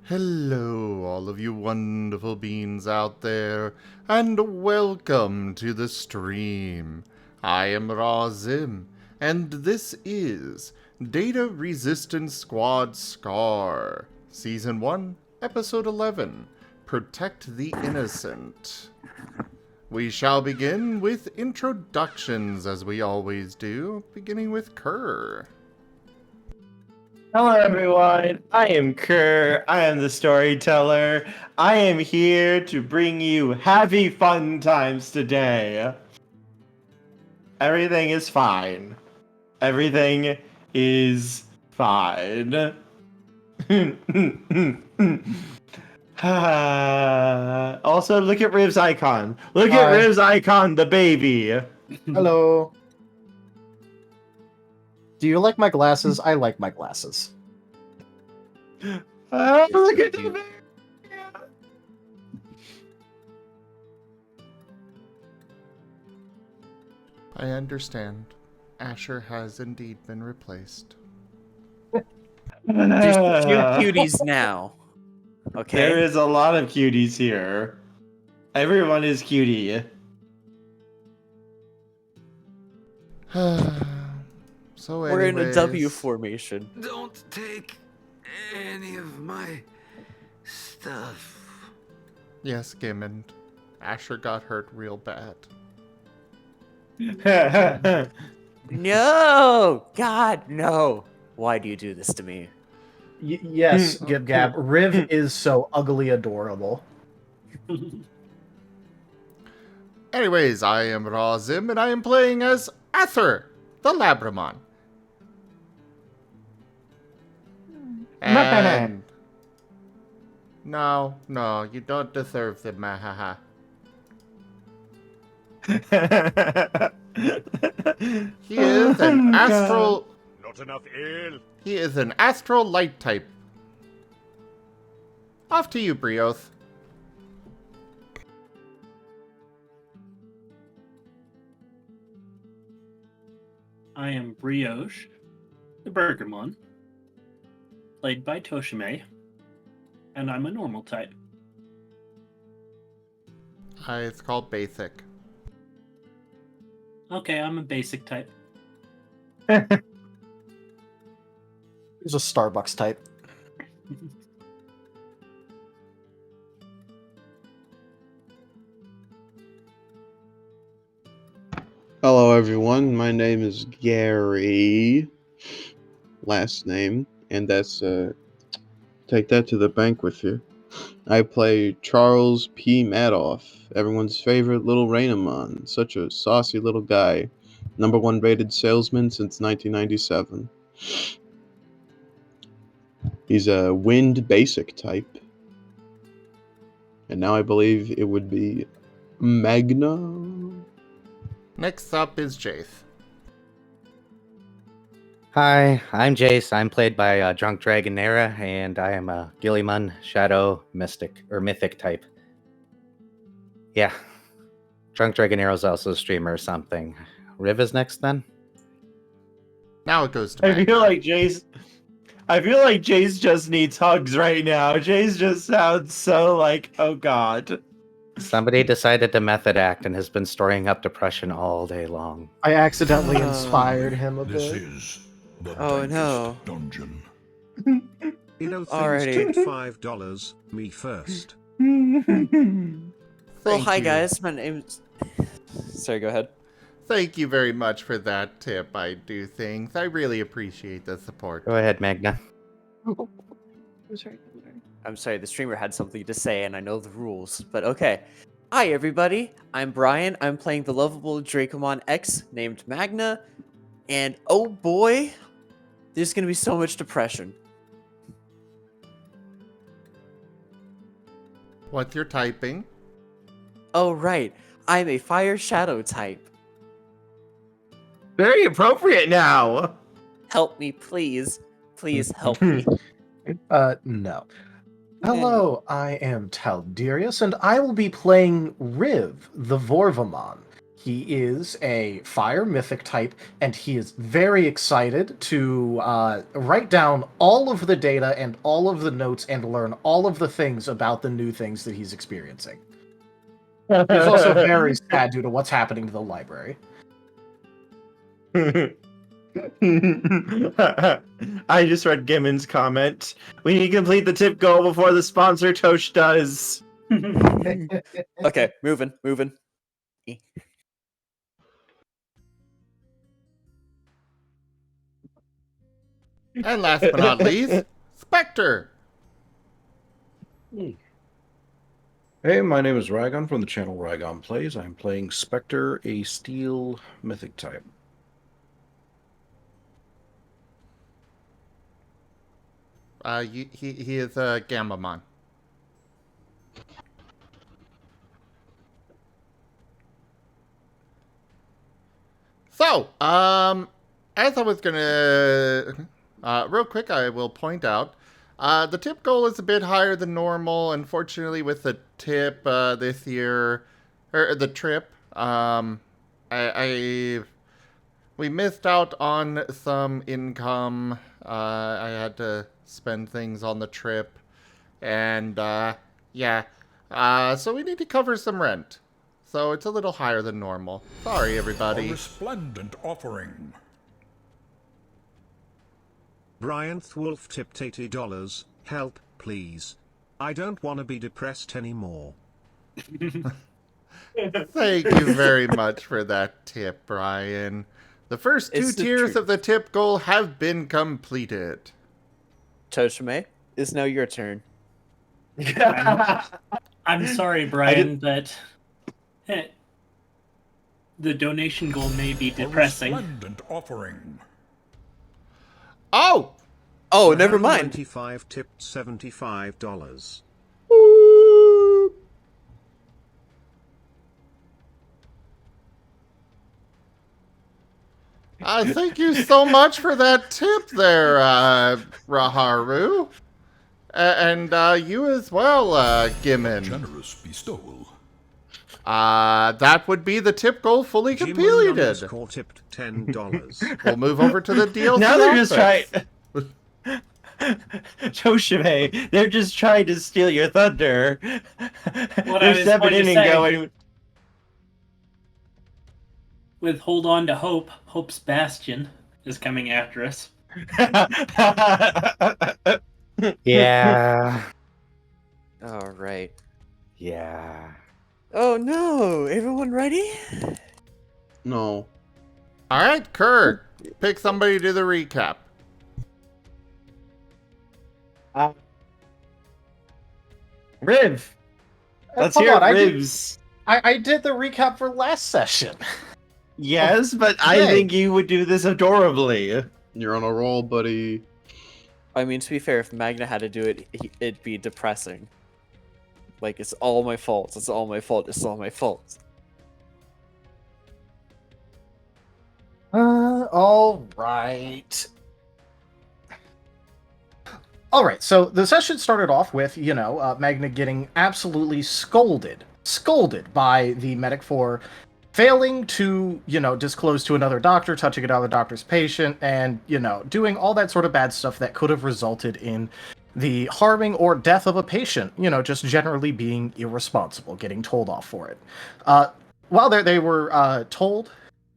Hello, all of you wonderful beings out there, and welcome to the stream. I am Razim, and this is Data Resistance Squad Scar, Season 1, Episode 11, Protect the Innocent. We shall begin with introductions, as we always do, beginning with Kerr. Hello everyone, I am Kerr, I am the Storyteller. I am here to bring you happy fun times today. Everything is fine. Everything is fine. Also, look at Riv's icon. Look at Hi. Riv's icon, the baby. Hello. Do you like my glasses? I like my glasses. Look at the baby. I understand. Asher has indeed been replaced. There's a few cuties now. Okay. There is a lot of cuties here. Everyone is cutie. So We're in a anyways, W formation. Don't take any of my stuff. Yes, Gimmond. Asher got hurt real bad. No! God, no! Why do you do this to me? Yes, Gib Gab. Riv is so ugly adorable. Anyways, I am Razim, and I am playing as Ether, the Labramon. And... No, you don't deserve them, mahaha. He is an astral... Not enough ale. He is an astral light type. Off to you, Brioche. I am Brioche, the Burgermon, played by Tochemay, and I'm a normal type. It's called Basic. Okay, I'm a basic type. He's a Starbucks type. Hello everyone, my name is Gary, last name, and that's, take that to the bank with you. I play Charles P. Madoff, everyone's favorite little Rainamon, such a saucy little guy, #1 rated salesman since 1997. He's a wind basic type. And now I believe it would be Magna? Next up is Jace. Hi, I'm Jace. I'm played by Drunk Dragonera, and I am a Gilliman Shadow Mystic or Mythic type. Yeah, Drunk Dragonera is also a streamer or something. Riv is next then. Now it goes to I Magna. feel like Jace just needs hugs right now. Jace just sounds so like, oh god. Somebody decided to method act and has been storing up depression all day long. I accidentally inspired him a This bit. is the Oh, darkest no. dungeon. You know, things Alrighty. take $5. Me first. Well, Thank hi you. guys, my name's... Sorry, go ahead. Thank you very much for that tip, I do things. I really appreciate the support. Go ahead, Magna. I'm sorry, the streamer had something to say, and I know the rules, but okay. Hi, everybody. I'm Bryan. I'm playing the lovable Dracomon X named Magna, and oh boy, there's gonna be so much depression. What's your typing? Oh, right. I'm a Fire Shadow type. Very appropriate now. Help me, please. Please help me. No. Hello, I am Taldirius, and I will be playing Riv, the Vorvamon. He is a fire mythic type, and he is very excited to write down all of the data and all of the notes and learn all of the things about the new things that he's experiencing. He's also very sad due to what's happening to the library. I just read Gimmon's comment. We need to complete the tip goal before the sponsor Tosh does. Okay, moving. And last but not least, Spectre. Hey, my name is Ragon from the channel Ragon Plays. I'm playing Spectre, a steel mythic type. He is a Gambamon. So, as I was gonna, real quick, I will point out, the tip goal is a bit higher than normal. Unfortunately, with the tip this year, or the trip, we missed out on some income. I had to spend things on the trip, and yeah, so we need to cover some rent. So it's a little higher than normal. Sorry, everybody. A resplendent offering. Bryan Wolf tipped $80. Help, please. I don't want to be depressed anymore. Thank you very much for that tip, Brian. The first two It's the tiers truth. of the tip goal have been completed. Tochemay, it's now your turn. I'm sorry, Brian, but the donation goal may be depressing. A resplendent offering. Oh! Oh, never mind. 25 tipped $75. Thank you so much for that tip there, Raharu. And you as well, Gimmon. Generous bestowal. That would be the tip goal fully completed. Call tipped $10. We'll move over to the DLC. Now they're just outfits. trying. Tochemay, they're just trying to steal your thunder. What I They're was stepping going in to and say. going. With Hold On to Hope, Hope's Bastion is coming after us. Yeah. All right. Yeah. Oh no! Everyone ready? No. All right, Kurt, pick somebody to do the recap. Riv. Let's Hold hear on, I did- Rivs. I did the recap for last session. Yes, but I Yay. think you would do this adorably. You're on a roll, buddy. I mean, to be fair, if Magna had to do it, it'd be depressing. Like, it's all my fault. It's all my fault. It's all my fault. All right. All right, so the session started off with, Magna getting absolutely scolded by the medic for failing to, disclose to another doctor, touching another doctor's patient, and, doing all that sort of bad stuff that could have resulted in the harming or death of a patient, just generally being irresponsible, getting told off for it. While they were told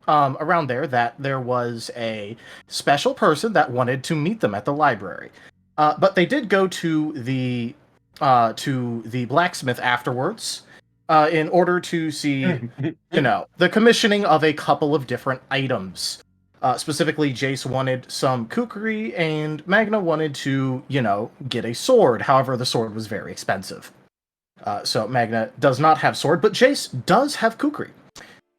around there that there was a special person that wanted to meet them at the library. But they did go to the blacksmith afterwards in order to see, the commissioning of a couple of different items. Specifically, Jace wanted some kukri, and Magna wanted to, get a sword. However, the sword was very expensive. So Magna does not have sword, but Jace does have kukri.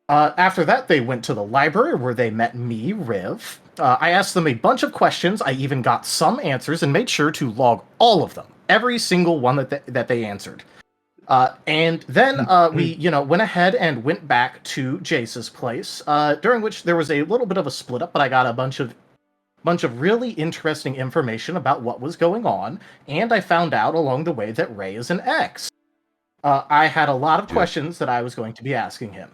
After that, they went to the library where they met me, Riv. I asked them a bunch of questions. I even got some answers and made sure to log all of them, every single one that they answered. And then we, went ahead and went back to Jace's place, during which there was a little bit of a split up, but I got a bunch of really interesting information about what was going on, and I found out along the way that Ray is an ex. I had a lot of questions that I was going to be asking him.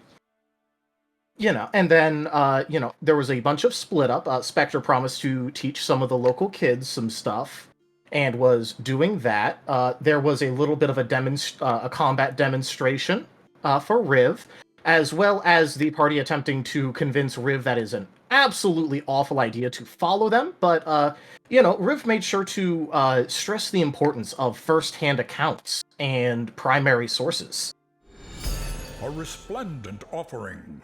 And then, there was a bunch of split up. Spectre promised to teach some of the local kids some stuff and was doing that. There was a little bit of a combat demonstration for Riv, as well as the party attempting to convince Riv that is an absolutely awful idea to follow them. But, Riv made sure to stress the importance of first-hand accounts and primary sources. A resplendent offering.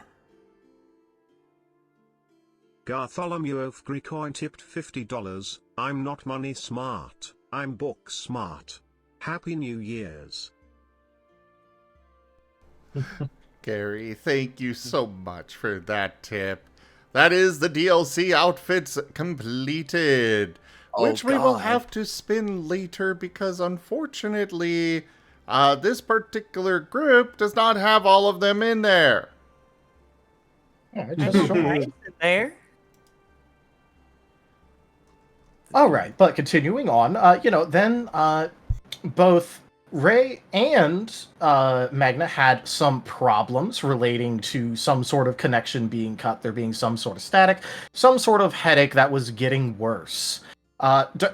Bartholomew of Greekcoin tipped $50. I'm not money smart, I'm book smart. Happy New Year's. Gary, thank you so much for that tip. That is the DLC outfits completed, which we will have to spin later because unfortunately, this particular group does not have all of them in there. There. All right, but continuing on, then both Ray and Magna had some problems relating to some sort of connection being cut, there being some sort of static, some sort of headache that was getting worse.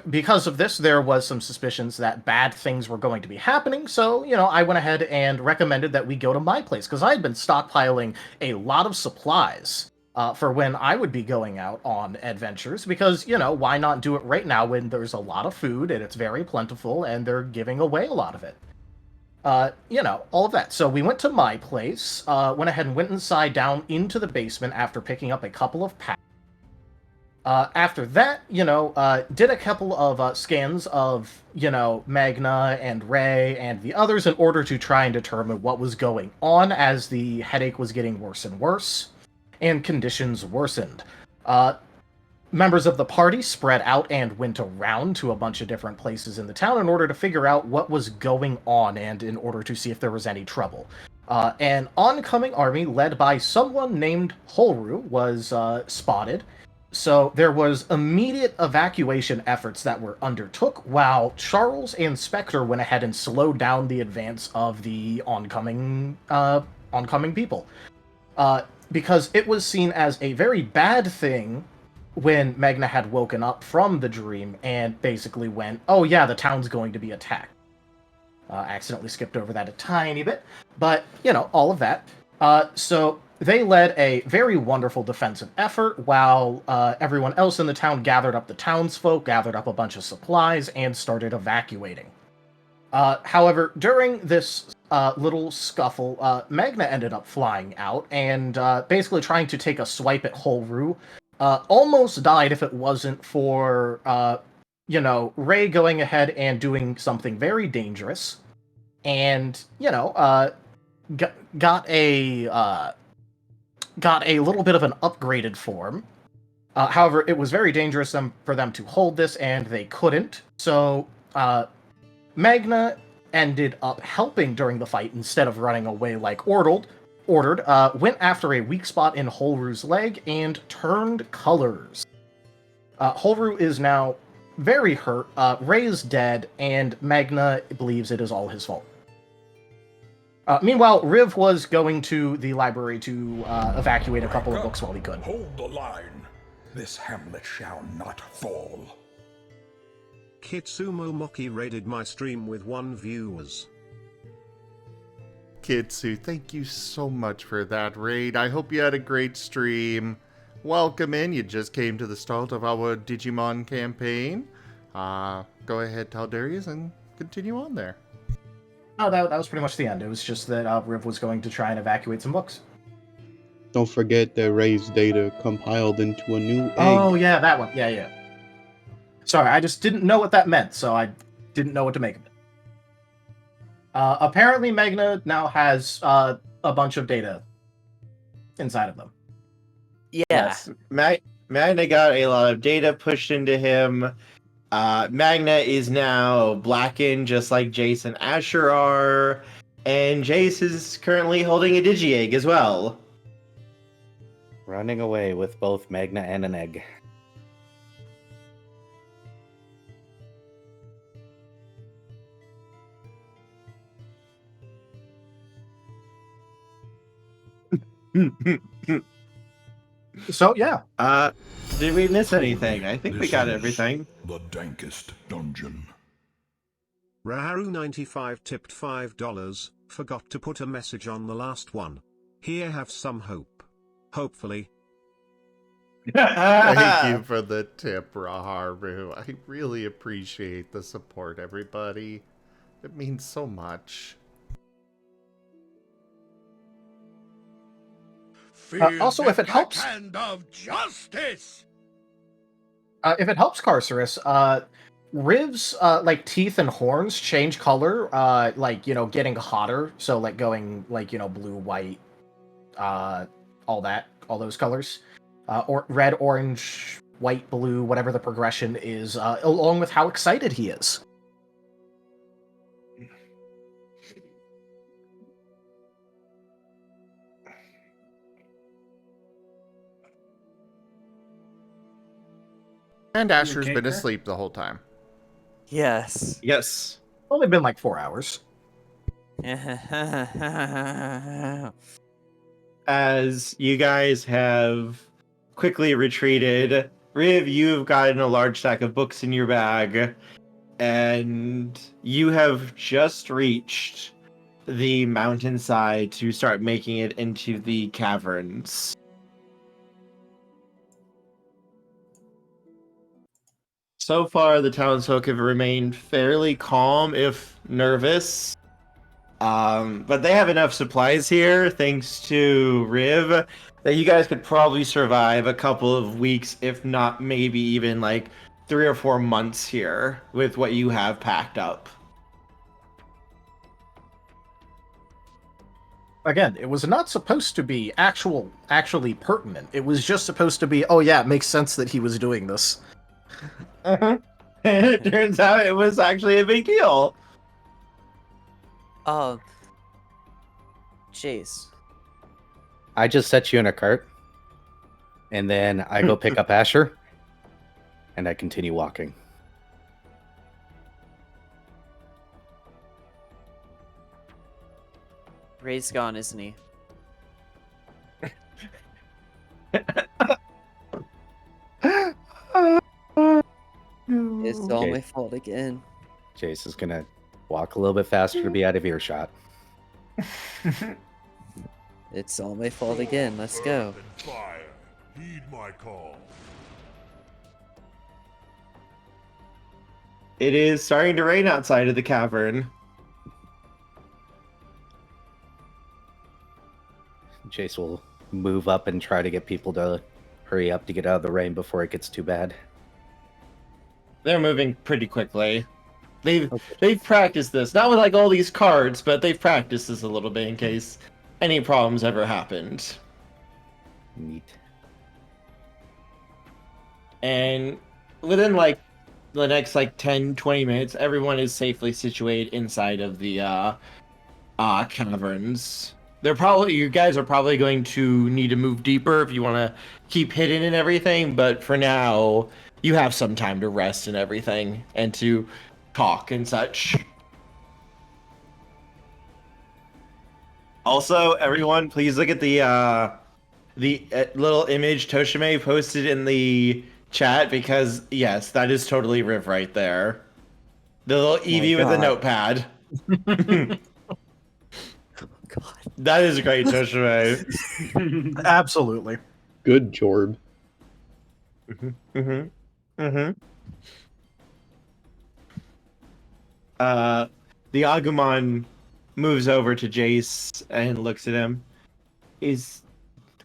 Because of this, there was some suspicions that bad things were going to be happening, so, I went ahead and recommended that we go to my place, because I had been stockpiling a lot of supplies for when I would be going out on adventures, because, why not do it right now when there's a lot of food and it's very plentiful and they're giving away a lot of it. All of that. So we went to my place, went ahead and went inside down into the basement after picking up a couple of packs. After that, did a couple of scans of, Magna and Ray and the others in order to try and determine what was going on as the headache was getting worse and worse, and conditions worsened. Members of the party spread out and went around to a bunch of different places in the town in order to figure out what was going on and in order to see if there was any trouble. An oncoming army led by someone named Holru was spotted, so there was immediate evacuation efforts that were undertook while Charles and Spectre went ahead and slowed down the advance of the oncoming people. Because it was seen as a very bad thing when Magna had woken up from the dream and basically went, oh yeah, the town's going to be attacked. Accidentally skipped over that a tiny bit, but, all of that. So they led a very wonderful defensive effort while everyone else in the town gathered up the townsfolk, gathered up a bunch of supplies, and started evacuating. However, during this little scuffle, Magna ended up flying out and basically trying to take a swipe at Holru. Almost died if it wasn't for, Ray going ahead and doing something very dangerous. And, got a little bit of an upgraded form. However, it was very dangerous for them to hold this, and they couldn't. So, Magna ended up helping during the fight instead of running away like ordered, went after a weak spot in Holru's leg and turned colors. Holru is now very hurt, Ray is dead, and Magna believes it is all his fault. Meanwhile, Riv was going to the library to evacuate a couple of books while he could. Hold the line. This hamlet shall not fall. Kitsumo Moki raided my stream with 1 viewers. Kitsu, thank you so much for that raid. I hope you had a great stream. Welcome in. You just came to the start of our Digimon campaign. Go ahead, Taldarius, and continue on there. Oh, that was pretty much the end. It was just that Riv was going to try and evacuate some books. Don't forget the Ray's data compiled into a new egg. Oh, yeah, that one. Yeah. Sorry, I just didn't know what that meant, so I didn't know what to make of it. Apparently, Magna now has a bunch of data inside of them. Yeah. Yes. Magna got a lot of data pushed into him. Magna is now blackened, just like Jace and Asher are. And Jace is currently holding a Digi-Egg as well. Running away with both Magna and an egg. So yeah, Did we miss anything? I think we This got is everything. The dankest dungeon. Raharu95 tipped $5. Forgot to put a message on the last one. Here have some hope. Hopefully. Thank you for the tip, Raharu. I really appreciate the support, everybody. It means so much. Also, if it helps, Hand of justice. if it helps, Carcerus, Riv's like teeth and horns change color, like getting hotter. So like going like blue, white, all those colors, or red, orange, white, blue, whatever the progression is, along with how excited he is. And Asher's okay, been Kurt? asleep the whole time. Yes. Yes. Only been like 4 hours. As you guys have quickly retreated, Riv, you've gotten a large stack of books in your bag, and you have just reached the mountainside to start making it into the caverns. So far, the townsfolk have remained fairly calm, if nervous. But they have enough supplies here, thanks to Riv, that you guys could probably survive a couple of weeks, if not maybe even like 3 or 4 months here with what you have packed up. Again, it was not supposed to be actually pertinent. It was just supposed to be, oh yeah, it makes sense that he was doing this. And it turns out it was actually a big deal. Jace. I just set you in a cart, and then I go pick up Asher, and I continue walking. Ray's gone, isn't he? It's all Okay. my fault again. Jace is gonna walk a little bit faster to be out of earshot. It's all my fault again. Let's go. Fire. Heed my call. It is starting to rain outside of the cavern. Jace will move up and try to get people to hurry up to get out of the rain before it gets too bad. They're moving pretty quickly. They've practiced this, not with like all these cards, but they've practiced this a little bit in case any problems ever happened. Neat. And within like the next like 10-20 minutes, everyone is safely situated inside of the caverns. You guys are probably going to need to move deeper if you want to keep hidden and everything, but for now you have some time to rest and everything and to talk and such. Also, everyone, please look at the little image Tochemay posted in the chat, because yes, that is totally Riv right there. The little Eevee with a notepad. God. That is great, Tochemay. Absolutely. Good Jorb. The Agumon moves over to Jace and looks at him.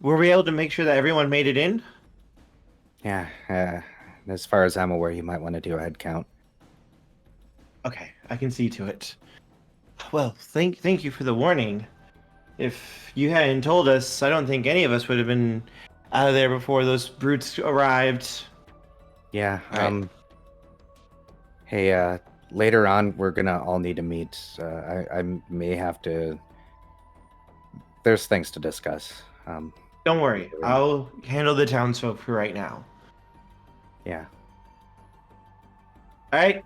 Were we able to make sure that everyone made it in? Yeah, as far as I'm aware, you might want to do a head count. Okay, I can see to it. Well, thank you for the warning. If you hadn't told us, I don't think any of us would have been out of there before those brutes arrived. Yeah, Right. Hey, later on, we're gonna all need to meet. I may have to... There's things to discuss. Don't worry, I'll handle the townsfolk for right now. Yeah. Alright,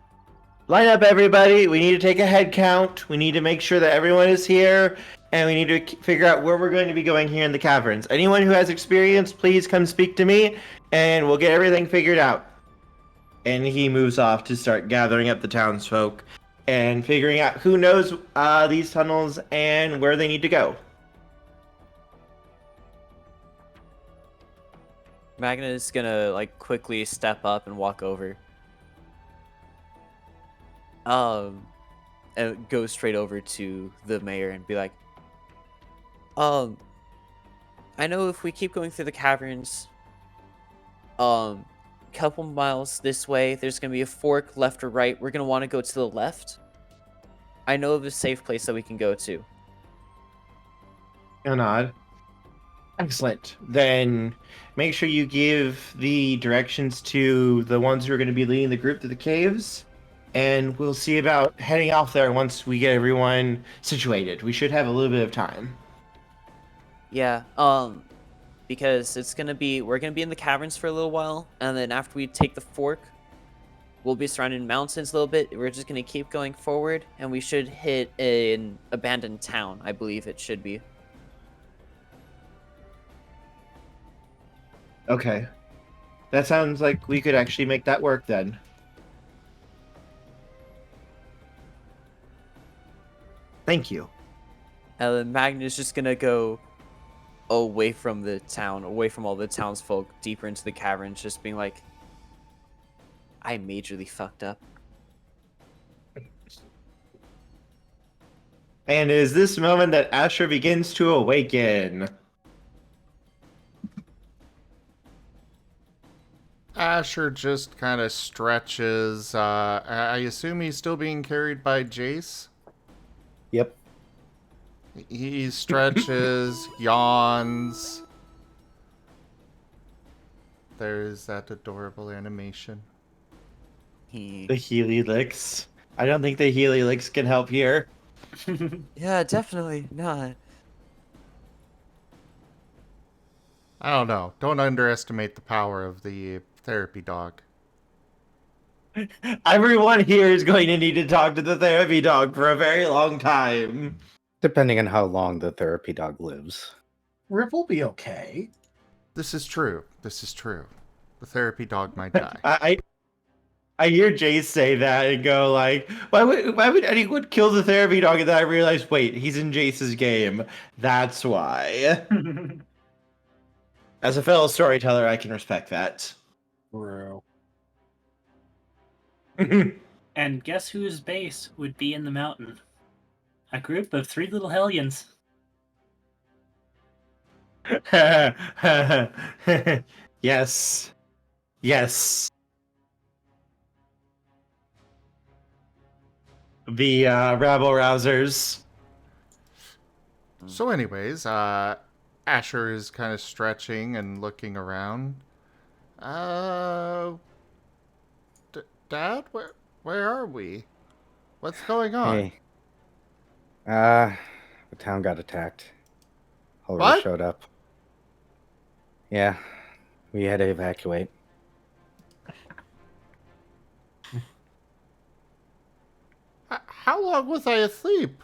line up everybody. We need to take a head count. We need to make sure that everyone is here. and we need to figure out where we're going to be going here in the caverns. Anyone who has experience, please come speak to me, and we'll get everything figured out. And he moves off to start gathering up the townsfolk and figuring out who knows these tunnels and where they need to go. Magna is gonna like quickly step up and walk over. And go straight over to the mayor and be like, I know if we keep going through the caverns, couple miles this way, there's gonna be a fork left or right. We're gonna want to go to the left. I know of a safe place that we can go to. A nod. Excellent. Then make sure you give the directions to the ones who are going to be leading the group to the caves, and we'll see about heading off there once we get everyone situated. We should have a little bit of time. Yeah, because we're gonna be in the caverns for a little while, and then after we take the fork, we'll be surrounded in mountains a little bit. We're just gonna keep going forward, and we should hit an abandoned town. I believe it should be. Okay. That sounds like we could actually make that work then. Thank you. And then Magnus just gonna go away from the town, away from all the townsfolk, deeper into the caverns, just being like, I majorly fucked up. And it is this moment that Asher begins to awaken. Asher just kind of stretches. I assume he's still being carried by Jace. Yep. He stretches, yawns. There's that adorable animation. The Healy licks. I don't think the Healy licks can help here. Yeah, definitely not. I don't know. Don't underestimate the power of the therapy dog. Everyone here is going to need to talk to the therapy dog for a very long time. Depending on how long the therapy dog lives. Rip will be okay. This is true. This is true. The therapy dog might die. I hear Jace say that and go like, why would anyone kill the therapy dog? And then I realize, wait, he's in Jace's game. That's why. As a fellow storyteller, I can respect that. Bro. And guess whose base would be in the mountain? A group of 3 little hellions. Yes. Yes. The rabble rousers. So anyways, Asher is kind of stretching and looking around. Dad, where are we? What's going on? Hey. The town got attacked. Holder What? showed up. Yeah, we had to evacuate. How long was I asleep?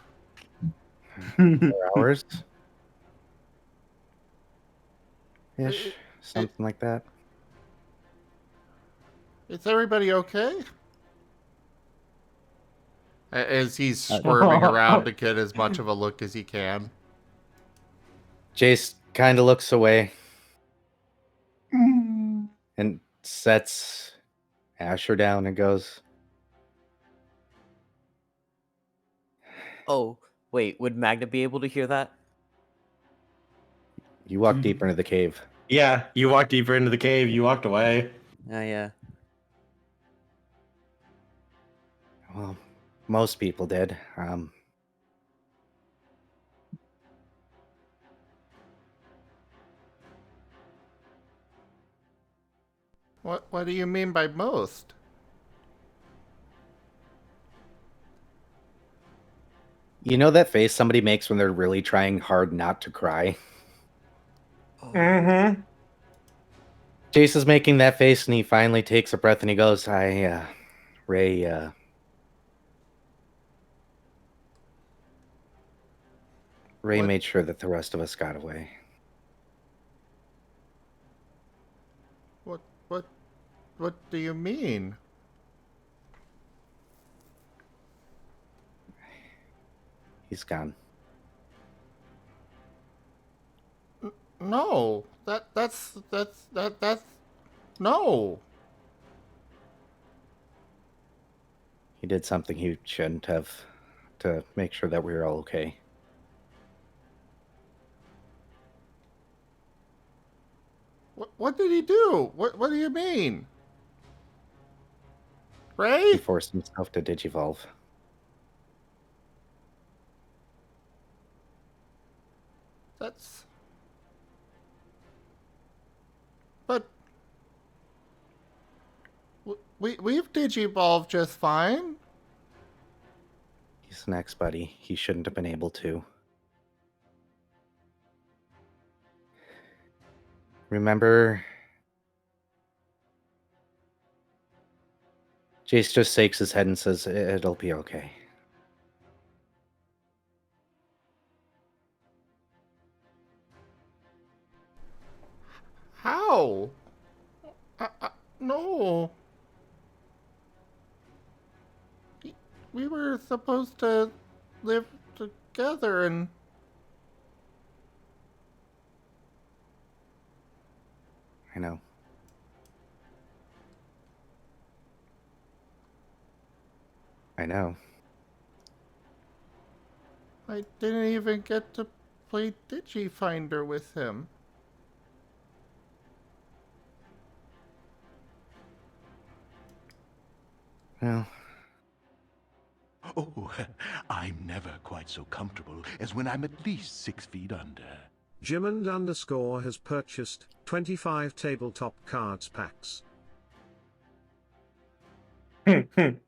4 hours? Ish, something like that. Is everybody okay? As he's squirming around to get as much of a look as he can. Jace kind of looks away and sets Asher down and goes, Oh, wait, would Magna be able to hear that? You walk deeper into the cave. Yeah, you walked deeper into the cave. You walked away. Yeah. Well, most people did. What do you mean by most? You know that face somebody makes when they're really trying hard not to cry? Mm-hmm. Jace is making that face and he finally takes a breath and he goes, Ray, Ray What? made sure that the rest of us got away. What? What do you mean? He's gone. No. That's no. He did something he shouldn't have to make sure that we were all okay. What did he do? What do you mean? He Ray? forced himself to digivolve. That's... But... We've digivolved just fine. He's an ex-buddy. He shouldn't have been able to. Remember... Jace just shakes his head and says, it'll be okay. How? No. We were supposed to live together and... I know. I know. I didn't even get to play Digifinder with him. Well, Oh, I'm never quite so comfortable as when I'm at least 6 feet under. Jimond _ has purchased 25 tabletop cards packs. I'm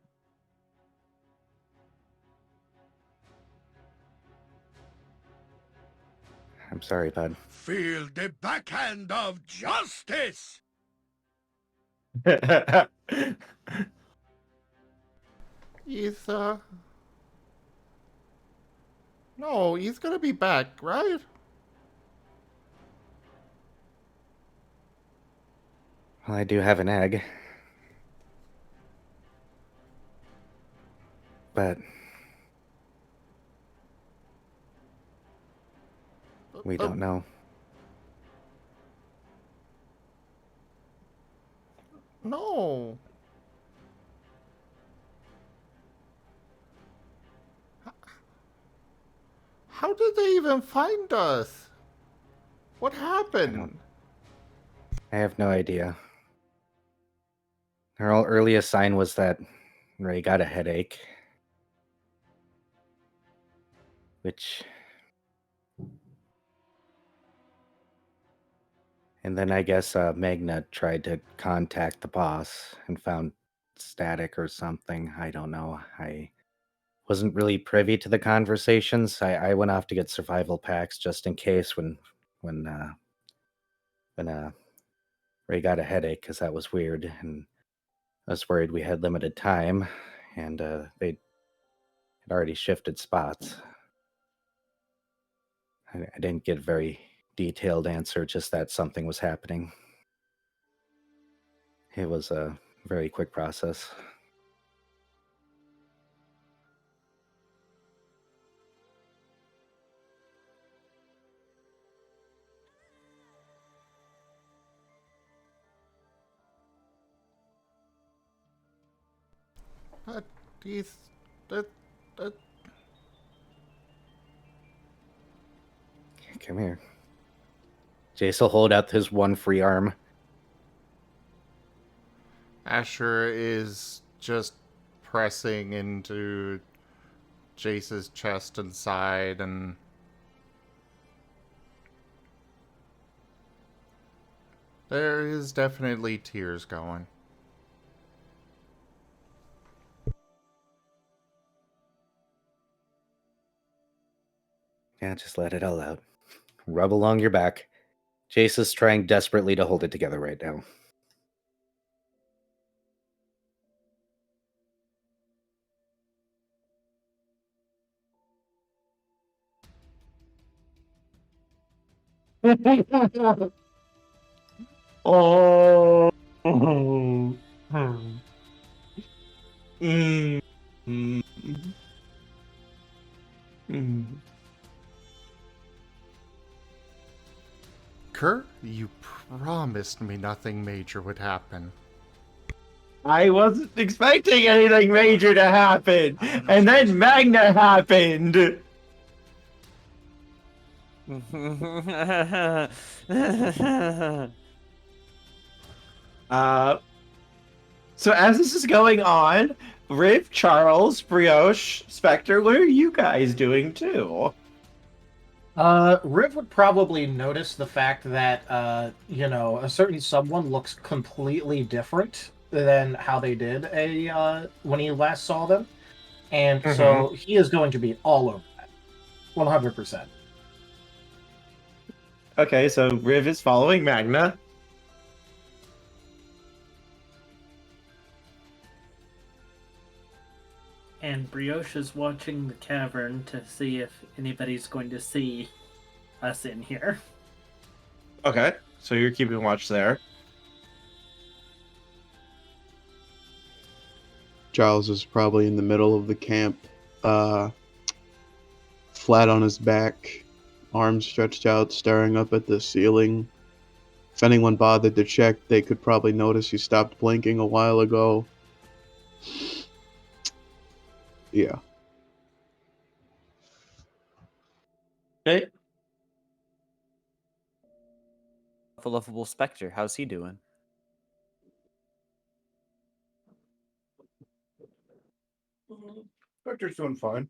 sorry, bud. Feel the backhand of justice! He's, No, he's gonna be back, right? Well, I do have an egg. But we don't know. No. How did they even find us? What happened? I have no idea. Our earliest sign was that Ray got a headache. Which... And then I guess Magna tried to contact the boss and found static or something. I don't know. I wasn't really privy to the conversations. I went off to get survival packs just in case when Ray got a headache, because that was weird, and I was worried we had limited time, and they had already shifted spots. I didn't get a very detailed answer, just that something was happening. It was a very quick process. But he's... that... Come here. Jace will hold out his one free arm. Asher is just pressing into Jace's chest and side, and there is definitely tears going. Yeah, just let it all out. Rub along your back. Jace is trying desperately to hold it together right now. Oh. Mm. Mm. Mm. Kurt, you promised me nothing major would happen. I wasn't expecting anything major to happen, and then Magna happened. So as this is going on, Riv, Charles, Brioche, Spectre, what are you guys doing too? Riv would probably notice the fact that, a certain someone looks completely different than how they did when he last saw them. And so he is going to be all over that. 100%. Okay, so Riv is following Magna. And Brioche is watching the cavern to see if anybody's going to see us in here. Okay, so you're keeping watch there. Giles is probably in the middle of the camp, flat on his back, arms stretched out, staring up at the ceiling. If anyone bothered to check, they could probably notice he stopped blinking a while ago. Yeah. Okay. The lovable Spectre, how's he doing? Spectre's doing fine.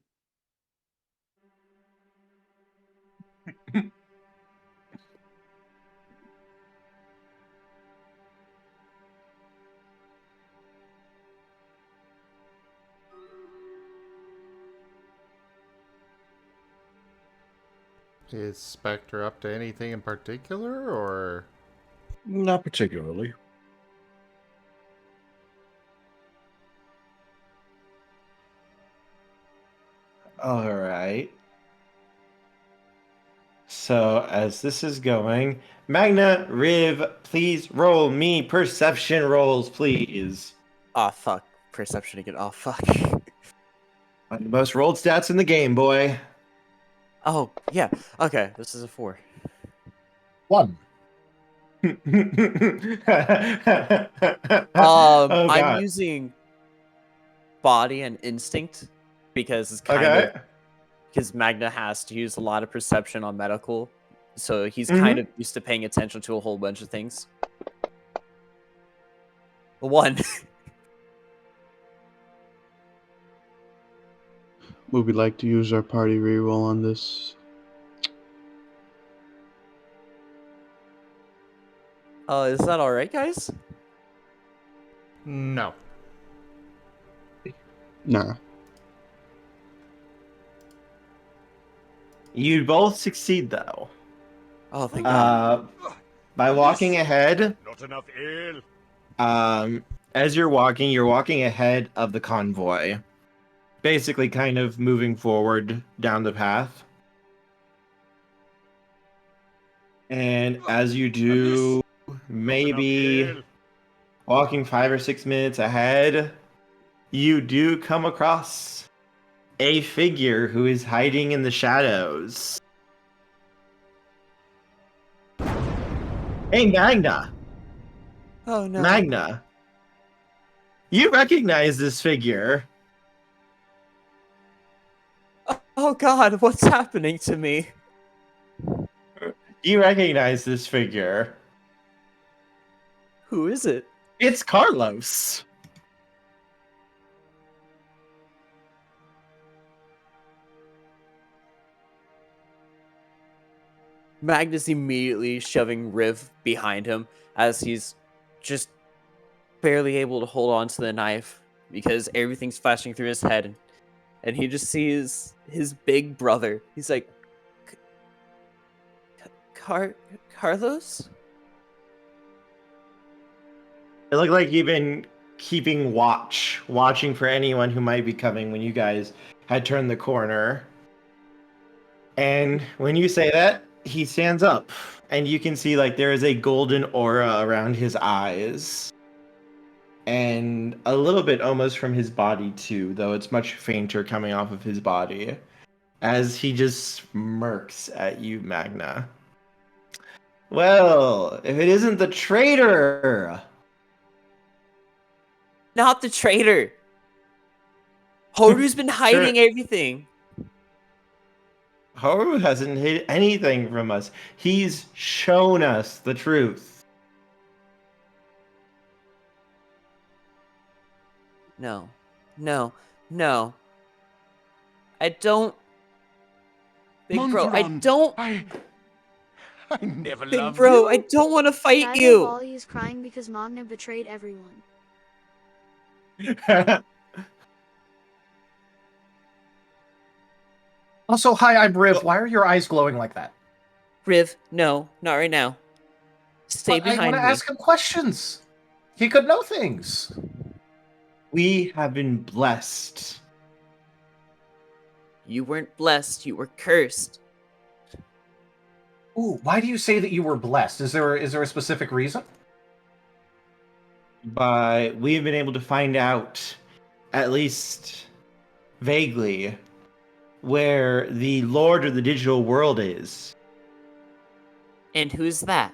Is Spectre up to anything in particular, or? Not particularly. All right. So as this is going, Magna, Riv, please roll me perception rolls, please. Ah, fuck. Perception again. Oh, fuck. The most rolled stats in the game, boy. Oh, yeah. Okay, this is a 4. 1. Oh, I'm God. using body and instinct because it's kind Okay. of because Magna has to use a lot of perception on medical, so he's Mm-hmm. kind of used to paying attention to a whole bunch of things. 1. Would we like to use our party reroll on this? Is that all right, guys? No. Nah. You both succeed, though. Oh, thank God. By walking ahead, Not enough ale. as you're walking ahead of the convoy. Basically kind of moving forward down the path. And as you do, maybe walking 5 or 6 minutes ahead, you do come across a figure who is hiding in the shadows. Hey, Magna! Oh, no. Magna! You recognize this figure. Oh, God, what's happening to me? You recognize this figure. Who is it? It's Carlos. Magnus immediately shoving Riv behind him as he's just barely able to hold on to the knife because everything's flashing through his head. And he just sees his big brother. He's like, Carlos? It looked like you've been keeping watching for anyone who might be coming when you guys had turned the corner. And when you say that, he stands up, and you can see like there is a golden aura around his eyes. And a little bit almost from his body too, though it's much fainter coming off of his body. As he just smirks at you, Magna. Well, if it isn't the traitor! Not the traitor. Horu's been hiding everything. Haru hasn't hid anything from us. He's shown us the truth. No. No. No. I don't... Big bro, I Montaran, don't... I never Big loved bro, you. I don't want to fight Shadow you. Volley is crying because Magna betrayed everyone. Also, hi, I'm Riv. Why are your eyes glowing like that? Riv, no, not right now. Stay But I behind want me. to ask him questions. He could know things. We have been blessed. You weren't blessed, you were cursed. Ooh, why do you say that you were blessed? Is there a specific reason? But we've been able to find out, at least vaguely, where the Lord of the digital world is. And who's that?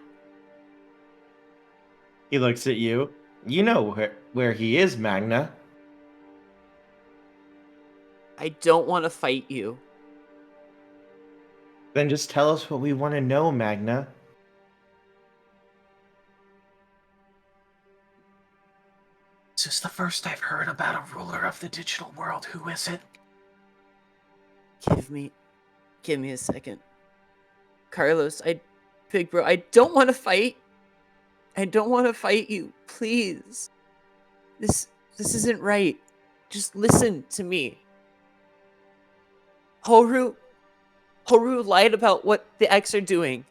He looks at you. You know where he is, Magna. I don't want to fight you. Then just tell us what we want to know, Magna. This is the first I've heard about a ruler of the digital world. Who is it? Give me a second. Carlos, Big bro, I don't want to fight. I don't want to fight you. Please. This isn't right. Just listen to me. Horu lied about what the X are doing.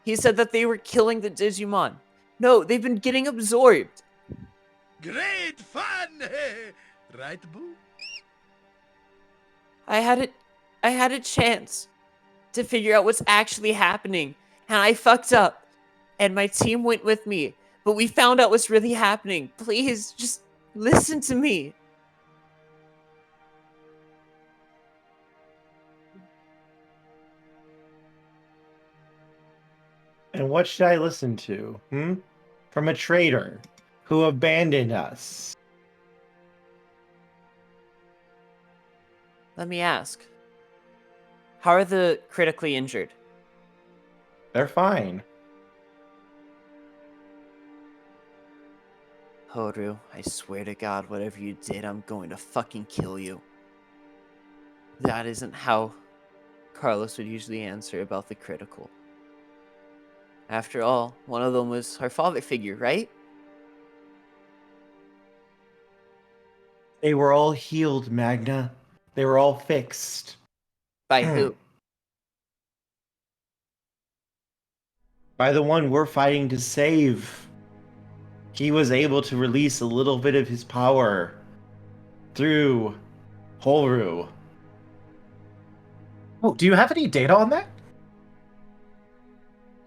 He said that they were killing the Digimon. No, they've been getting absorbed. Great fun! Right, boo? I had a chance to figure out what's actually happening, and I fucked up. And my team went with me, but we found out what's really happening. Please, just listen to me. And what should I listen to? From a traitor who abandoned us. Let me ask. How are the critically injured? They're fine. Horu, I swear to God, whatever you did, I'm going to fucking kill you. That isn't how Carlos would usually answer about the critical. After all, one of them was her father figure, right? They were all healed, Magna. They were all fixed. By who? By the one we're fighting to save. He was able to release a little bit of his power through Horu. Oh, do you have any data on that?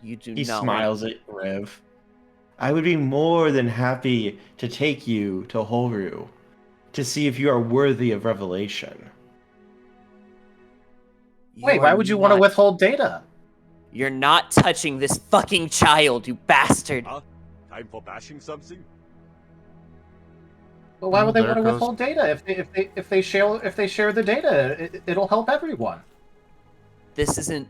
You do He not. smiles at Rev. I would be more than happy to take you to Horu to see if you are worthy of revelation. Wait, why would you want to withhold data? You're not touching this fucking child, you bastard. Time for bashing something? Well, why would they there want to goes- withhold data? If they share the data, it'll help everyone. This isn't.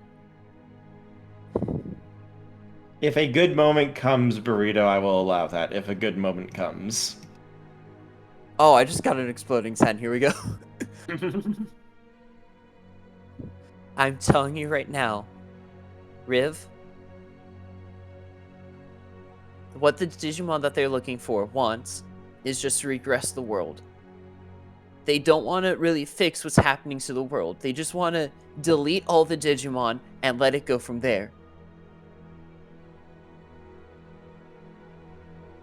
If a good moment comes, Burrito, I will allow that. If a good moment comes. Oh, I just got an exploding 10. Here we go. I'm telling you right now, Riv, what the Digimon that they're looking for wants is just to regress the world. They don't want to really fix what's happening to the world. They just want to delete all the Digimon and let it go from there.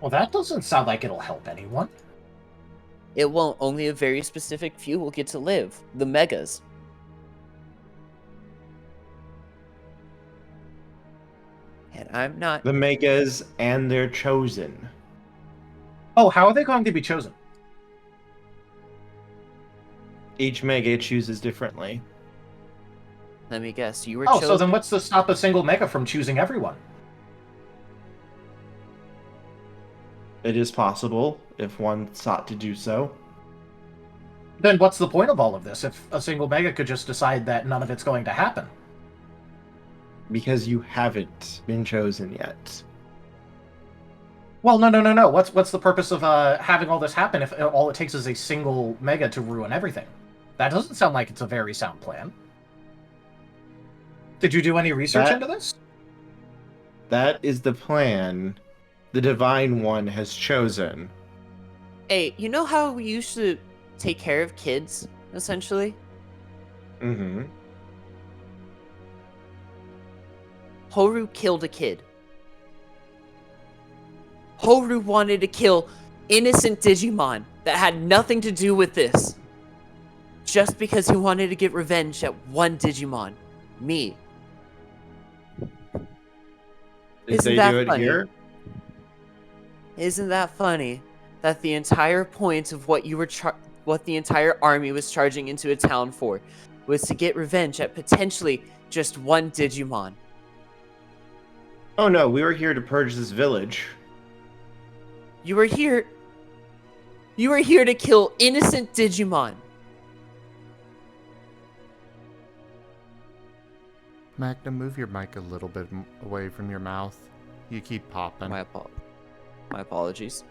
Well, that doesn't sound like it'll help anyone. It won't. Only a very specific few will get to live. The Megas. I'm not. The Megas and their chosen. Oh, how are they going to be chosen? Each Mega chooses differently. Let me guess. You were Oh, chosen. so then what's to stop a single Mega from choosing everyone? It is possible if one sought to do so. Then what's the point of all of this if a single Mega could just decide that none of it's going to happen? Because you haven't been chosen yet. Well, no. What's the purpose of having all this happen if all it takes is a single Mega to ruin everything? That doesn't sound like it's a very sound plan. Did you do any research into this? That is the plan the Divine One has chosen. Hey, you know how we used to take care of kids, essentially? Mm-hmm. Horu killed a kid. Horu wanted to kill innocent Digimon that had nothing to do with this. Just because he wanted to get revenge at one Digimon. Me. Did they do it here? Isn't that funny? That the entire point of what you were what the entire army was charging into a town for was to get revenge at potentially just one Digimon. Oh no, we were here to purge this village. You were here to kill innocent Digimon. Magna, move your mic a little bit away from your mouth. You keep popping. My apologies.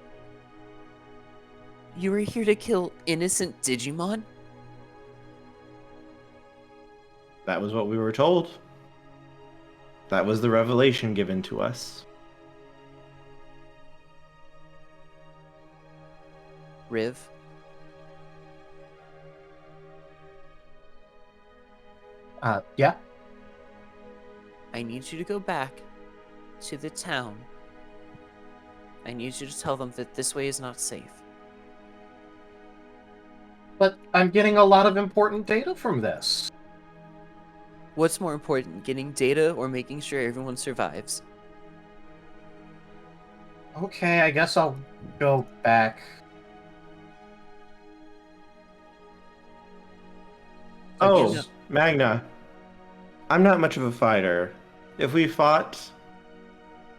You were here to kill innocent Digimon? That was what we were told. That was the revelation given to us. Riv? Yeah? I need you to go back to the town. I need you to tell them that this way is not safe. But I'm getting a lot of important data from this. What's more important, getting data or making sure everyone survives? Okay, I guess I'll go back. Oh, Magna. I'm not much of a fighter. If we fought,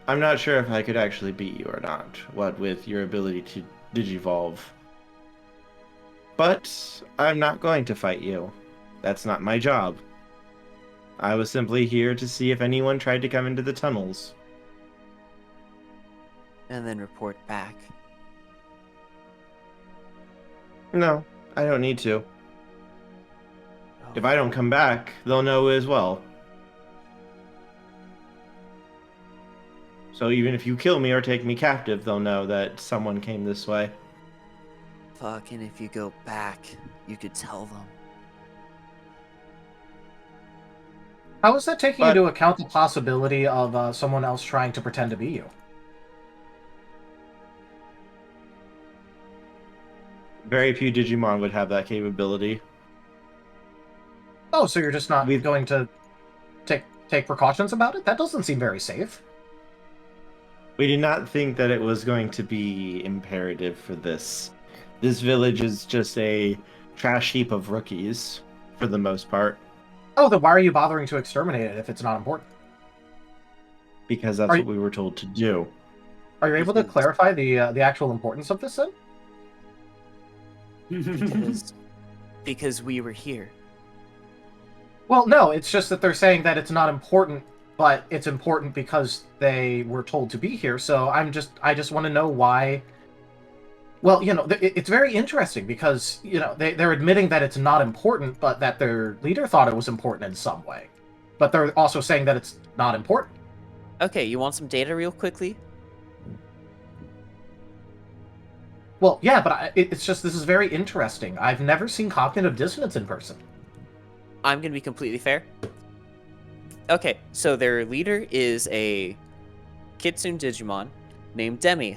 I'm not sure if I could actually beat you or not, what with your ability to digivolve. But I'm not going to fight you. That's not my job. I was simply here to see if anyone tried to come into the tunnels. And then report back. No, I don't need to. If I don't come back, they'll know as well. So even if you kill me or take me captive, they'll know that someone came this way. Fucking if you go back, you could tell them. How is that taking into account the possibility of someone else trying to pretend to be you? Very few Digimon would have that capability. Oh, so you're just not going to take precautions about it? That doesn't seem very safe. We did not think that it was going to be imperative for this. This village is just a trash heap of rookies, for the most part. Oh, then why are you bothering to exterminate it if it's not important? Because that's what we were told to do. Are you able to clarify the actual importance of this then? Because we were here. Well, no, it's just that they're saying that it's not important, but it's important because they were told to be here. So I just want to know why. Well, you know, it's very interesting because, you know, they're admitting that it's not important, but that their leader thought it was important in some way. But they're also saying that it's not important. Okay, you want some data real quickly? Well, yeah, but it's just, this is very interesting. I've never seen cognitive dissonance in person. I'm going to be completely fair. Okay, so their leader is a Kitsune Digimon named Demi.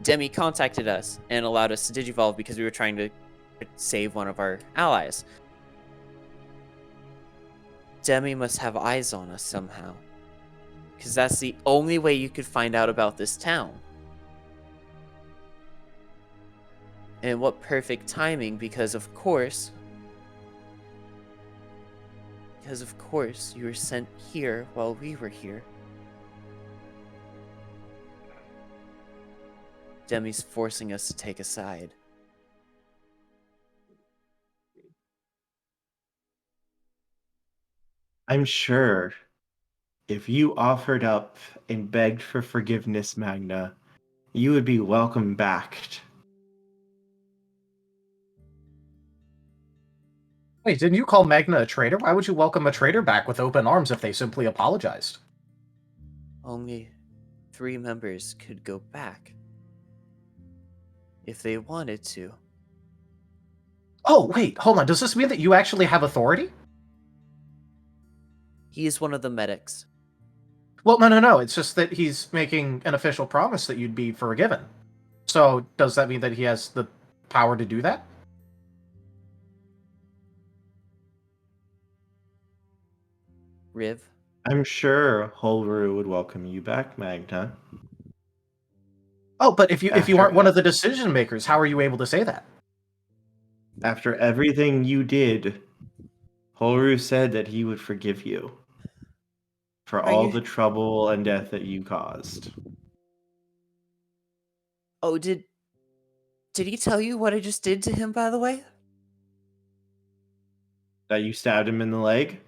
Demi contacted us and allowed us to digivolve because we were trying to save one of our allies. Demi must have eyes on us somehow. Because that's the only way you could find out about this town. And what perfect timing, because of course you were sent here while we were here. Demi's forcing us to take a side. I'm sure if you offered up and begged for forgiveness, Magna, you would be welcome back. Wait, didn't you call Magna a traitor? Why would you welcome a traitor back with open arms if they simply apologized? Only 3 members could go back. If they wanted to. Oh, wait, hold on. Does this mean that you actually have authority? He is one of the medics. Well, no. It's just that he's making an official promise that you'd be forgiven. So, does that mean that he has the power to do that? Riv? I'm sure Holru would welcome you back, Magna. Oh, but if you aren't one of the decision makers, how are you able to say that? After everything you did, Holru said that he would forgive you for all the trouble and death that you caused. Oh, did he tell you what I just did to him, by the way? That you stabbed him in the leg?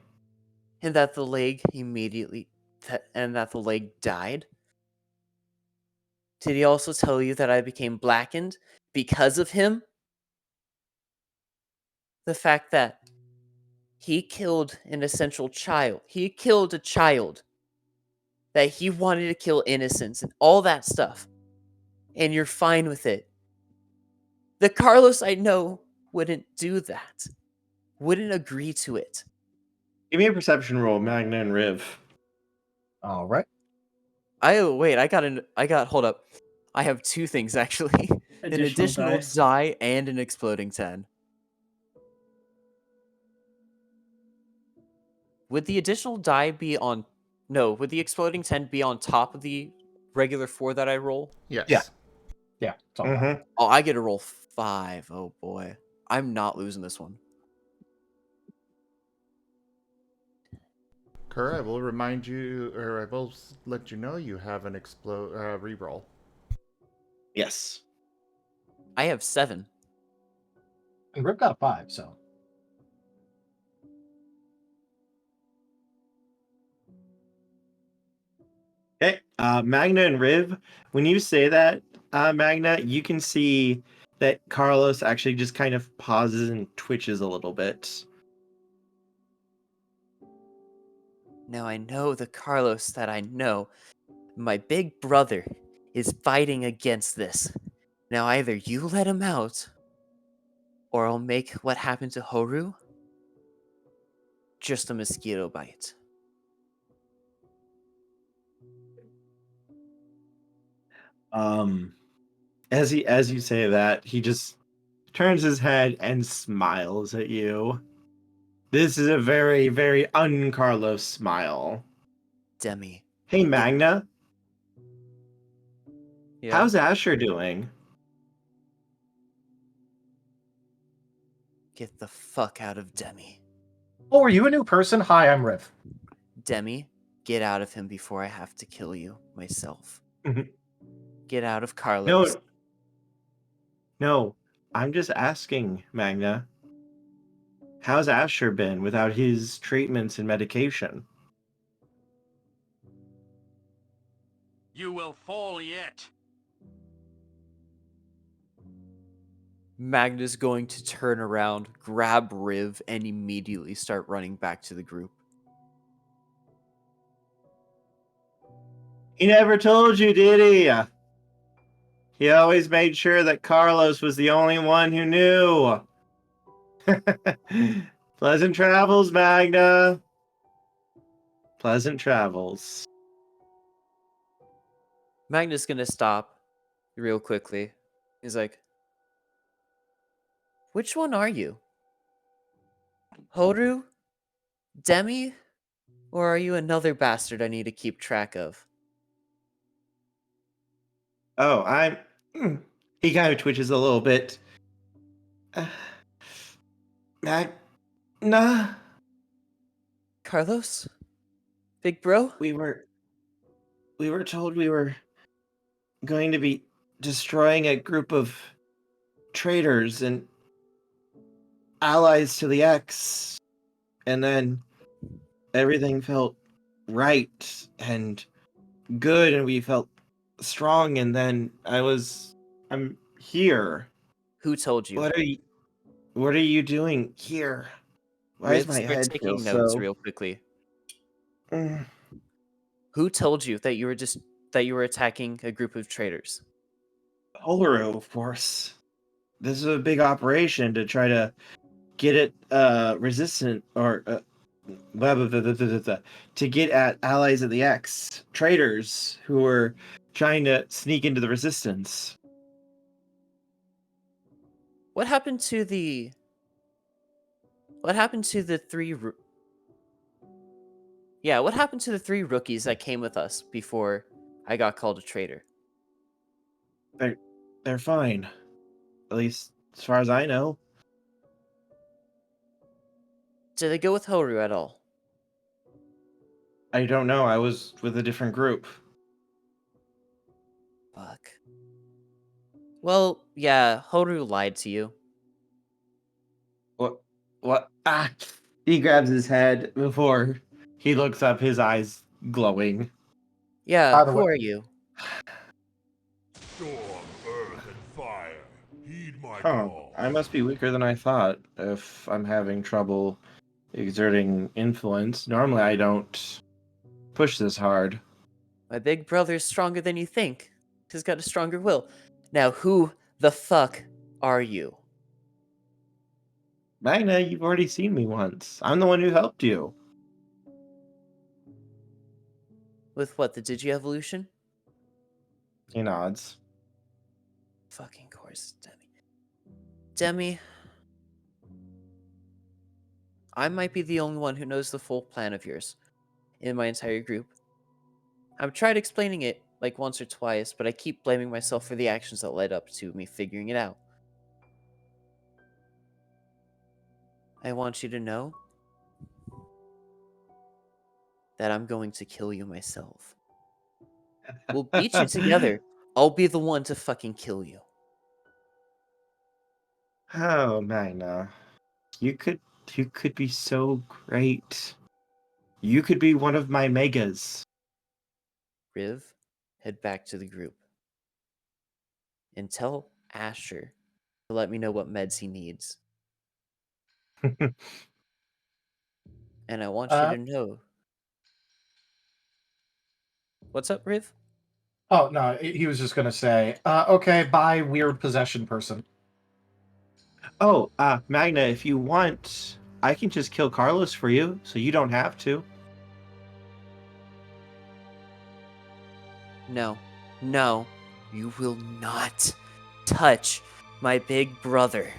And that the leg that the leg died? Did he also tell you that I became blackened because of him? The fact that he killed an essential child. He killed a child. That he wanted to kill innocents and all that stuff. And you're fine with it. The Carlos I know wouldn't do that. Wouldn't agree to it. Give me a perception roll, Magna and Riv. All right. Hold up. I have 2 things actually. An additional dice. die and an exploding 10. Would the additional die be on... No, would the exploding 10 be on top of the regular 4 that I roll? Yes. Yeah. Mm-hmm. Oh, I get to roll 5. Oh boy. I'm not losing this one. Kerr, I will remind you, or I will let you know you have an reroll. Yes. I have 7. And Rip got a 5, so. Okay, Magna and Riv, when you say that, Magna, you can see that Carlos actually just kind of pauses and twitches a little bit. Now I know the Carlos that I know. My big brother is fighting against this. Now either you let him out, or I'll make what happened to Horu just a mosquito bite. As you say that, he just turns his head and smiles at you. This is a very, very un-Carlos smile. Demi. Hey, Magna. Yeah? How's Asher doing? Get the fuck out of Demi. Oh, are you a new person? Hi, I'm Riv. Demi, get out of him before I have to kill you myself. Get out of Carlos. No, I'm just asking, Magna. How's Asher been without his treatments and medication? You will fall yet. Magna's going to turn around, grab Riv, and immediately start running back to the group. He never told you, did he? He always made sure that Carlos was the only one who knew. Pleasant travels, Magna. Pleasant travels. Magna's gonna stop real quickly. He's like, which one are you? Horu? Demi? Or are you another bastard I need to keep track of? Oh, he kind of twitches a little bit. Magna? Carlos? Big bro? We were told we were going to be destroying a group of traitors and allies to the X, and then everything felt right and good, and we felt strong, and then I'm here. Who told you? What are you doing here? Why does Riv, my start head feel taking notes so? real quickly. Mm. Who told you that you were attacking a group of traitors? Olero, of course. This is a big operation to try to get it resistant or blah, blah, blah, blah, blah, blah, to get at allies of the X, traitors who were trying to sneak into the resistance. What happened to the three Yeah, what happened to the three rookies that came with us before I got called a traitor? They're fine. At least as far as I know. Did they go with Horu at all? I don't know. I was with a different group. Fuck. Well, yeah, Horu lied to you. What? Ah! He grabs his head before he looks up, his eyes glowing. Yeah, By the who way- are you? Storm, earth, and fire. Heed my Oh, call. I must be weaker than I thought if I'm having trouble exerting influence. Normally I don't push this hard. My big brother's stronger than you think. He's got a stronger will. Now, who the fuck are you? Magna, you've already seen me once. I'm the one who helped you. With what, the Digi-Evolution? He nods. Fucking course, Demi. Demi, I might be the only one who knows the full plan of yours in my entire group. I've tried explaining it like once or twice, but I keep blaming myself for the actions that led up to me figuring it out. I want you to know that I'm going to kill you myself. We'll beat you together. I'll be the one to fucking kill you. Oh, Magna. You could be so great. You could be one of my megas. Riv, head back to the group. And tell Asher to let me know what meds he needs. And I want you to know. What's up, Riv? Oh, no, he was just going to say, okay, bye, weird possession person. Oh, Magna, if you want, I can just kill Carlos for you, so you don't have to. No. No. You will not touch my big brother.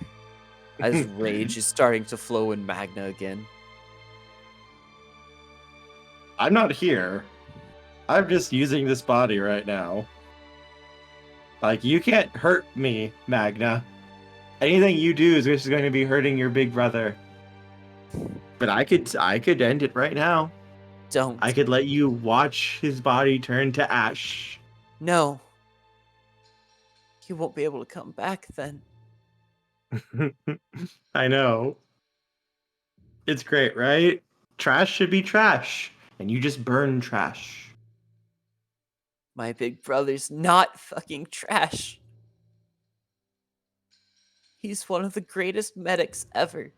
As rage is starting to flow in Magna again. I'm not here. I'm just using this body right now. Like, you can't hurt me, Magna. Anything you do is just going to be hurting your big brother. But I could end it right now. Don't. I could let you watch his body turn to ash. No. You won't be able to come back then. I know. It's great, right? Trash should be trash, and you just burn trash. My big brother's not fucking trash. He's one of the greatest medics ever.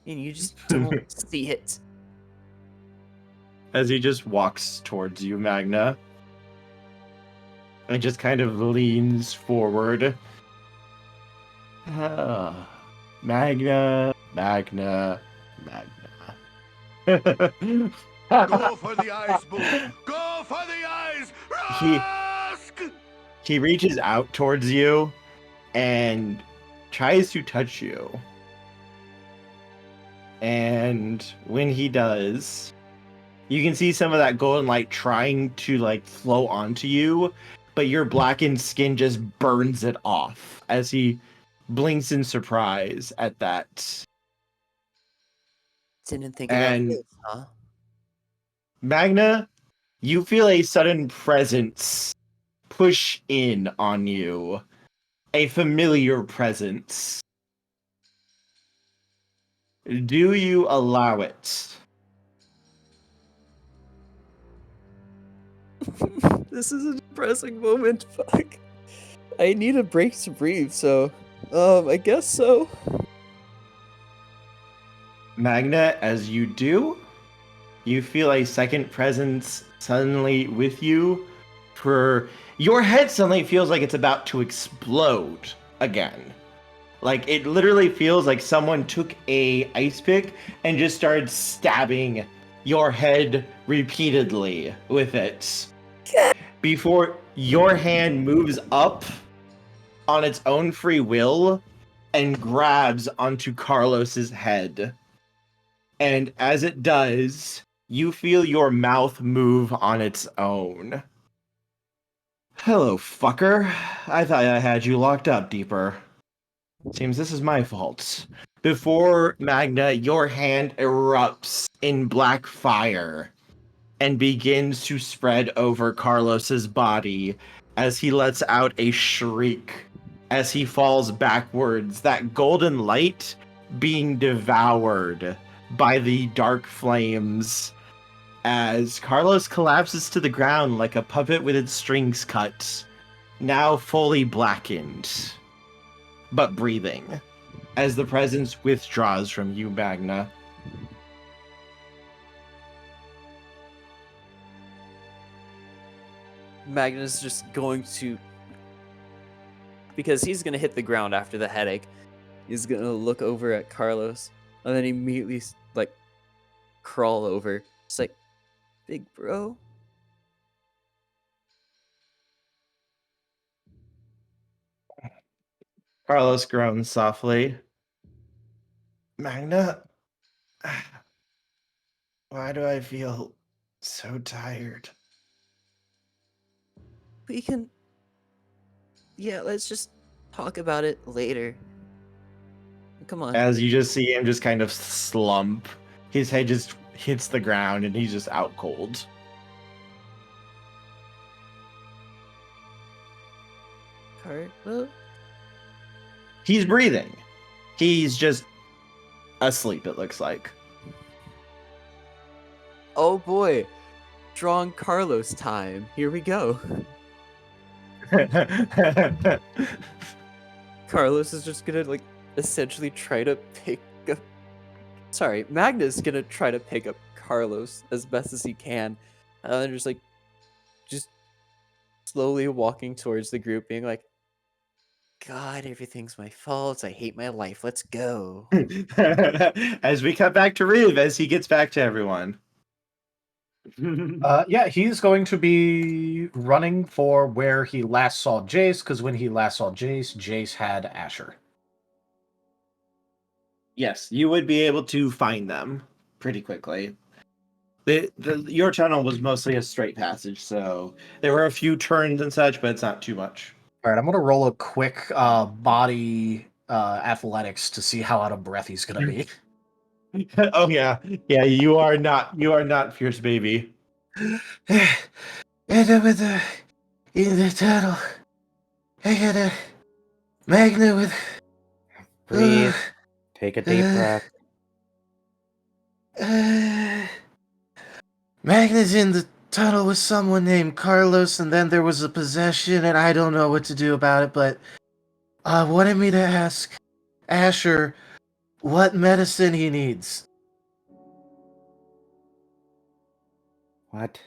And you just don't see it. As he just walks towards you, Magna. And just kind of leans forward. Magna, Magna, Magna. Go for the eyes, Boo! Go for the eyes! He reaches out towards you and tries to touch you. And when he does, you can see some of that golden light trying to like flow onto you, but your blackened skin just burns it off as he blinks in surprise at that. Didn't think about And this, huh? Magna, you feel a sudden presence push in on you. A familiar presence. Do you allow it? This is a depressing moment. Fuck. I need a break to breathe, so I guess so. Magna, as you do, you feel a second presence suddenly with you. For your head suddenly feels like it's about to explode again. Like it literally feels like someone took a ice pick and just started stabbing your head repeatedly with it. Before your hand moves up on its own free will and grabs onto Carlos's head. And as it does, you feel your mouth move on its own. Hello, fucker. I thought I had you locked up deeper. Seems this is my fault. Before Magna, your hand erupts in black fire and begins to spread over Carlos's body as he lets out a shriek as he falls backwards, that golden light being devoured by the dark flames as Carlos collapses to the ground like a puppet with its strings cut, now fully blackened, but breathing, as the presence withdraws from you, Magna. Magnus just going to, because he's gonna hit the ground after the headache. He's gonna look over at Carlos and then immediately like crawl over. It's like, big bro. Carlos groans softly. Magna, why do I feel so tired? We can, yeah, let's just talk about it later. Come on. As you just see him just kind of slump, his head just hits the ground and he's just out cold. Carlo? He's breathing. He's just asleep, it looks like. Oh boy. Drawing Carlos time. Here we go. Carlos is just gonna like essentially try to pick up. Sorry, Magna's gonna try to pick up Carlos as best as he can, and just like, just slowly walking towards the group, being like, "God, everything's my fault. I hate my life. Let's go." As we cut back to Riv, as he gets back to everyone. Yeah, he's going to be running for where he last saw Jace, because when he last saw Jace, Jace had Asher. Yes, you would be able to find them pretty quickly. Your tunnel was mostly a straight passage, so there were a few turns and such, but it's not too much. All right, I'm going to roll a quick body athletics to see how out of breath he's going to be. Oh yeah, you are not fierce baby. And with in the tunnel, I got a Magna with. Breathe. Take a deep breath. Magna's in the tunnel with someone named Carlos, and then there was a possession, and I don't know what to do about it, but wanted me to ask Asher what medicine he needs. What?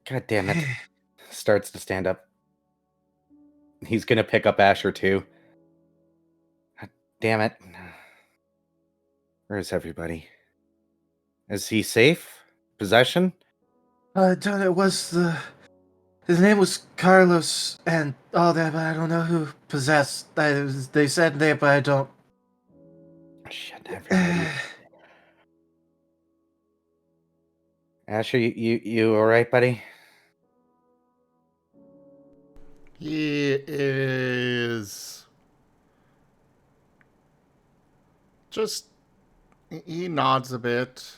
God damn it. Starts to stand up. He's gonna pick up Asher too. God damn it. Where is everybody? Is he safe? Possession? It was his name was Carlos and all that, but I don't know who possessed. They said that, but I don't. Shit, everybody. Asher, you all right, buddy? He is just. He nods a bit,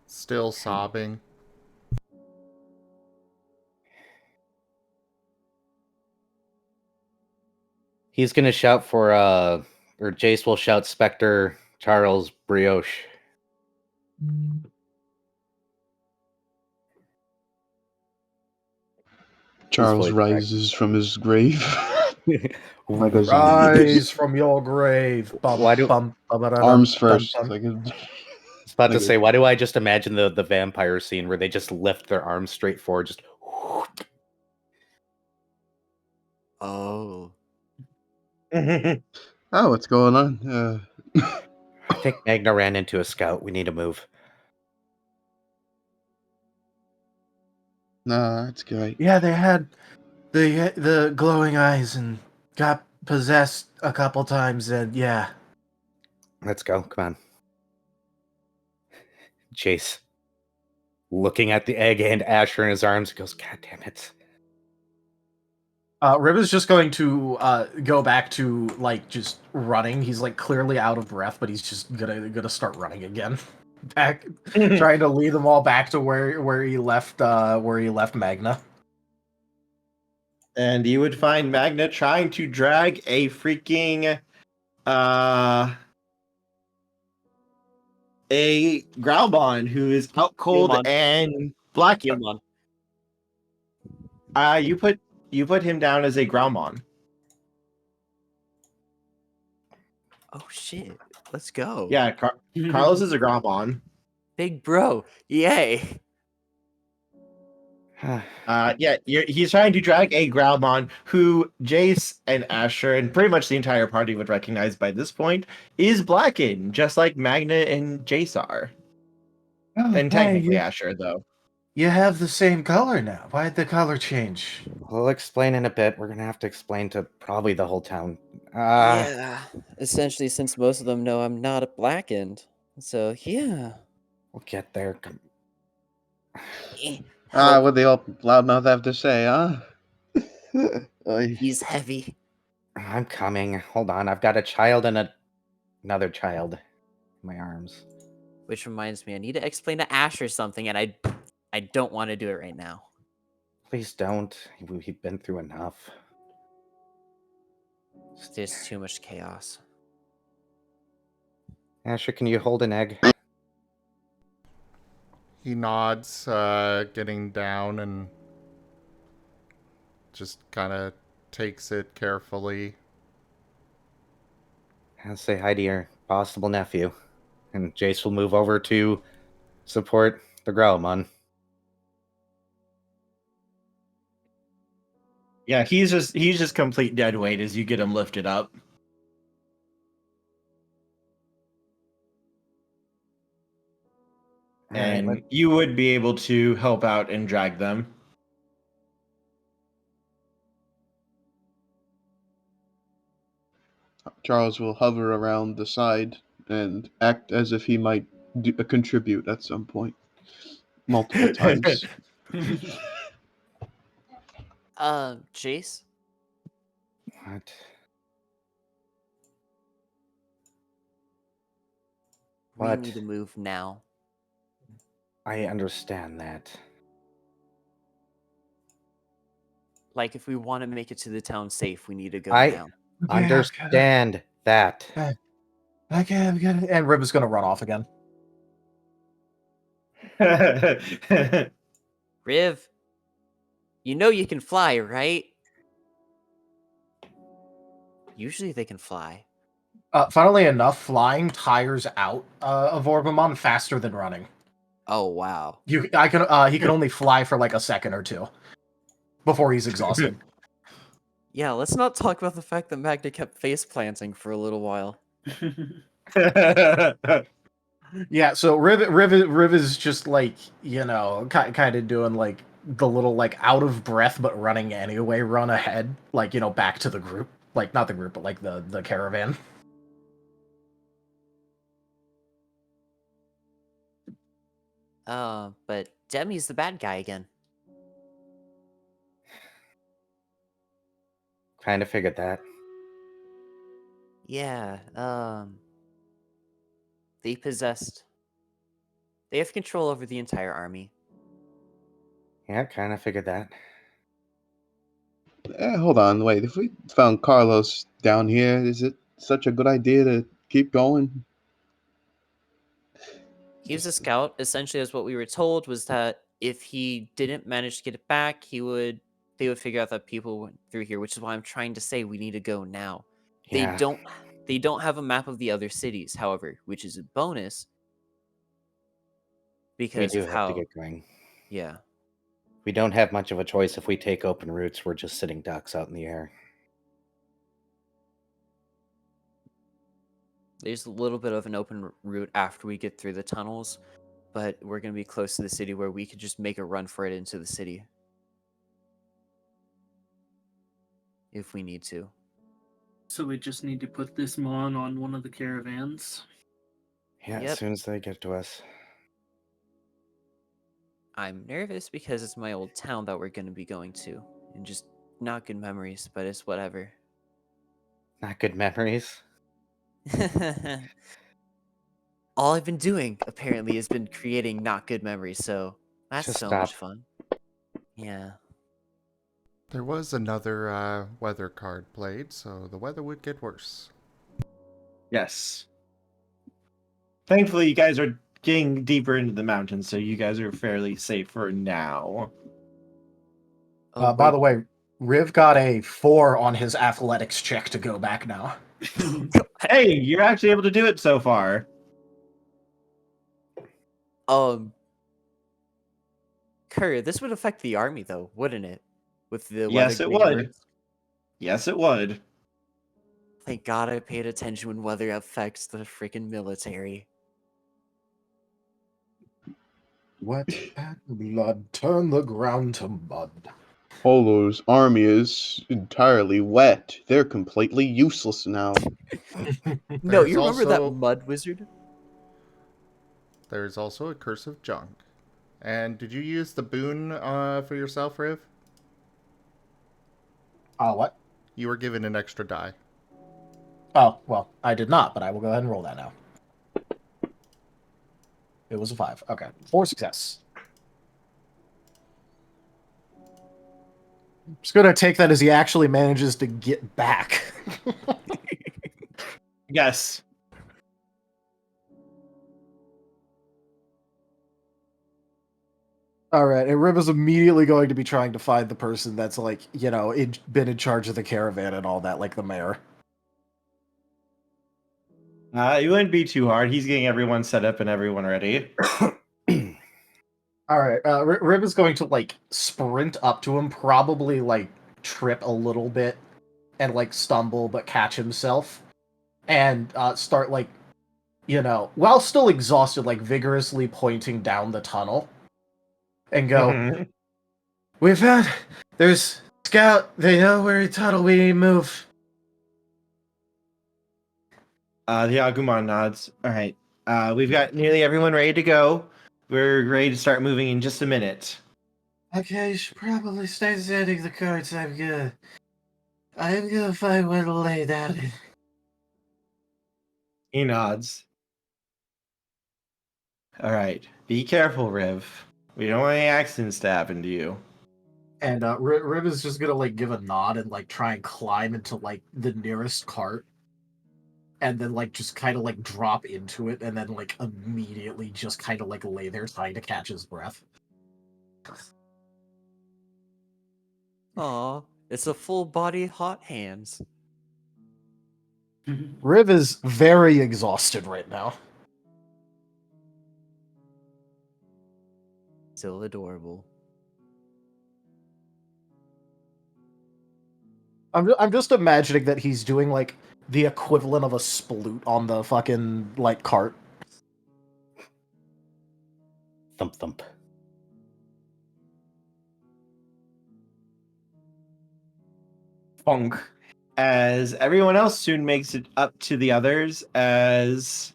still sobbing. He's gonna shout for or Jace will shout Spectre Charles Brioche. Charles rises from his grave. Like a Rise from your grave. Why do arms first? Like I was about to say, why do I just imagine the vampire scene where they just lift their arms straight forward, just Oh. Oh, what's going on? I think Magna ran into a scout. We need to move. No, that's great. Yeah, they had the glowing eyes and got possessed a couple times, and yeah. Let's go. Come on. Jace, looking at the egg and Asher in his arms, goes, God damn it. Rib is just going to go back to like just running. He's like clearly out of breath, but he's just gonna start running again. Back, trying to lead them all back to where he left Magna. And you would find Magna trying to drag a freaking a Growlbon who is out cold and black. You put him down as a Growlmon. Oh shit! Let's go. Yeah, Carlos is a Growlmon. Big bro, yay! He's trying to drag a Growlmon who Jace and Asher and pretty much the entire party would recognize by this point is blackened, just like Magna and Jace are. Oh, and technically Asher, though. You have the same color now. Why'd the color change? We'll explain in a bit. We're gonna have to explain to probably the whole town. Yeah, essentially, since most of them know I'm not a blackened, so yeah. We'll get there. What the old loudmouth have to say, huh? He's heavy. I'm coming. Hold on. I've got a child and another child in my arms. Which reminds me, I need to explain to Asher something, and I don't want to do it right now. Please don't. We've been through enough. There's too much chaos. Asher, can you hold an egg? He nods, getting down and just kind of takes it carefully. I'll say hi to your possible nephew. And Jace will move over to support the Growlmon. Yeah, he's just complete dead weight as you get him lifted up. And you would be able to help out and drag them. Charles will hover around the side and act as if he might contribute at some point. Multiple times. Jace? What? We need to move now. I understand that. Like, if we want to make it to the town safe, we need to go I now. understand that. Okay, and Rib is going to run off again. Riv, you know you can fly, right? Usually they can fly. Funnily enough, flying tires out of Orbamon faster than running. Oh wow! He can only fly for like a second or two before he's exhausted. Yeah, let's not talk about the fact that Magna kept face planting for a little while. Yeah, so Riv is just like, you know, kind of doing like the little like out of breath but running anyway, run ahead, like, you know, back to the group, like not the group but like the caravan. But Demi's the bad guy again. Kind of figured that. Yeah, they possessed. They have control over the entire army. Yeah, kind of figured that. Hold on, wait. If we found Carlos down here, is it such a good idea to keep going? He was a scout. Essentially, as what we were told was that if he didn't manage to get it back, they would figure out that people went through here, which is why I'm trying to say we need to go now. Yeah. They don't have a map of the other cities, however, which is a bonus We because do of have to how get going. yeah. We don't have much of a choice if we take open routes. We're just sitting ducks out in the air. There's a little bit of an open route after we get through the tunnels, but we're going to be close to the city where we could just make a run for it into the city. If we need to. So we just need to put this Mon on one of the caravans. Yeah, Yep. as soon as they get to us. I'm nervous because it's my old town that we're going to be going to. And just not good memories, but it's whatever. Not good memories. All I've been doing, apparently, has been creating not good memories, so that's Just so stop. much fun. Yeah. There was another weather card played, so the weather would get worse. Yes. Thankfully, you guys are getting deeper into the mountains, so you guys are fairly safe for now. By the way, Riv got a 4 on his athletics check to go back now. Hey, you're actually able to do it so far. Courier, this would affect the army, though, wouldn't it? With the Yes, weather it getting would. worse? Yes, it would. Thank God I paid attention when weather affects the freaking military. Wet and blood turn the ground to mud. Polo's army is entirely wet. They're completely useless now. No, There's you remember that also- mud wizard? There's also a curse of junk. And did you use the boon for yourself, Riv? What? You were given an extra die. Oh, well, I did not, but I will go ahead and roll that now. It was a 5. Okay. 4 success. I'm just gonna take that as he actually manages to get back. Yes. Alright, and Riv is immediately going to be trying to find the person that's, like, you know, been in charge of the caravan and all that, like the mayor. It wouldn't be too hard. He's getting everyone set up and everyone ready. Alright, Riv is going to, like, sprint up to him, probably, like, trip a little bit, and, like, stumble, but catch himself, and start, like, you know, while still exhausted, like, vigorously pointing down the tunnel, and go, We found... There's... Scout, they know where the tunnel, we need to move. The Agumon nods. All right. We've got nearly everyone ready to go. We're ready to start moving in just a minute. Okay, you should probably stay standing the cards. I'm gonna find where to lay down. He nods. All right. Be careful, Riv. We don't want any accidents to happen to you. And Riv is just gonna, like, give a nod and, like, try and climb into, like, the nearest cart. And then, like, just kind of, like, drop into it, and then, like, immediately just kind of, like, lay there trying to catch his breath. Aw, it's a full body hot hands. Riv is very exhausted right now. Still adorable. I'm just imagining that he's doing, like, the equivalent of a sploot on the fucking, like, cart. Thump thump. Funk. As everyone else soon makes it up to the others, as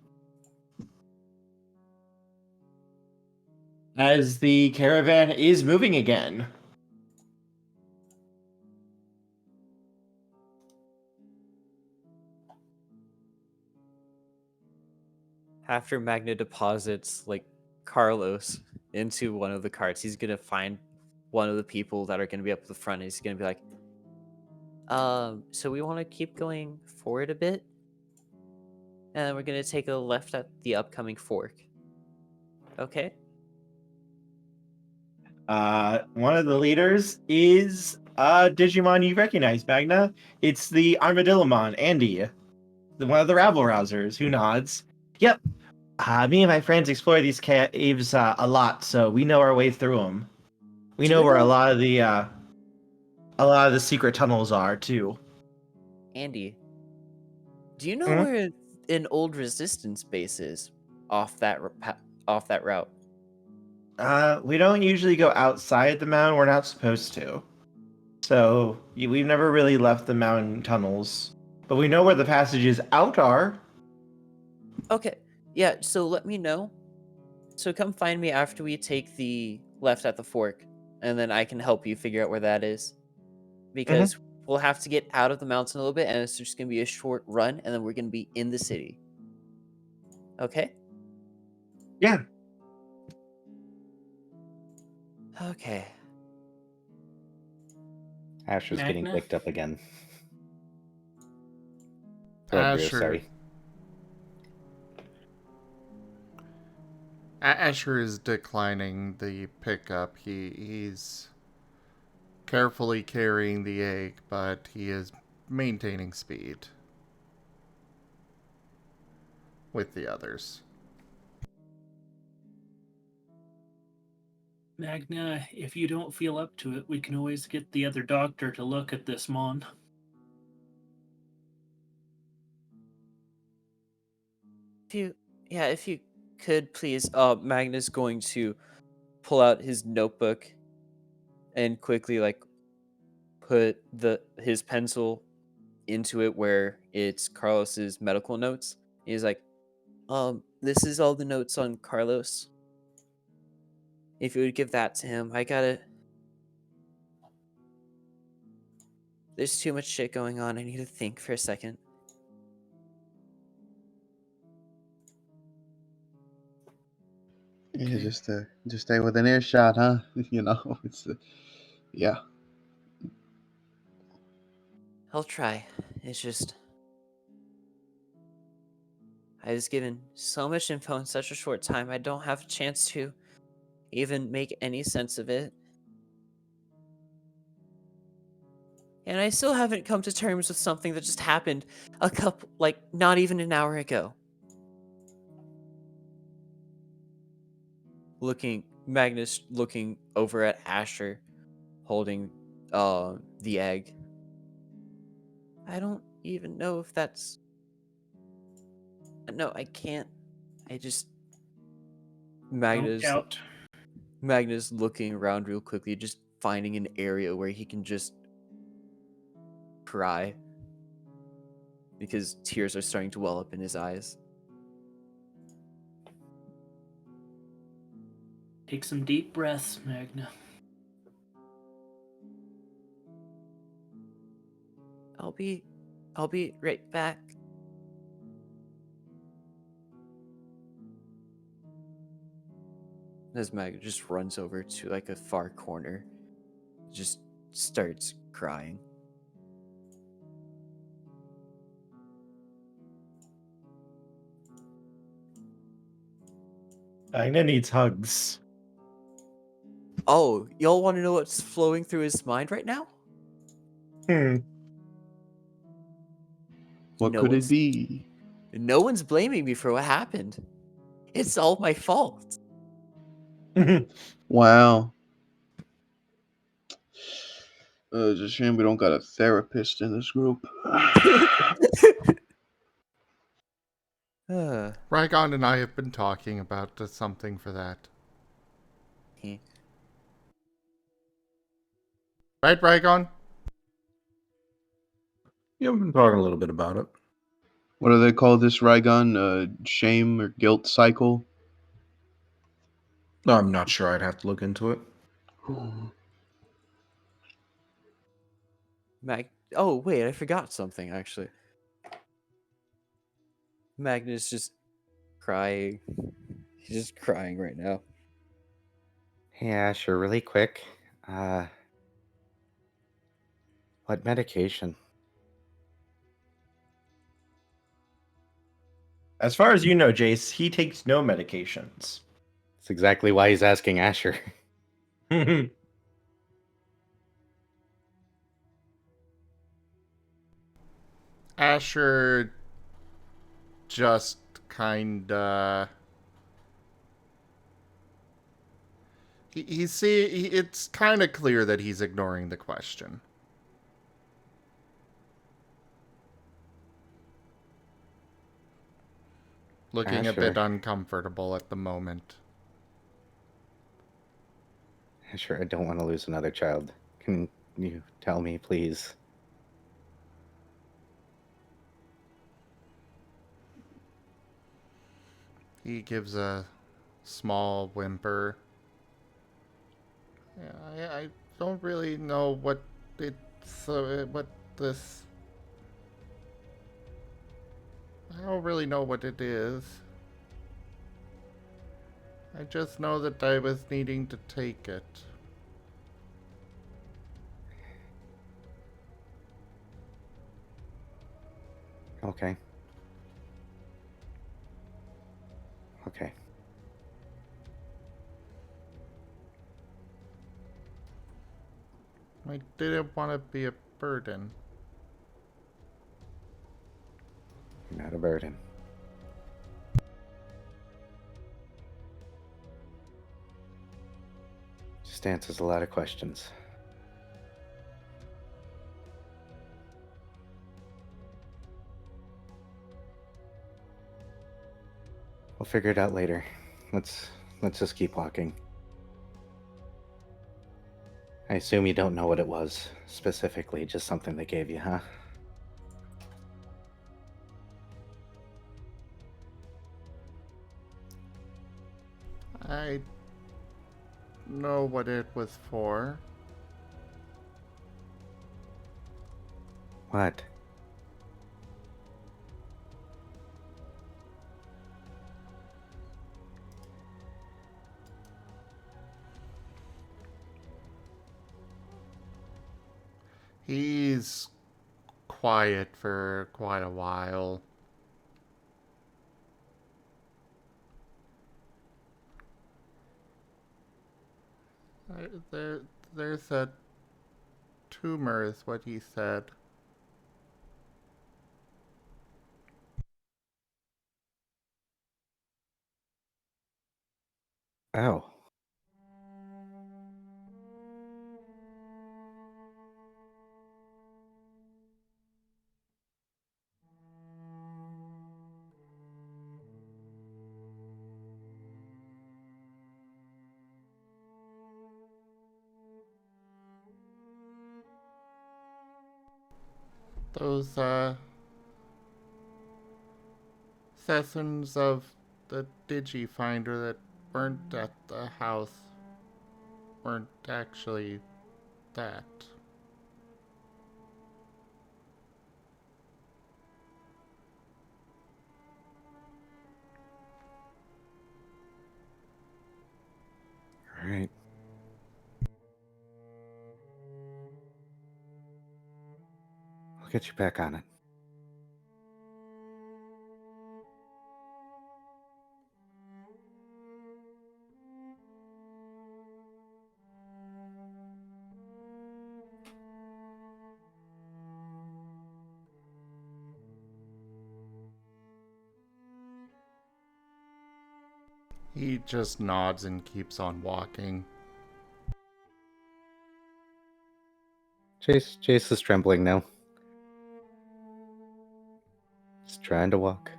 as the caravan is moving again. After Magna deposits like Carlos into one of the carts, he's gonna find one of the people that are gonna be up at the front. And he's gonna be like, so we want to keep going forward a bit, and then we're gonna take a left at the upcoming fork. Okay. One of the leaders is Digimon you recognize, Magna. It's the Armadillomon, Andy, one of the rabble rousers, who nods. Yep. Me and my friends explore these caves a lot, so we know our way through them. We know where a lot of the secret tunnels are too. Andy, do you know where an old resistance base is off that route? We don't usually go outside the mountain. We're not supposed to. So we've never really left the mountain tunnels, but we know where the passages out are. Okay. Yeah, so let me know. So come find me after we take the left at the fork, and then I can help you figure out where that is. Because we'll have to get out of the mountain a little bit, and it's just going to be a short run, and then we're going to be in the city. Okay? Yeah. Okay. Asher's getting Magna? picked up again. Asher. Sorry. Asher is declining the pickup. He's carefully carrying the egg, but he is maintaining speed with the others. Magna, if you don't feel up to it, we can always get the other doctor to look at this mon. If you could please, Magna's going to pull out his notebook and quickly like put his pencil into it where it's Carlos's medical notes. He's like, this is all the notes on Carlos. If you would give that to him, there's too much shit going on. I need to think for a second. Yeah, just stay within earshot, huh? You know, yeah. I'll try. It's just I was given so much info in such a short time. I don't have a chance to even make any sense of it. And I still haven't come to terms with something that just happened not even an hour ago. Magnus looking over at Asher, holding the egg. I don't even know if that's... No, I can't. Magnus looking around real quickly, just finding an area where he can just cry. Because tears are starting to well up in his eyes. Take some deep breaths, Magna. I'll be right back. As Magna just runs over to like a far corner, just starts crying. Magna needs hugs. Oh, y'all want to know what's flowing through his mind right now? What could it be? No one's blaming me for what happened. It's all my fault. Wow. It's a shame we don't got a therapist in this group. Rygon and I have been talking about something for that. Right, Rygon? Yeah, we've been talking a little bit about it. What do they call this, Rygon? Shame or guilt cycle? I'm not sure. I'd have to look into it. Oh, wait, I forgot something, actually. Magna's just crying. He's just crying right now. Yeah, sure. Really quick. What medication? As far as you know, Jace, he takes no medications. That's exactly why he's asking Asher. Asher just kinda... It's kind of clear that he's ignoring the question. Looking a bit uncomfortable at the moment. Asher, I don't want to lose another child. Can you tell me, please? He gives a small whimper. Yeah, I don't really know what what this... I don't really know what it is. I just know that I was needing to take it. Okay. Okay. I didn't want to be a burden. You're not a burden. Just answers a lot of questions. We'll figure it out later. Let's just keep walking. I assume you don't know what it was specifically, just something they gave you, huh? I know what it was for. What? He's quiet for quite a while. There's a tumor, is what he said. Oh. Those, sessions of the Digifinder that weren't at the house weren't actually that. All right. I'll get you back on it. He just nods and keeps on walking. Jace is trembling now. Just trying to walk.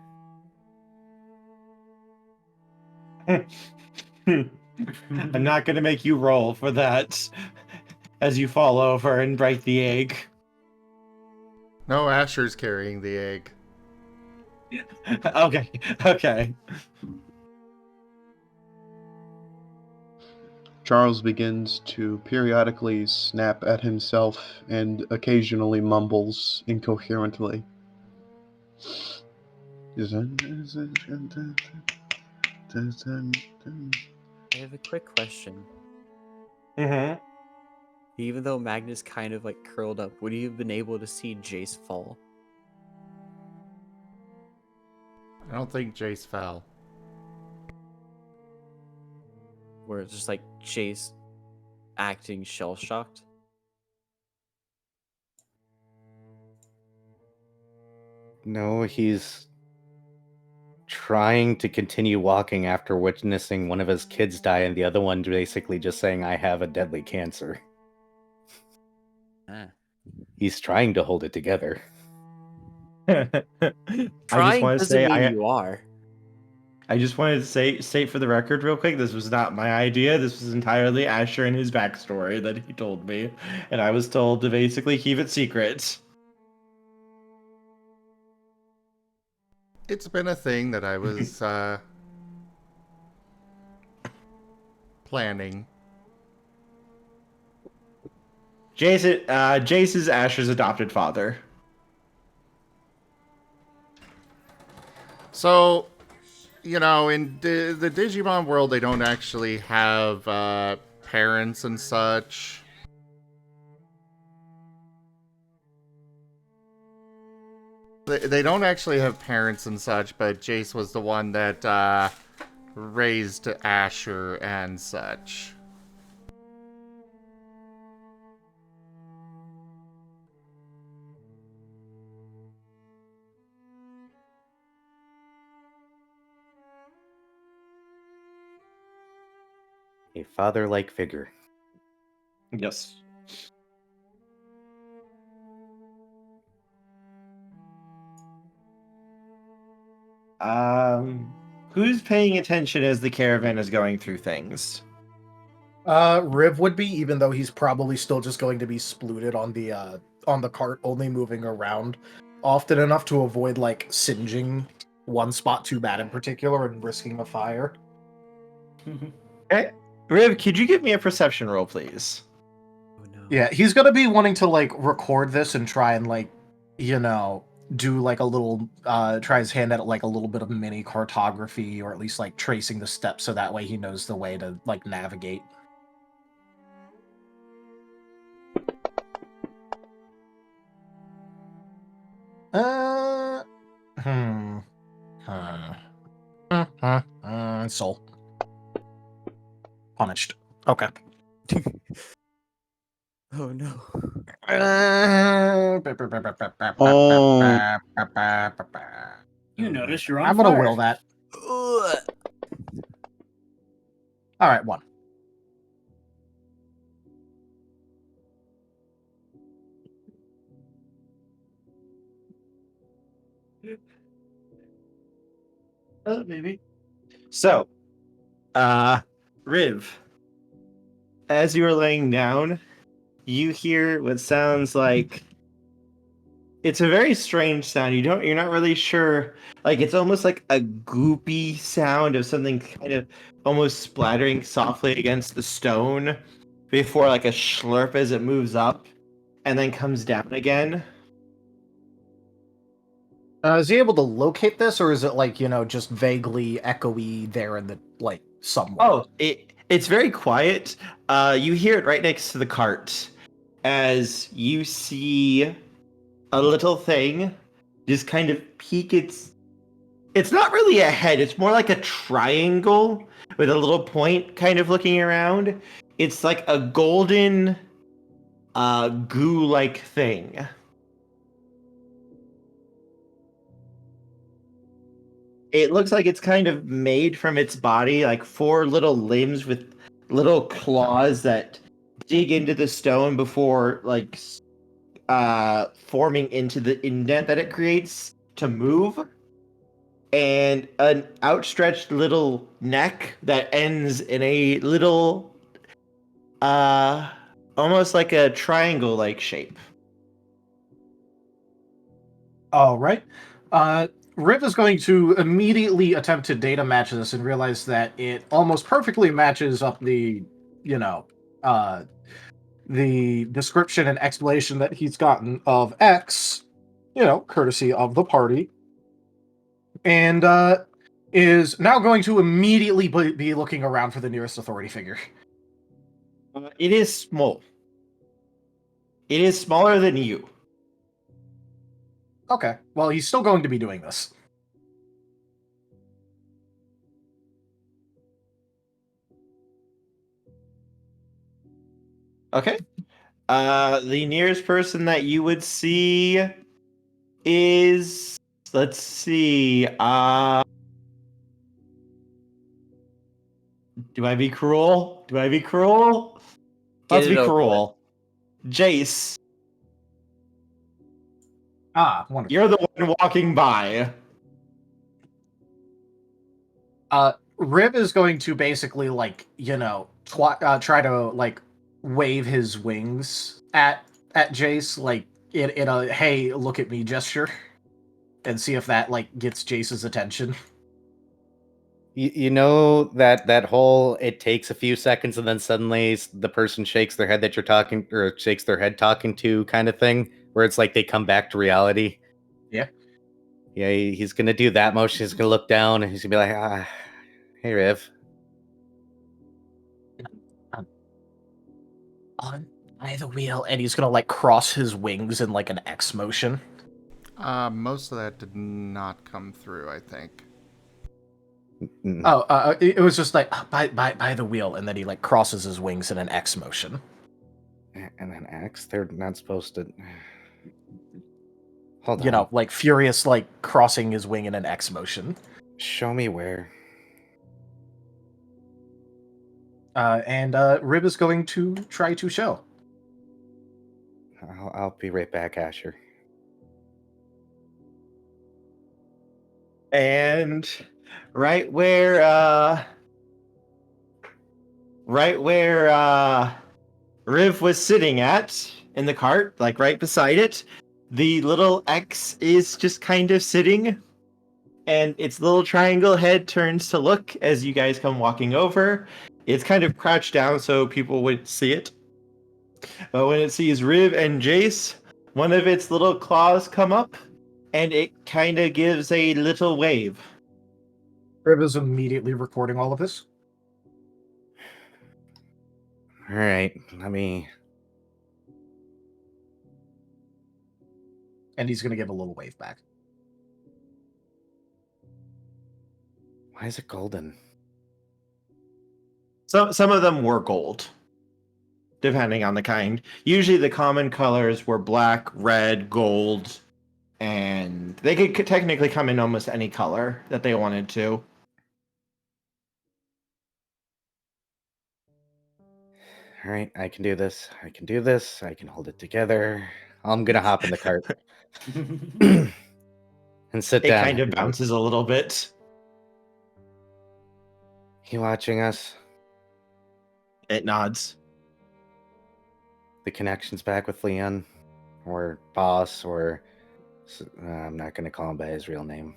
I'm not gonna make you roll for that as you fall over and break the egg. No, Asher's carrying the egg. Okay. Charles begins to periodically snap at himself and occasionally mumbles incoherently. I have a quick question. Mm-hmm. Even though Magna's kind of like curled up, would you have been able to see Jace fall? I don't think Jace fell. Where it's just like Jace acting shell shocked? No, he's trying to continue walking after witnessing one of his kids die and the other one basically just saying, I have a deadly cancer. Ah. He's trying to hold it together. Trying doesn't mean you are. I just wanted to state for the record real quick, this was not my idea. This was entirely Asher and his backstory that he told me. And I was told to basically keep it secret. It's been a thing that I was planning. Jace is Asher's adopted father. So, you know, in the Digimon world, they don't actually have parents and such. They don't actually have parents and such, but Jace was the one that raised Asher and such. A father-like figure. Yes. Who's paying attention as the caravan is going through things? Riv would be, even though he's probably still just going to be splooted on the cart, only moving around often enough to avoid like singeing one spot too bad in particular and risking a fire. Okay. Riv, could you give me a perception roll, please? Oh no. Yeah, he's gonna be wanting to like record this and try and like, you know, do like a little try his hand at like a little bit of mini cartography, or at least like tracing the steps so that way he knows the way to like navigate. Soul. Punished. Okay. Oh no. You notice you're on I'm gonna fire. will that. All right, one. Maybe. So, Riv, as you are laying down, you hear what sounds like, it's a very strange sound. You're not really sure. Like, it's almost like a goopy sound of something kind of almost splattering softly against the stone before like a slurp as it moves up and then comes down again. Is he able to locate this, or is it like, you know, just vaguely echoey there in the like somewhere? Oh, it's very quiet. You hear it right next to the cart as you see a little thing just kind of peek its. It's not really a head. It's more like a triangle with a little point kind of looking around. It's like a golden goo-like thing. It looks like it's kind of made from its body, like 4 little limbs with little claws that dig into the stone before like forming into the indent that it creates to move. And an outstretched little neck that ends in a little almost like a triangle-like shape. All right. Riv is going to immediately attempt to data match this and realize that it almost perfectly matches up the, the description and explanation that he's gotten of X, courtesy of the party, and is now going to immediately be looking around for the nearest authority figure. It is small. It is smaller than you. Okay, well, he's still going to be doing this. Okay. The nearest person that you would see is, let's see, do I be cruel? Do I be cruel? Get Let's it be over cruel. Jace, Wonderful. you're the one walking by. Rib is going to basically, try to, wave his wings at Jace, in a, hey, look at me gesture, and see if that, gets Jace's attention. You know that whole it takes a few seconds and then suddenly the person shakes their head that you're talking or shakes their head talking to kind of thing, where it's like they come back to reality. Yeah. Yeah, he's gonna do that motion. He's gonna look down and he's gonna be like, hey, Riv. On by the wheel, and he's gonna cross his wings in an X motion. Most of that did not come through, I think. It was just by the wheel, and then he crosses his wings in an X motion. And then X, they're not supposed to. Hold on. Furious, crossing his wing in an X motion. Show me where. And Rib is going to try to show. I'll be right back, Asher. And right where Riv was sitting at in the cart, right beside it, the little X is just kind of sitting, and its little triangle head turns to look as you guys come walking over. It's kind of crouched down so people would see it. But when it sees Riv and Jace, one of its little claws come up, and it kind of gives a little wave. Riv is immediately recording all of this. All right, let me. And he's going to give a little wave back. Why is it golden? Some of them were gold, depending on the kind. Usually the common colors were black, red, gold, and they could technically come in almost any color that they wanted to. All right, I can do this. I can do this. I can hold it together. I'm gonna hop in the cart and sit down. It kind of bounces a little bit. You watching us? It nods. The connection's back with Leon, or Boss, or I'm not gonna call him by his real name.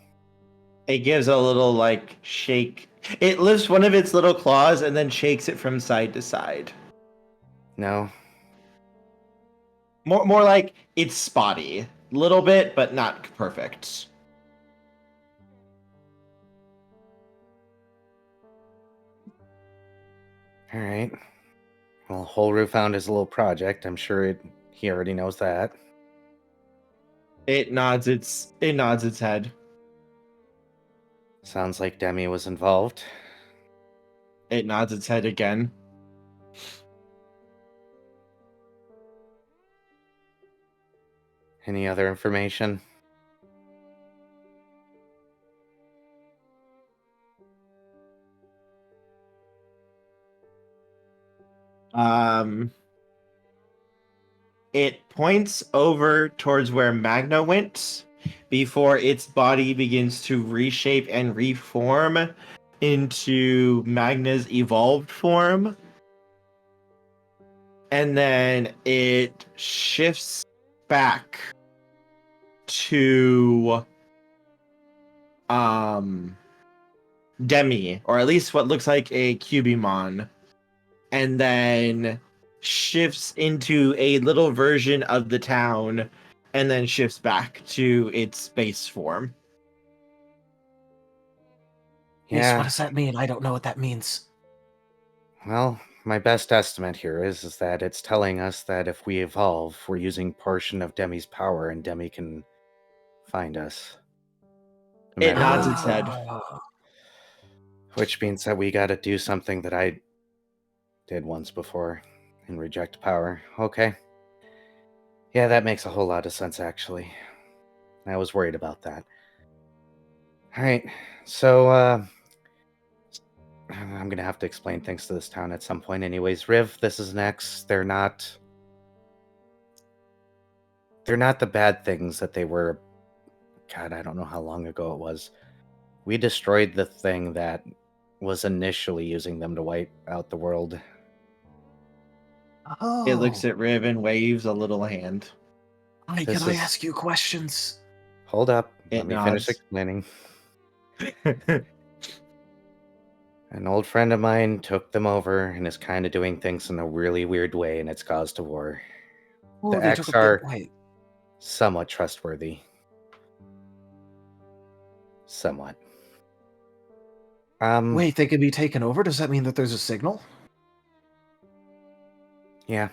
It gives a little shake. It lifts one of its little claws and then shakes it from side to side. No. More like it's spotty. Little bit, but not perfect. All right. Well, Holru found his little project. I'm sure he already knows that. It nods its head. Sounds like Demi was involved. It nods its head again. Any other information? It points over towards where Magna went before its body begins to reshape and reform into Magna's evolved form. And then it shifts back to Demi, or at least what looks like a Cubimon. and then shifts into a little version of the town, and then shifts back to its base form. Yes, what Yeah. does that mean? I don't know what that means. Well, my best estimate here is that it's telling us that if we evolve, we're using portion of Demi's power, and Demi can find us. No It matter nods where its we head. go. Which means that we gotta do something that I did once before and reject power. Okay. Yeah, that makes a whole lot of sense, actually. I was worried about that. Alright, so, I'm gonna have to explain things to this town at some point anyways. Riv, this is next. They're not the bad things that they were. God, I don't know how long ago it was. We destroyed the thing that was initially using them to wipe out the world. Oh. It looks at Riv and waves a little hand. Hi, This can I is- ask you questions? Hold up. It Let me finish nods. explaining. An old friend of mine took them over and is kind of doing things in a really weird way, and it's caused a war. Oh, The they X took a are big wait. somewhat trustworthy. Somewhat. Wait, they can be taken over? Does that mean that there's a signal? Yeah.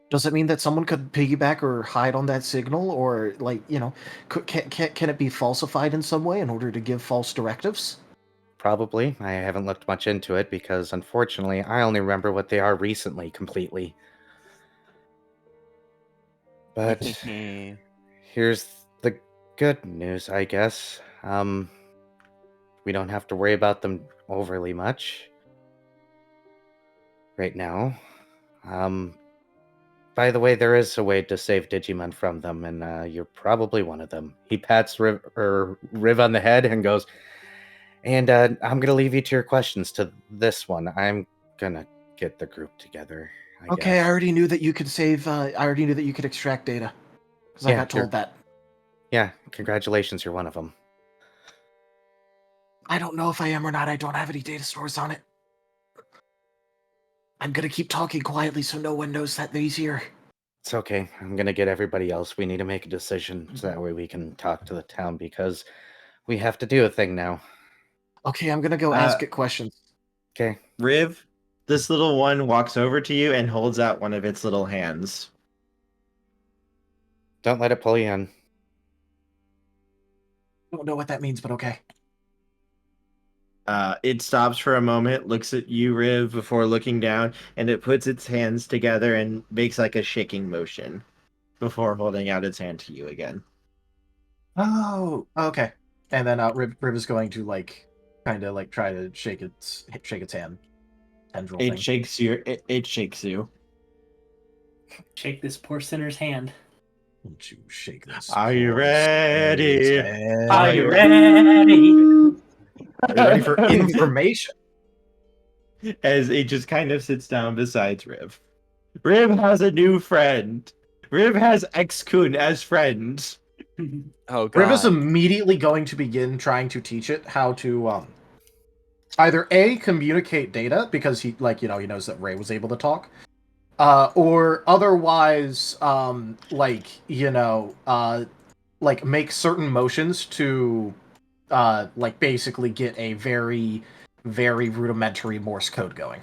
Does it mean that someone could piggyback or hide on that signal, or like, you know, can it be falsified in some way in order to give false directives? Probably. I haven't looked much into it because, unfortunately, I only remember what they are recently completely. But here's the good news, I guess. We don't have to worry about them overly much right now. By the way, there is a way to save Digimon from them, and you're probably one of them. He pats Riv on the head and goes, and I'm gonna leave you to your questions to this one. I'm gonna get the group together. I Okay, guess. I already knew that you could save. I already knew that you could extract data because I Yeah, got told that. Yeah, congratulations, you're one of them. I don't know if I am or not. I don't have any data stores on it. I'm gonna keep talking quietly so no one knows that he's here. It's okay. I'm gonna get everybody else. We need to make a decision so that way we can talk to the town because we have to do a thing now. Okay, I'm gonna go ask it questions. Okay. Riv, this little one walks over to you and holds out one of its little hands. Don't let it pull you in. I don't know what that means, but okay. It stops for a moment, looks at you, Riv, before looking down, and it puts its hands together and makes like a shaking motion before holding out its hand to you again. Oh, okay. And then Rib is going to like kind of like try to shake its hand. Tendril It thing. shakes you. It shakes you. Shake this poor sinner's hand. Won't you shake this? Are you ready? Are you ready? Are you ready for information? As it just kind of sits down beside Riv. Riv has a new friend. Riv has X-Kun as friend. Oh god. Riv is immediately going to begin trying to teach it how to either A, communicate data because he he knows that Ray was able to talk. Or otherwise make certain motions to basically get a very, very rudimentary Morse code going.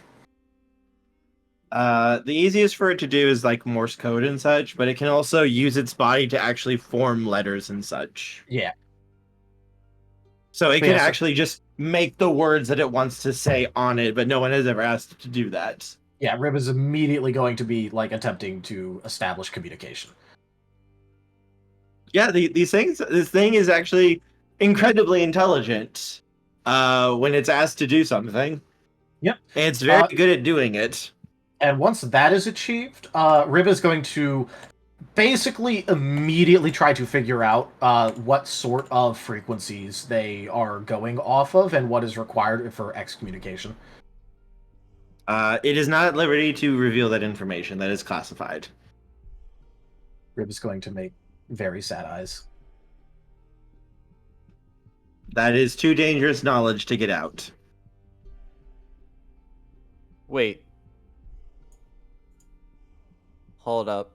The easiest for it to do is like Morse code and such, but it can also use its body to actually form letters and such. Yeah. So it can Yeah, so- actually just make the words that it wants to say on it, but no one has ever asked it to do that. Yeah, Rib is immediately going to be attempting to establish communication. Yeah, this thing is actually incredibly intelligent when it's asked to do something. Yep. And it's very good at doing it. And once that is achieved, Rib is going to basically immediately try to figure out what sort of frequencies they are going off of and what is required for excommunication. It is not at liberty to reveal that information. That is classified. Rib is going to make very sad eyes. That is too dangerous knowledge to get out. Wait, Hold up.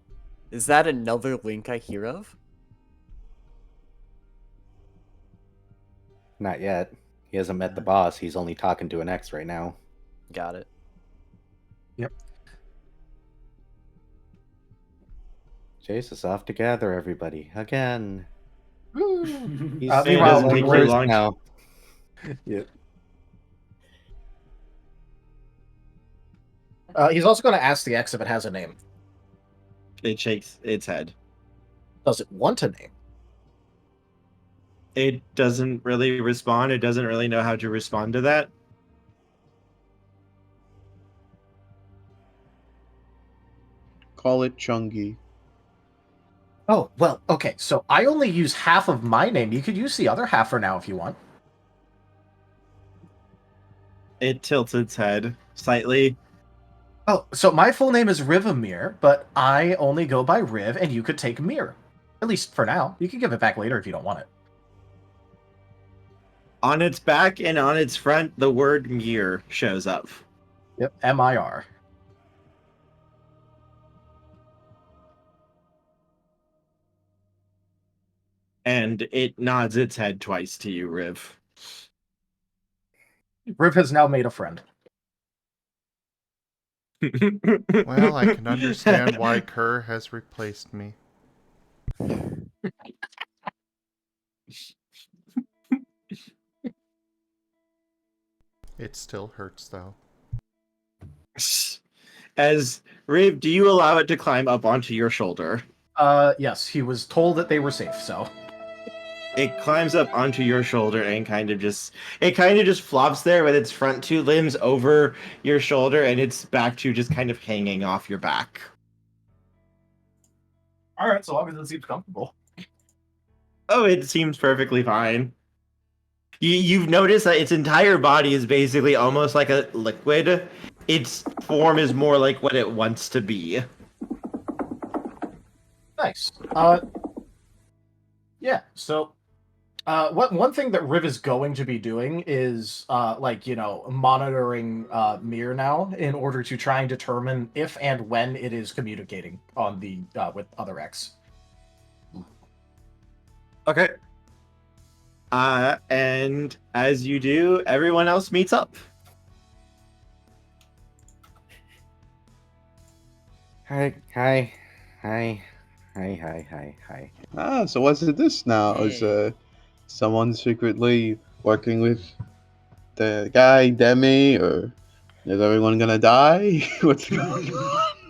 Is that another link I hear of? Not yet. He hasn't met the boss. He's only talking to an ex right now. Got it. Yep. Jace is off to gather everybody again. He's It doesn't take you long. now. Yep. He's also going to ask the X if it has a name. It shakes its head. Does it want a name? It doesn't really respond. It doesn't really know how to respond to that. Call it Chungy. Oh, well, okay. So I only use half of my name. You could use the other half for now if you want. It tilts its head slightly. Oh, so my full name is Rivamir, but I only go by Riv, and you could take Mir. At least for now. You can give it back later if you don't want it. On its back and on its front, the word Mir shows up. Yep, M-I-R. And it nods its head twice to you, Riv. Riv has now made a friend. Well, I can understand why Kerr has replaced me. It still hurts, though. As Riv, do you allow it to climb up onto your shoulder? Yes, he was told that they were safe, so. It climbs up onto your shoulder and kind of just flops there with its front two limbs over your shoulder and its back two just kind of hanging off your back. Alright, so long as it seems comfortable. Oh, it seems perfectly fine. You've noticed that its entire body is basically almost like a liquid. Its form is more like what it wants to be. Nice. Yeah, so one thing that Riv is going to be doing is monitoring Mir now in order to try and determine if and when it is communicating on the with other X. Okay. And as you do, everyone else meets up. Hi. Ah, so what's it this now? Hey. Is someone secretly working with the guy Demi, or is everyone gonna die? What's going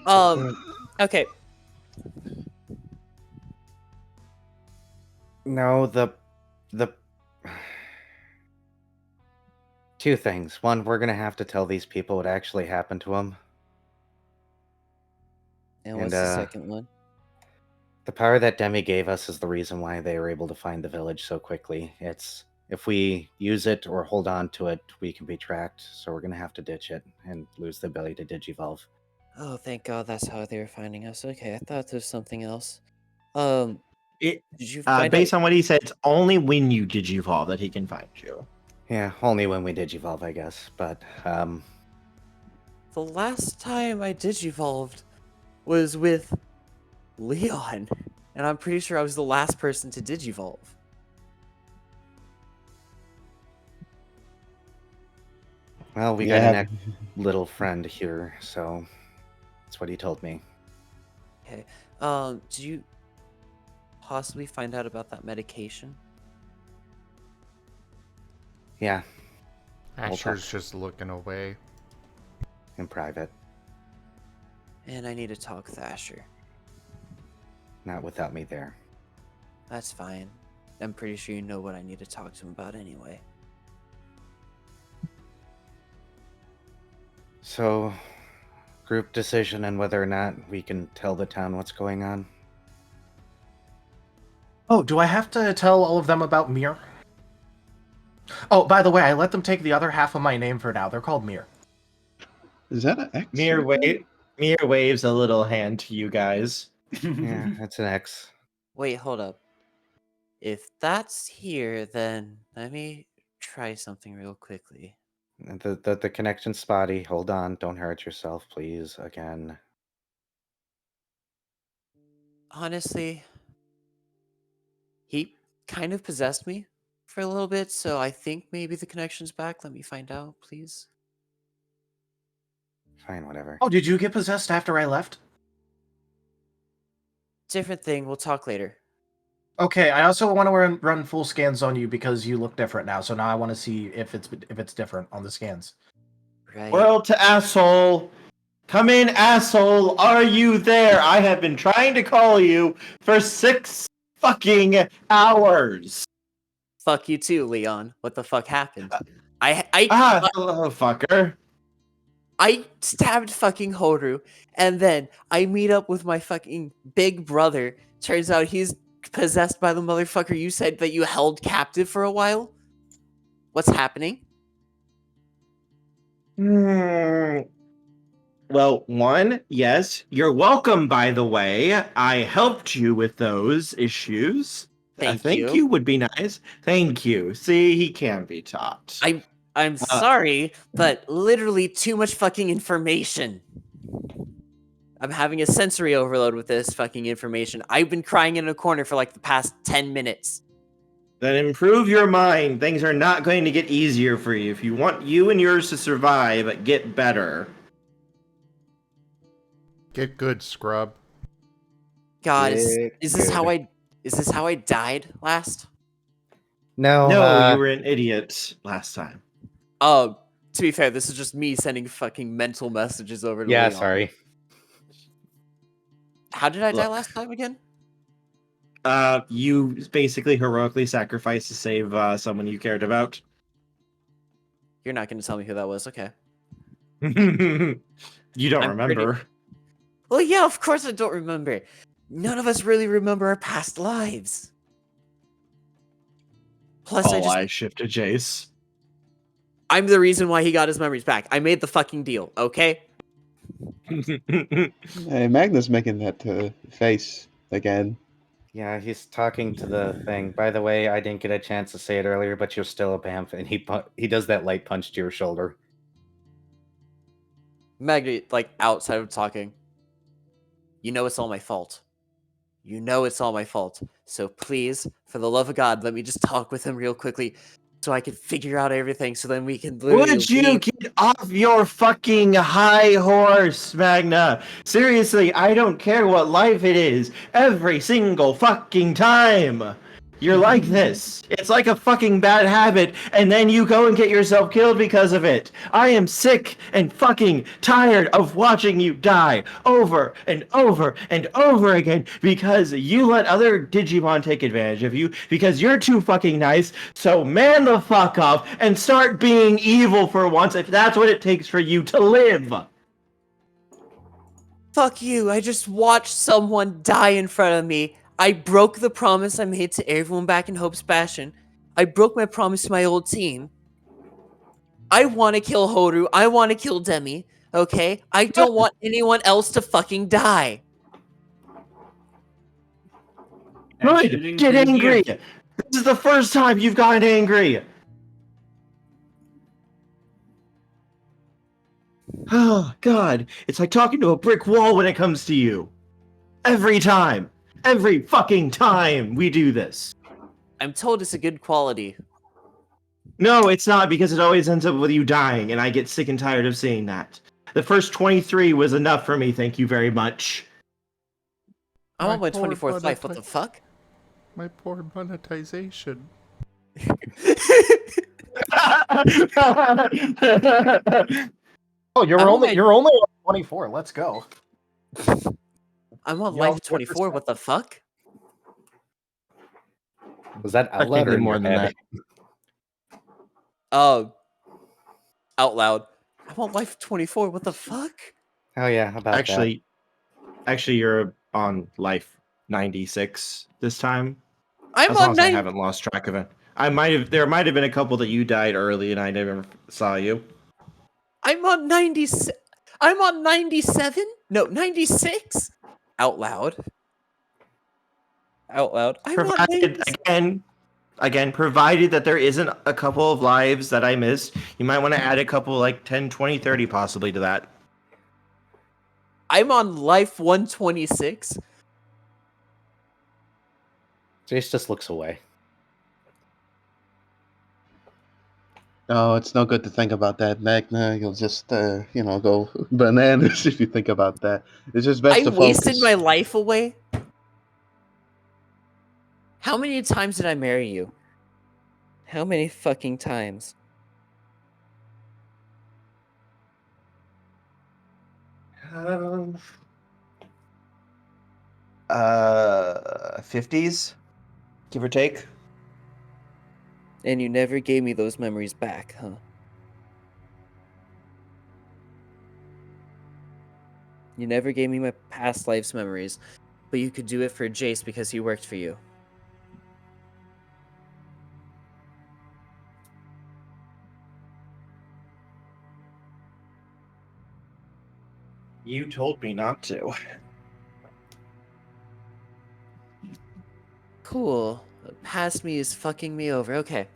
on? Okay. No, the two things. One, we're gonna have to tell these people what actually happened to him. And what's the second one? The power that Demi gave us is the reason why they were able to find the village so quickly. It's if we use it or hold on to it, we can be tracked. So we're gonna have to ditch it and lose the ability to digivolve. Oh, thank God, that's how they were finding us. Okay, I thought there was something else. Did you find based out... on what he said, it's only when you digivolve that he can find you. Yeah, only when we digivolve, I guess. But the last time I digivolved was with Leon, and I'm pretty sure I was the last person to digivolve. Well, we got a little friend here, so that's what he told me. Okay. Did you possibly find out about that medication? Yeah. Asher's just looking away. In private. And I need to talk with Asher. Not without me there. That's fine. I'm pretty sure you know what I need to talk to him about anyway. So, group decision on whether or not we can tell the town what's going on. Oh, do I have to tell all of them about Mir? Oh, by the way, I let them take the other half of my name for now. They're called Mir. Is that an X? Mir waves a little hand to you guys. Yeah, that's an X. Wait, hold up. If that's here, then let me try something real quickly. The connection's spotty. Hold on. Don't hurt yourself, please. Again. honestly, he kind of possessed me for a little bit, so I think maybe the connection's back. Let me find out, please. Fine, whatever. Oh, did you get possessed after I left? Different thing. We'll talk later. Okay, I also want to run full scans on you because you look different now. So now I want to see if it's different on the scans. Right. World to asshole. Come in, asshole. Are you there? I have been trying to call you for 6 fucking hours. Fuck you too, Leon. What the fuck happened? Hello, fucker. I stabbed fucking Horu, and then I meet up with my fucking big brother. Turns out he's possessed by the motherfucker you said that you held captive for a while. What's happening? Well, one, yes. You're welcome, by the way. I helped you with those issues. Thank you would be nice. Thank you. See, he can be taught. I'm sorry, but literally too much fucking information. I'm having a sensory overload with this fucking information. I've been crying in a corner for like the past 10 minutes. Then improve your mind. Things are not going to get easier for you. If you want you and yours to survive, get better. Get good, scrub. God, is this how I died last? No, you were an idiot last time. To be fair, this is just me sending fucking mental messages over to Yeah, Leon. sorry. How did I die last time again? You basically heroically sacrificed to save someone you cared about. You're not going to tell me who that was, okay. You don't remember. Well, yeah, of course I don't remember. None of us really remember our past lives. Plus, I shifted Jace. I'm the reason why he got his memories back. I made the fucking deal, okay? Hey, Magna's making that face again. Yeah, he's talking to the thing. By the way, I didn't get a chance to say it earlier, but you're still a Bamf, and he does that light punch to your shoulder. Magna, like, outside of talking, you know it's all my fault. You know it's all my fault. So please, for the love of God, let me just talk with him real quickly so I can figure out everything so then we can literally Would you get off your fucking high horse, Magna? Seriously, I don't care what life it is. Every single fucking time. You're like this. It's like a fucking bad habit, and then you go and get yourself killed because of it. I am sick and fucking tired of watching you die over and over and over again because you let other Digimon take advantage of you because you're too fucking nice. So man the fuck up and start being evil for once if that's what it takes for you to live. Fuck you, I just watched someone die in front of me. I broke the promise I made to everyone back in Hope's Bastion. I broke my promise to my old team. I want to kill Horu. I want to kill Demi. Okay? I don't want anyone else to fucking die. Good. Get angry. This is the first time you've gotten angry. Oh, God. It's like talking to a brick wall when it comes to you. Every time. Every fucking time we do this. I'm told it's a good quality. No, it's not, because it always ends up with you dying, and I get sick and tired of seeing that. The first 23 was enough for me, thank you very much. I'm on my 24th life, what the fuck? My poor monetization. Oh, you're only on 24. Let's go. I'm on life 24. What the fuck? Was that out loud or in your head? Out loud. I'm on life 24. What the fuck? Oh yeah, how about Actually, you're on life 96 this time. I'm on 90. I haven't lost track of it. There might have been a couple that you died early and I never saw you. I'm on 96. I'm on 97? No, 96? Out loud. I'm on 96. Again, provided that there isn't a couple of lives that I missed, you might want to add a couple, like 10, 20, 30 possibly to that. I'm on life 126. Jace just looks away. Oh, it's no good to think about that, Magna. You'll just, go bananas if you think about that. It's just best I to wasted focus. my life away? How many times did I marry you? How many fucking times? Um, 50s, give or take. And you never gave me those memories back, huh? You never gave me my past life's memories, but you could do it for Jace because he worked for you. You told me not to. Cool. Past me is fucking me over. Okay.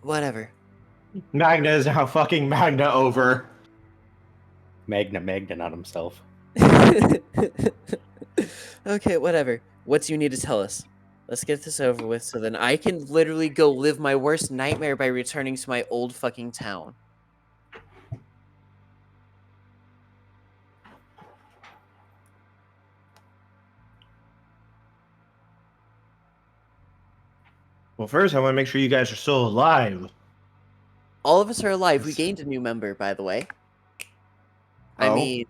Whatever. Magna is now fucking Magna over. Magna not himself. Okay, whatever. What do you need to tell us? Let's get this over with so then I can literally go live my worst nightmare by returning to my old fucking town. Well, first, I want to make sure you guys are still alive. All of us are alive. We gained a new member, by the way. Oh?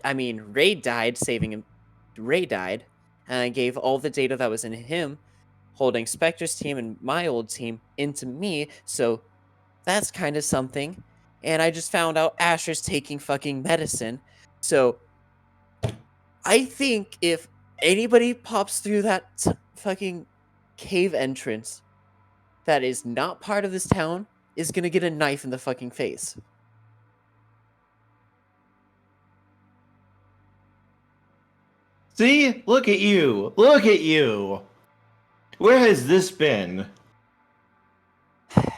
I mean, Ray died, saving him. Ray died, and I gave all the data that was in him, holding Spectre's team and my old team, into me, so that's kind of something. And I just found out Asher's taking fucking medicine, so I think if anybody pops through that fucking cave entrance that is not part of this town is gonna get a knife in the fucking face. See? Look at you. Look at you. Where has this been?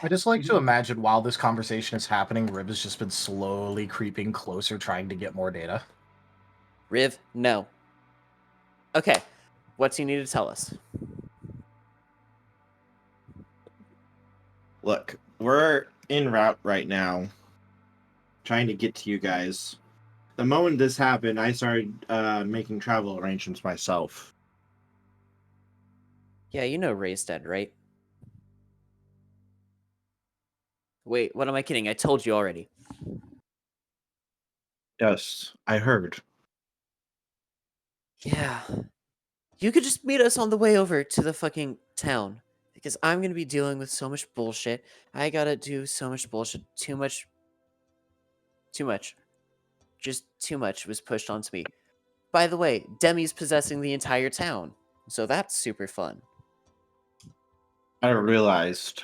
I just like to imagine while this conversation is happening, Rib has just been slowly creeping closer, trying to get more data. Riv, no. Okay, what do you need to tell us? Look, we're en route right now, trying to get to you guys. The moment this happened, I started making travel arrangements myself. Yeah, you know Ray's dead, right? Wait, what am I kidding? I told you already. Yes, I heard. Yeah. You could just meet us on the way over to the fucking town. Because I'm gonna be dealing with so much bullshit. I gotta do so much bullshit. Too much. Just too much was pushed onto me. By the way, Demi's possessing the entire town. So that's super fun. I realized.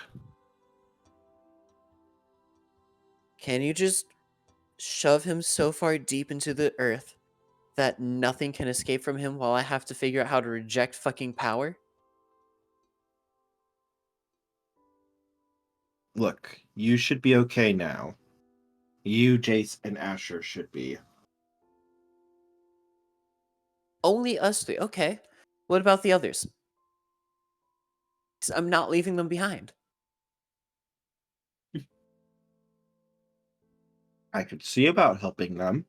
Can you just shove him so far deep into the earth that nothing can escape from him while I have to figure out how to reject fucking power? Look, you should be okay now. You, Jace, and Asher should be. Only us three. Okay. What about the others? 'Cause I'm not leaving them behind. I could see about helping them.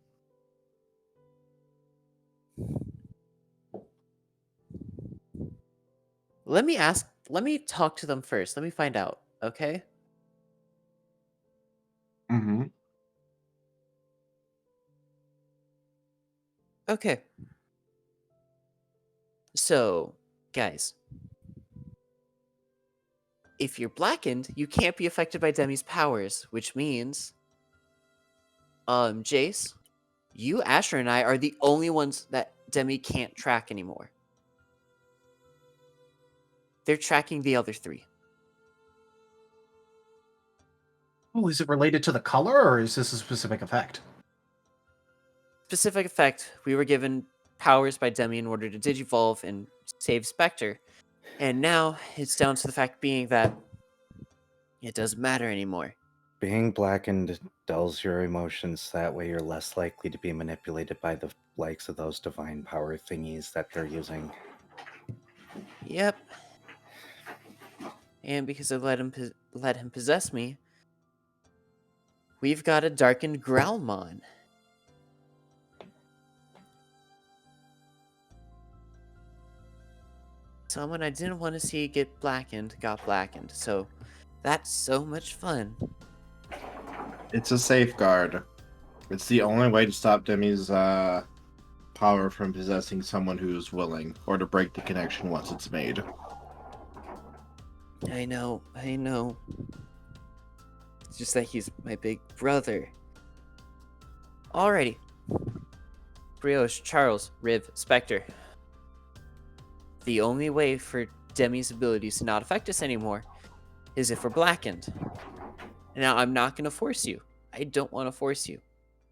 Let me talk to them first. Let me find out, okay? Mm-hmm. Okay. So, guys, if you're blackened, you can't be affected by Demi's powers, which means, Jace, you, Asher, and I are the only ones that Demi can't track anymore. They're tracking the other three. Oh, is it related to the color, or is this a specific effect? Specific effect, we were given powers by Demi in order to digivolve and save Spectre, and now it's down to the fact being that it doesn't matter anymore. Being blackened dulls your emotions. That way you're less likely to be manipulated by the likes of those divine power thingies that they're using. Yep. And because I let him possess me, we've got a darkened Growlmon. Someone I didn't want to see get blackened got blackened. So that's so much fun. It's a safeguard. It's the only way to stop Demi's power from possessing someone who's willing, or to break the connection once it's made. I know. It's just that he's my big brother. Alrighty. Brioche, Charles, Riv, Spectre. The only way for Demi's abilities to not affect us anymore is if we're blackened. Now, I'm not going to force you. I don't want to force you.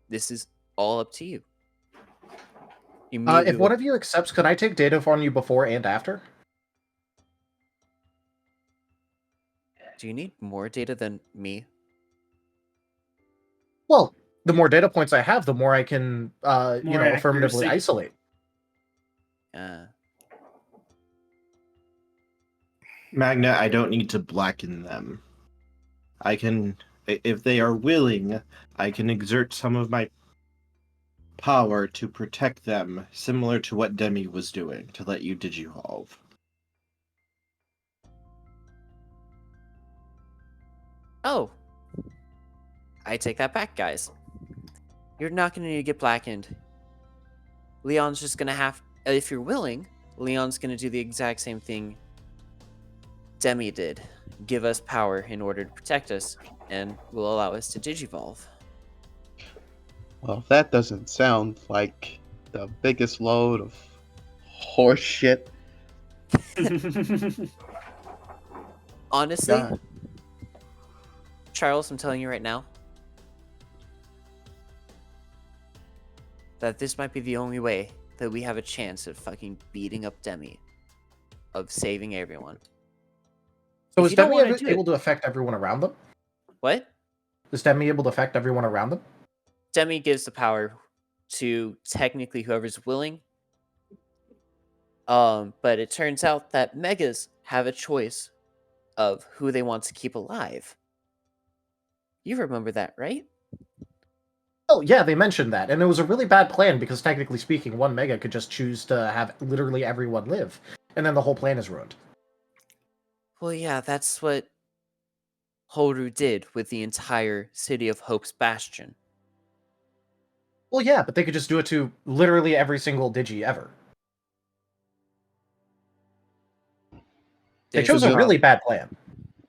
This is all up to you. If one of you accepts, could I take data on you before and after? Do you need more data than me? Well, the more data points I have, the more I can, affirmatively accuracy. isolate. Magna, I don't need to blacken them. I can, if they are willing, I can exert some of my power to protect them, similar to what Demi was doing, to let you digivolve. Oh. I take that back, guys. You're not going to need to get blackened. Leon's just going to have... If you're willing, Leon's going to do the exact same thing Demi did. Give us power in order to protect us, and will allow us to digivolve. Well, that doesn't sound like the biggest load of horse shit. Honestly, God. Charles, I'm telling you right now that this might be the only way that we have a chance of fucking beating up Demi, of saving everyone. So If is you don't Demi wanna do able it- to affect everyone around them? What? Is Demi able to affect everyone around them? Demi gives the power to technically whoever's willing. But it turns out that Megas have a choice of who they want to keep alive. You remember that, right? Oh, yeah, they mentioned that. And it was a really bad plan because, technically speaking, one Mega could just choose to have literally everyone live. And then the whole plan is ruined. Well, yeah, that's what Horu did with the entire City of Hope's Bastion. Well, yeah, but they could just do it to literally every single Digi ever. They chose a really bad plan.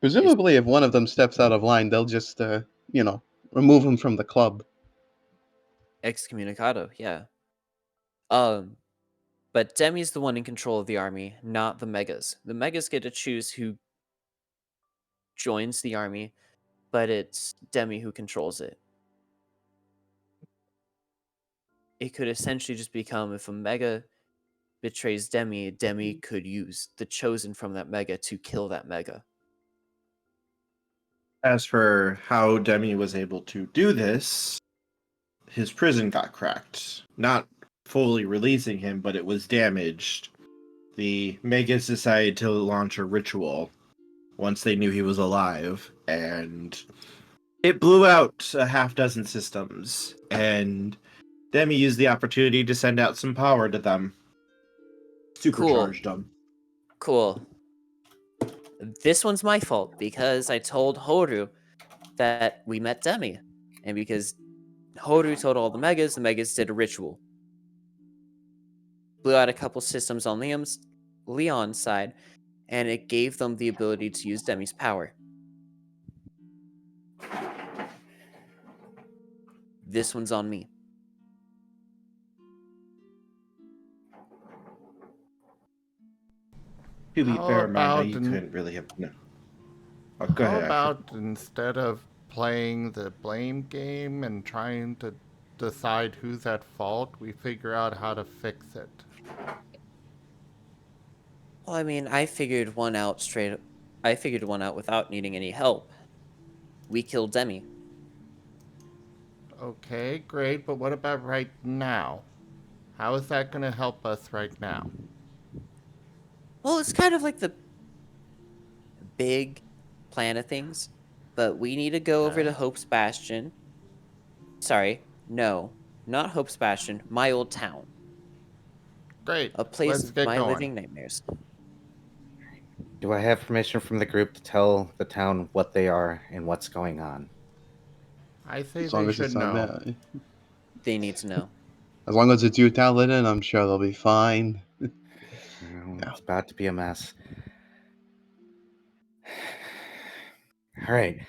Presumably, if one of them steps out of line, they'll just, remove him from the club. Excommunicado, yeah. But Demi's the one in control of the army, not the Megas. The Megas get to choose who joins the army, but it's Demi who controls it. It could essentially just become if a Mega betrays Demi, Demi could use the chosen from that Mega to kill that Mega. As for how Demi was able to do this, his prison got cracked. Not fully releasing him, but it was damaged. The Megas decided to launch a ritual once they knew he was alive, and it blew out a half dozen systems, and Demi used the opportunity to send out some power to them. Supercharged them. Cool. This one's my fault because I told Horu that we met Demi. And because Horu told all the Megas did a ritual. Blew out a couple systems on Leon's side, and it gave them the ability to use Demi's power. This one's on me. To be How fair, Magna, about you an- couldn't really have... No. Oh, go How ahead, Asher. about instead of playing the blame game and trying to decide who's at fault, we figure out how to fix it? Well, I mean, I figured one out without needing any help. We killed Demi. Okay, great, but what about right now? How is that going to help us right now? Well, it's kind of like the big plan of things, but we need to go over to Hope's Bastion. Sorry, no, not Hope's Bastion, my old town. Great. A place Let's of get my going. living nightmares. Do I have permission from the group to tell the town what they are and what's going on? I say As long they as it's should not know. there. They need to know. As long as it's you telling it, I'm sure they'll be fine. It's about to be a mess. All right,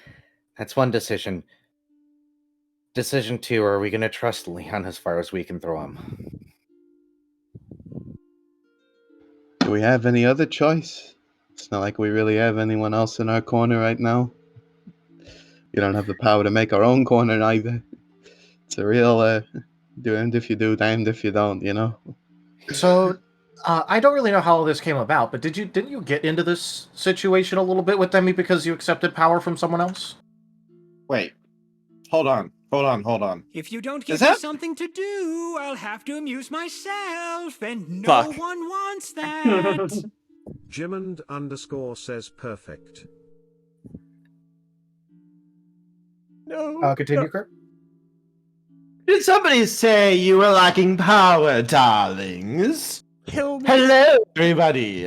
that's one decision. Decision 2, are we going to trust Leon as far as we can throw him? Do we have any other choice? It's not like we really have anyone else in our corner right now. We don't have the power to make our own corner either. It's a real damned if you do, damned if you don't, you know? So, I don't really know how all this came about, but didn't you get into this situation a little bit with Demi because you accepted power from someone else? Wait. Hold on. If you don't give Is me that- something to do, I'll have to amuse myself, and no Fuck. one wants that. Jimond _ says perfect. No. Continue, Kurt. Did somebody say you were lacking power, darlings? Kill me. Hello, everybody.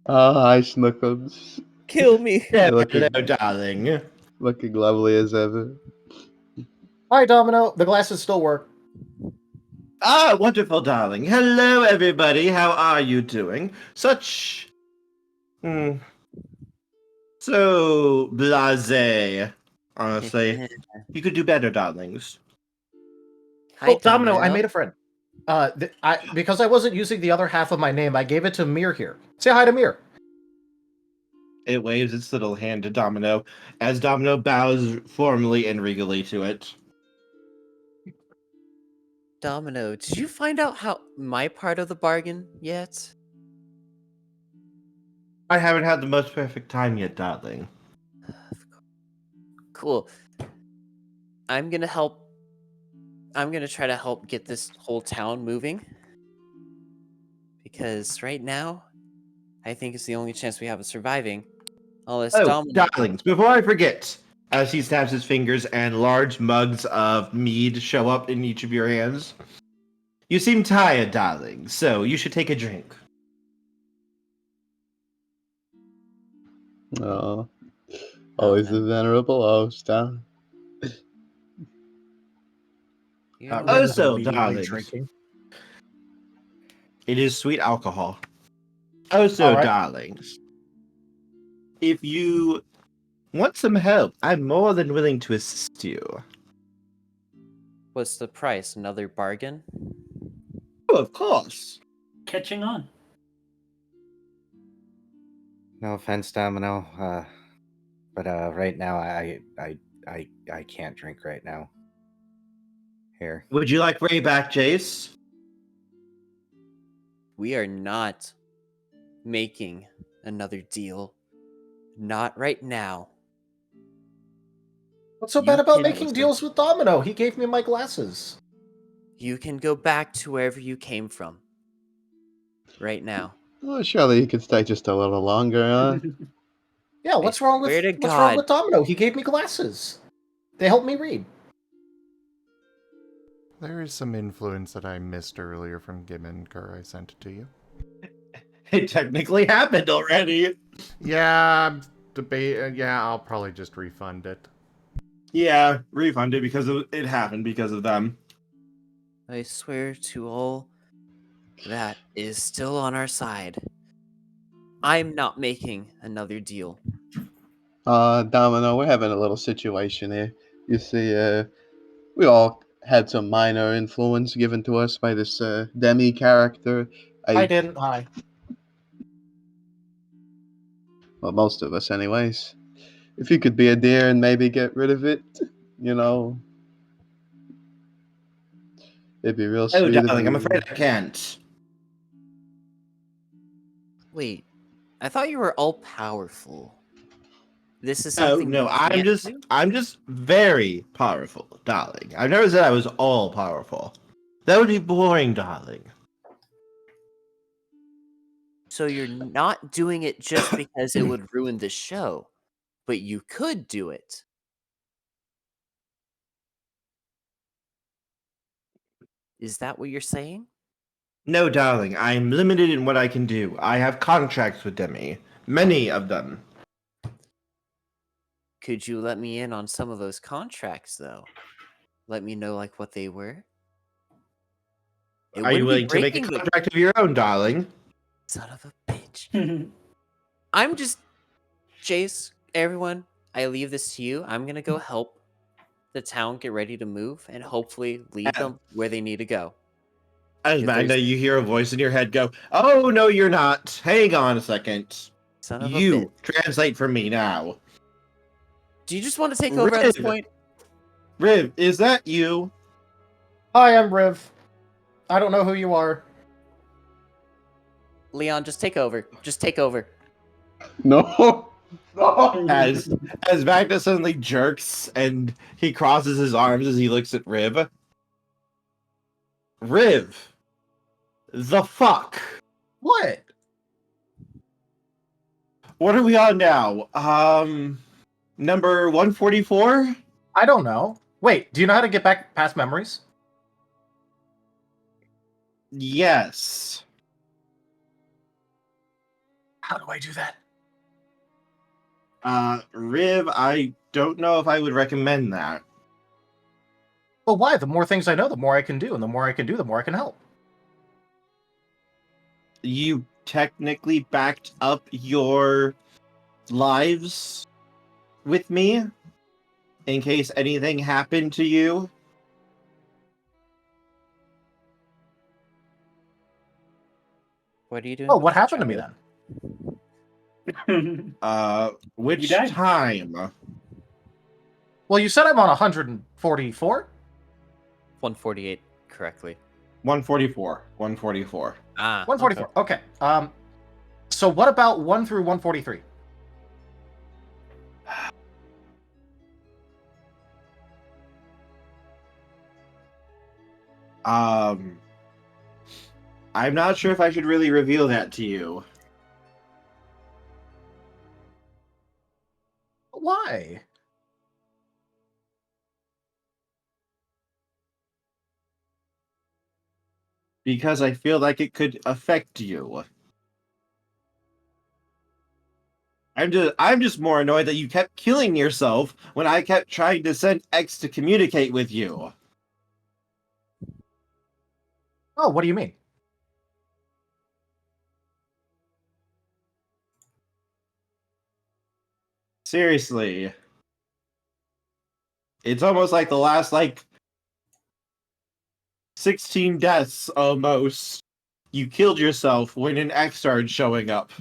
Hi, Snookums. Kill me. You're looking, Hello, darling. looking lovely as ever. Hi, Domino. The glasses still work. Ah, wonderful, darling. Hello, everybody. How are you doing? Such... So blasé. Honestly. You could do better, darlings. Hi, Domino, I made a friend. Because I wasn't using the other half of my name, I gave it to Mir here. Say hi to Mir. It waves its little hand to Domino, as Domino bows formally and regally to it. Domino, did you find out how my part of the bargain yet? I haven't had the most perfect time yet, darling. Cool. I'm gonna try to help get this whole town moving. Because right now, I think it's the only chance we have of surviving. Unless Domino... darlings, before I forget, as he snaps his fingers and large mugs of mead show up in each of your hands. You seem tired, darling, so you should take a drink. Oh, always the venerable host, huh? Also, darlings, it is sweet alcohol. Also, right. darlings, if you want some help, I'm more than willing to assist you. What's the price? Another bargain? Oh, of course. Catching on. No offense, Domino, but right now I can't drink right now. Here. Would you like Ray back, Jace? We are not making another deal. Not right now. What's so You bad about can making listen. deals with Domino? He gave me my glasses. You can go back to wherever you came from. Right now. Oh, surely you could stay just a little longer, huh? Yeah, what's wrong swear with to what's wrong God. with Domino? He gave me glasses. They help me read. There is some influence that I missed earlier from Gimminker. I sent it to you. It technically happened already. Yeah, I'll probably just refund it. Yeah, refund it because it happened because of them. I swear to all that is still on our side. I'm not making another deal. Domino, we're having a little situation here. You see, we all had some minor influence given to us by this Demi character. I didn't. Hi. Well, most of us, anyways. If you could be a dear and maybe get rid of it, you know, it'd be real sweet. Oh, darling, I'm afraid I can't. Wait, I thought you were all powerful. This is Oh something. no, we can't I'm just very powerful, darling. I've never said I was all powerful. That would be boring, darling. So you're not doing it just because it would ruin the show, but you could do it. Is that what you're saying? No, darling, I am limited in what I can do. I have contracts with Demi. Many of them. Could you let me in on some of those contracts, though? Let me know, like, what they were? It Are you wouldn't be willing to make a breaking the contract of your own, darling? son of a bitch. I'm just Jace, everyone, I leave this to you. I'm gonna go help the town get ready to move and hopefully lead them where they need to go. As If Magna, there's you hear a voice in your head go, "Oh, no, you're not. Hang on a second. son of a You bitch. translate for me now." Do you just want to take over at this point? Riv, is that you? Hi, I'm Riv. I don't know who you are. Leon, just take over. Just take over. No. As Magna suddenly jerks and he crosses his arms as he looks at Riv. Riv, the fuck? What? What are we on now? Number 144? I don't know. Wait, do you know how to get back past memories? Yes. How do I do that? Riv, I don't know if I would recommend that. Well, why? The more things I know, the more I can do, and the more I can do, the more I can help. You technically backed up your lives with me in case anything happened to you. What are you doing? Oh, what happened to me then? Which time? Well, you said I'm on 144? 148 correctly. 144. 144. Ah. 144. Okay. So what about 1 through 143? I'm not sure if I should really reveal that to you. Why? Because I feel like it could affect you. I'm just more annoyed that you kept killing yourself when I kept trying to send X to communicate with you. Oh, what do you mean? Seriously. It's almost like the last, 16 deaths, almost. You killed yourself when an X started showing up.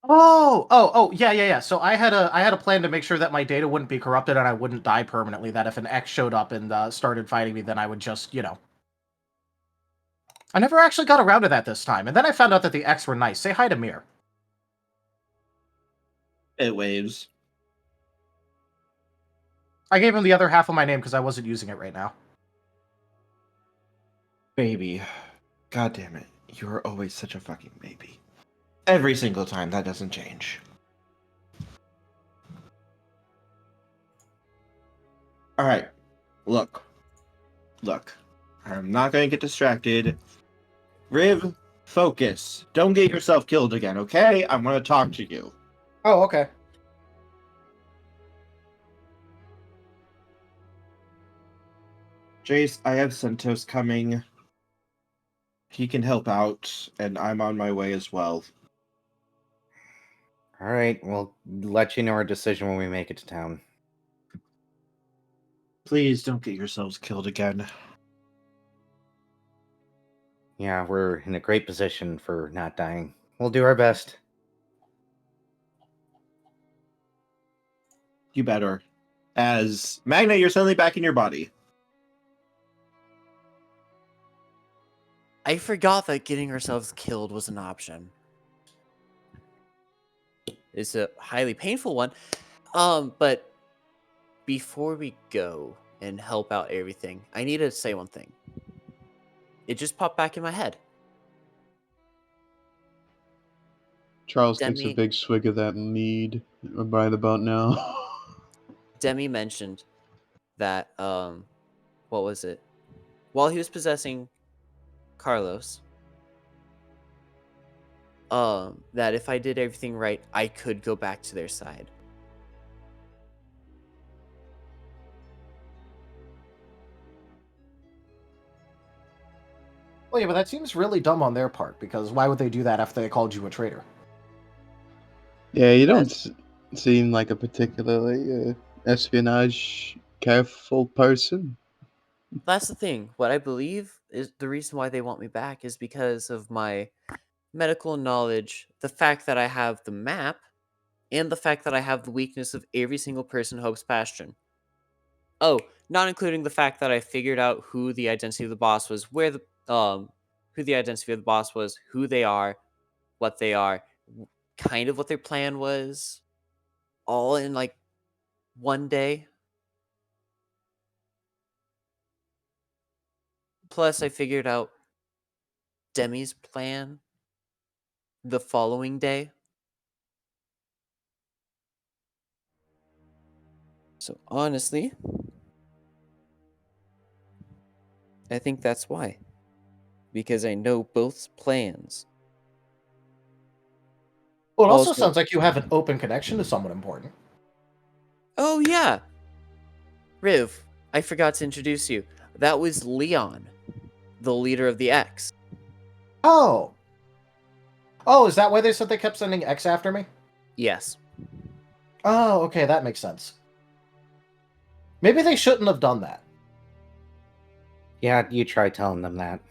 Oh, yeah. So I had a plan to make sure that my data wouldn't be corrupted and I wouldn't die permanently. That if an X showed up and started fighting me, then I would just, I never actually got around to that this time, and then I found out that the X were nice. Say hi to Mir. It waves. I gave him the other half of my name because I wasn't using it right now. Baby. God damn it. You're always such a fucking baby. Every single time, that doesn't change. Alright. Look. I'm not gonna get distracted. Riv, focus. Don't get yourself killed again, okay? I want to talk to you. Oh, okay. Jace, I have Centos coming. He can help out, and I'm on my way as well. All right, we'll let you know our decision when we make it to town. Please don't get yourselves killed again. Yeah, we're in a great position for not dying. We'll do our best. You better. As Magna, you're suddenly back in your body. I forgot that getting ourselves killed was an option. It's a highly painful one. But before we go and help out everything, I need to say one thing. It just popped back in my head. Charles takes a Demi big swig of that mead right about now. Demi mentioned that what was it? While he was possessing Carlos, that if I did everything right, I could go back to their side. Well, yeah, but that seems really dumb on their part, because why would they do that after they called you a traitor? Yeah, you don't seem like a particularly espionage careful person. That's the thing. What I believe is the reason why they want me back is because of my medical knowledge, the fact that I have the map, and the fact that I have the weakness of every single person in Hope's Bastion. Oh, not including the fact that I figured out who the identity of the boss was, who the identity of the boss was, who they are, what they are, kind of what their plan was, all in like one day. Plus, I figured out Demi's plan the following day. So honestly, I think that's why. Because I know both plans. Well, it also Also, sounds like you have an open connection to someone important. oh yeah, Riv, I forgot to introduce you. That was Leon, the leader of the X. Oh. Oh, is that why they said they kept sending X after me? Yes. Oh, okay, that makes sense. Maybe they shouldn't have done that. Yeah, you try telling them that.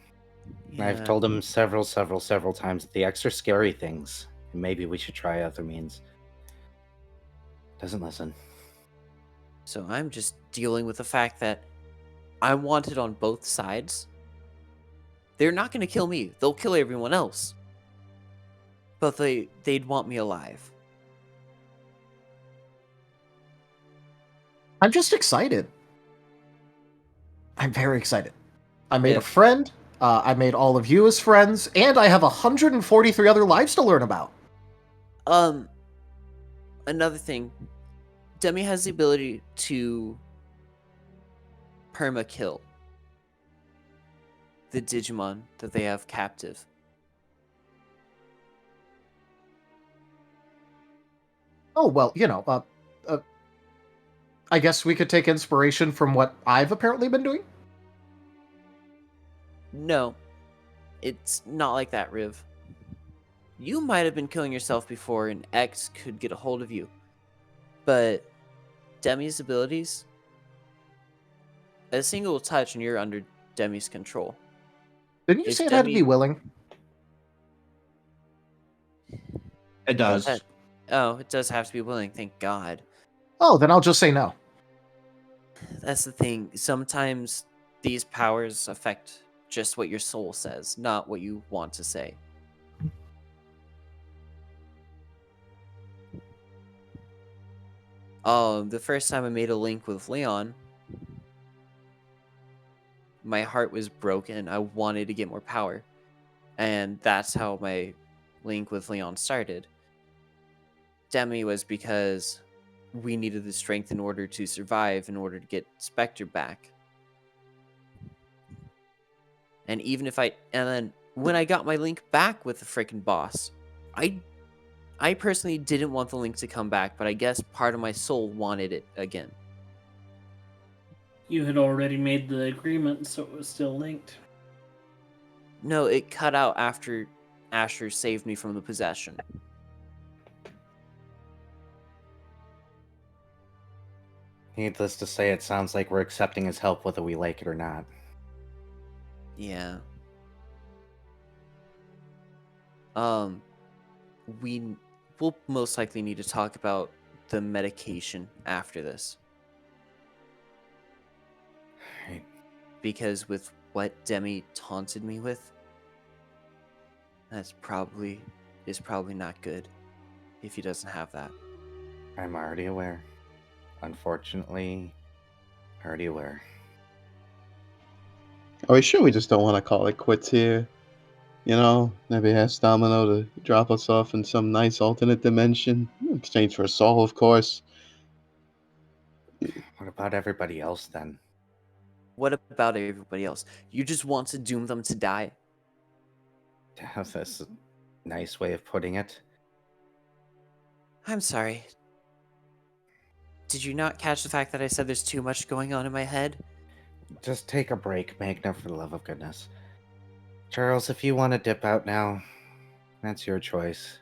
I've Yeah. told them several times that the X are scary things. And maybe we should try other means. Doesn't listen. So I'm just dealing with the fact that I'm wanted on both sides. They're not going to kill me. They'll kill everyone else. But they'd want me alive. I'm just excited. I'm very excited. I made a If- friend. I made all of you as friends, and I have 143 other lives to learn about. Another thing, Demi has the ability to perma kill the Digimon that they have captive. Oh, well, you know, I guess we could take inspiration from what I've apparently been doing. No, it's not like that, Riv. You might have been killing yourself before an X could get a hold of you. But Demi's abilities, a single touch and you're under Demi's control. Didn't you If say it had to be willing? It does. It does have to be willing, thank God. Oh, then I'll just say no. That's the thing. Sometimes these powers affect just what your soul says, not what you want to say. The first time I made a link with Leon, my heart was broken. I wanted to get more power. And that's how my link with Leon started. Demi was because we needed the strength in order to survive, in order to get Spectre back. And then when I got my link back with the freaking boss, I personally didn't want the link to come back, but I guess part of my soul wanted it again. You had already made the agreement, so it was still linked. No, it cut out after Asher saved me from the possession. Needless to say, it sounds like we're accepting his help whether we like it or not. Yeah. We'll most likely need to talk about the medication after this. Right. Because with what Demi taunted me with, is probably not good if he doesn't have that. I'm already aware. Unfortunately, already aware. Are we sure we just don't want to call it quits here? You know, maybe ask Domino to drop us off in some nice alternate dimension. In exchange for a soul, of course. What about everybody else then? What about everybody else? You just want to doom them to die? That's a nice way of putting it. I'm sorry. Did you not catch the fact that I said there's too much going on in my head? Just take a break, Magna, for the love of goodness. Charles, if you want to dip out now, that's your choice.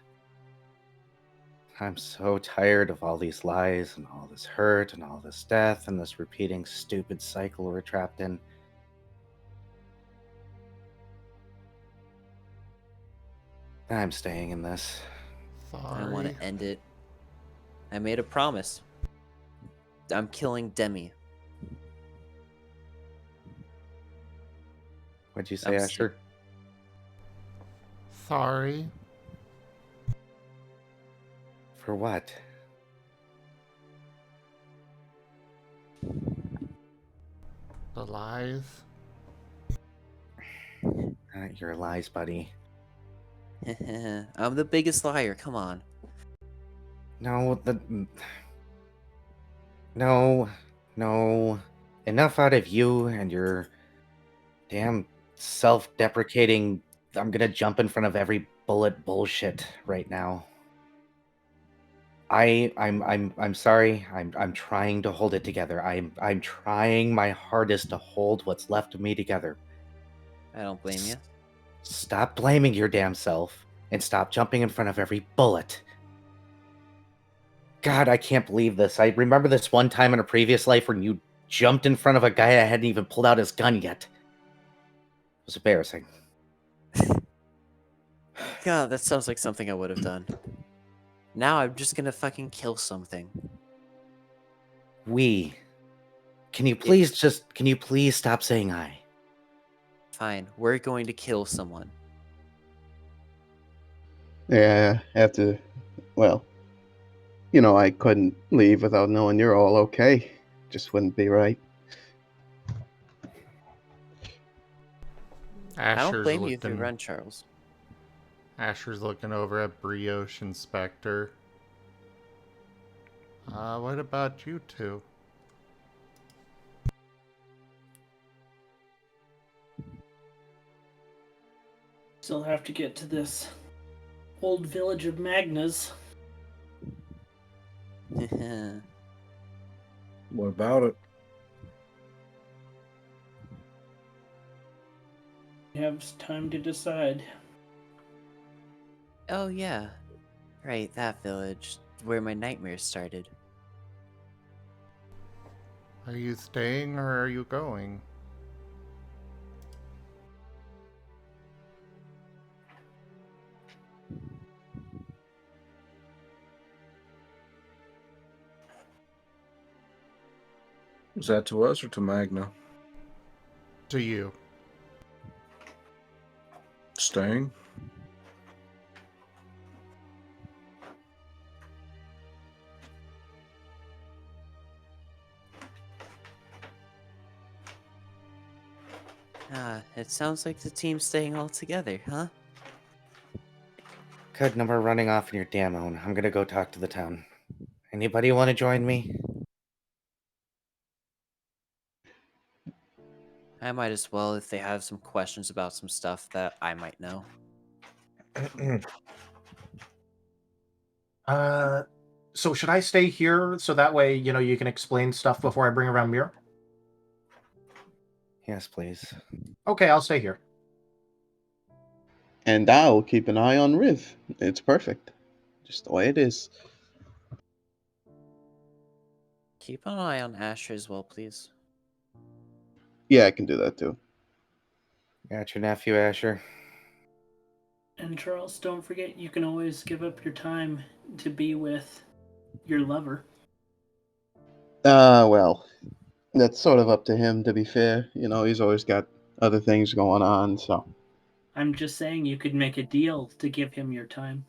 I'm so tired of all these lies and all this hurt and all this death and this repeating stupid cycle we're trapped in. I'm staying in this. I want to end it. I made a promise. I'm killing Demi. What'd you say, Asher? Sorry. For what? The lies. Your lies, buddy. I'm the biggest liar, come on. No. Enough out of you and your damn self-deprecating, I'm gonna jump in front of every bullet bullshit right now. I'm sorry. I'm trying to hold it together. I'm trying my hardest to hold what's left of me together. I don't blame you. Stop blaming your damn self and stop jumping in front of every bullet. God, I can't believe this. I remember this one time in a previous life when you jumped in front of a guy that hadn't even pulled out his gun yet. It was embarrassing. God, that sounds like something I would have done. Now I'm just gonna fucking kill something. Can you please stop saying I? Fine, we're going to kill someone. Yeah, after, well, you know, I couldn't leave without knowing you're all okay. Just wouldn't be right. I don't Asher's blame you if you looking. run, Charles. Asher's looking over at Brioche and Spectre. What about you two? Still have to get to this old village of Magna's. What about it? You have time to decide. Oh yeah. Right, that village. Where my nightmares started. Are you staying or are you going? Was that to us or to Magna? To you. Staying? It sounds like the team's staying all together, huh? Good, no more running off in your damn own. I'm gonna go talk to the town. Anybody want to join me? I might as well if they have some questions about some stuff that I might know. So should I stay here so that way, you know, you can explain stuff before I bring around Mir? Yes, please. Okay, I'll stay here. And I'll keep an eye on Riv. It's perfect. Just the way it is. Keep an eye on Asher as well, please. Yeah, I can do that too. Got your nephew, Asher. And Charles, don't forget you can always give up your time to be with your lover. Well, that's sort of up to him, to be fair. You know, he's always got other things going on, so. I'm just saying you could make a deal to give him your time.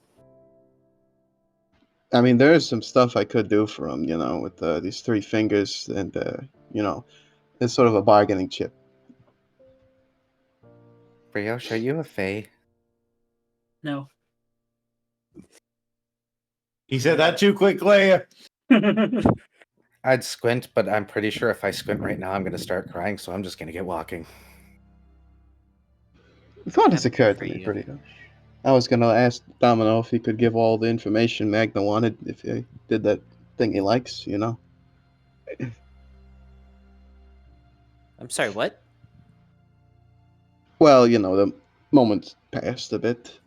I mean, there is some stuff I could do for him, you know, with these three fingers, and, you know, it's sort of a bargaining chip. Brioche, are you a fae? No. He said that too quickly. I'd squint, but I'm pretty sure if I squint right now, I'm going to start crying, so I'm just going to get walking. The thought has Happy occurred for to me, you. pretty much. I was gonna ask Domino if he could give all the information Magna wanted if he did that thing he likes, you know? I'm sorry, what? Well, you know, the moment's passed a bit.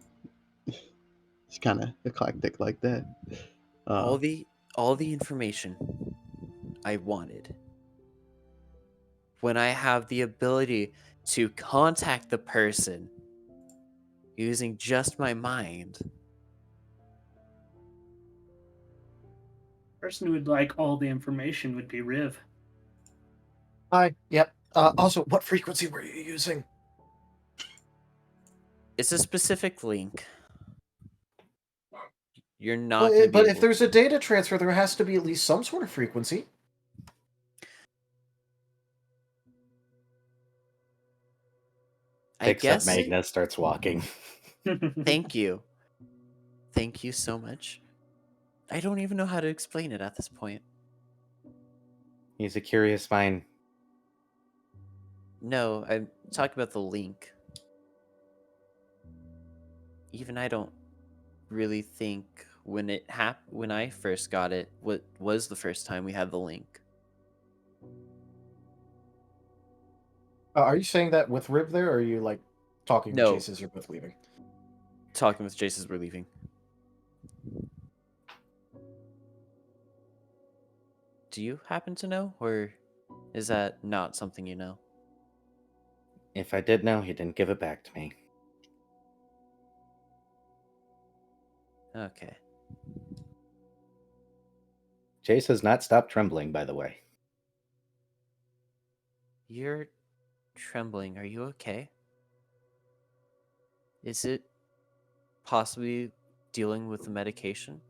It's kind of eclectic like that. All the information I wanted. When I have the ability to contact the person using just my mind. Person who would like all the information would be Riv. Hi. Yep. Also, what frequency were you using? It's a specific link. You're not But, going to be but able... if there's a data transfer, there has to be at least some sort of frequency. I Picks up guess... Magna, starts walking. Thank you. Thank you so much. I don't even know how to explain it at this point. He's a curious mind. No, I'm talking about the link. Even I don't really think when when I first got it, what was the first time we had the link. Are you saying that with Riv there, or are you like talking to No. Chase as you're both leaving? Talking with Jace as we're leaving. Do you happen to know, or is that not something you know? If I did know, he didn't give it back to me. Okay. Jace has not stopped trembling, by the way. You're trembling. Are you okay? Is it possibly dealing with the medication?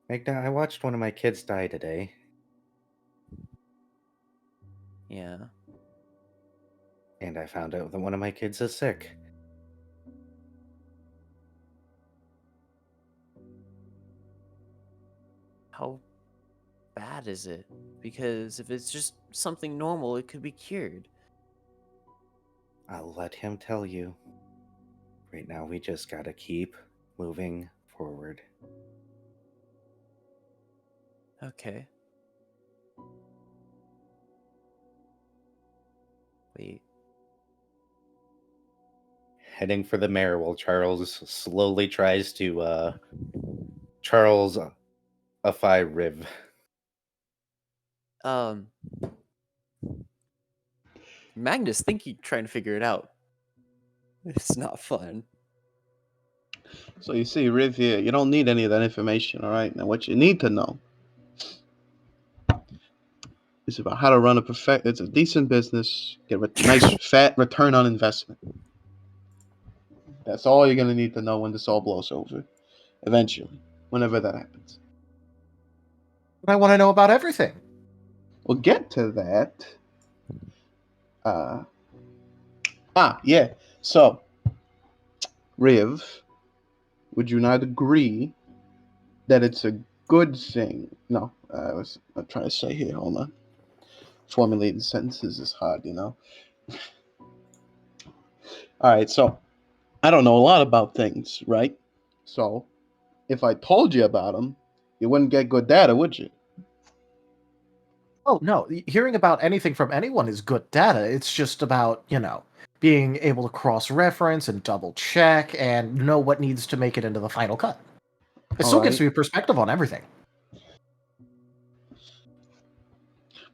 Magna, I watched one of my kids die today. Yeah. And I found out that one of my kids is sick. How bad is it? Because if it's just something normal, it could be cured. I'll let him tell you. Right now, we just gotta keep moving forward. Okay. Wait. Heading for the mayor while Charles slowly tries to, Charles-ify Riv. Magnus thinking, trying to figure it out. It's not fun. So you see, Riv here, you don't need any of that information, alright? Now, what you need to know is about how to run it's a decent business, get a nice fat return on investment. That's all you're going to need to know when this all blows over. Eventually, whenever that happens. I want to know about everything. We'll get to that. Yeah. So, Riv, would you not agree that it's a good thing? No, I'm trying to say here. Hold on. Formulating sentences is hard, you know. All right, so I don't know a lot about things, right? So, if I told you about them, you wouldn't get good data, would you? Oh, no. Hearing about anything from anyone is good data. It's just about, being able to cross-reference and double-check and know what needs to make it into the final cut. It still gives me a perspective on everything.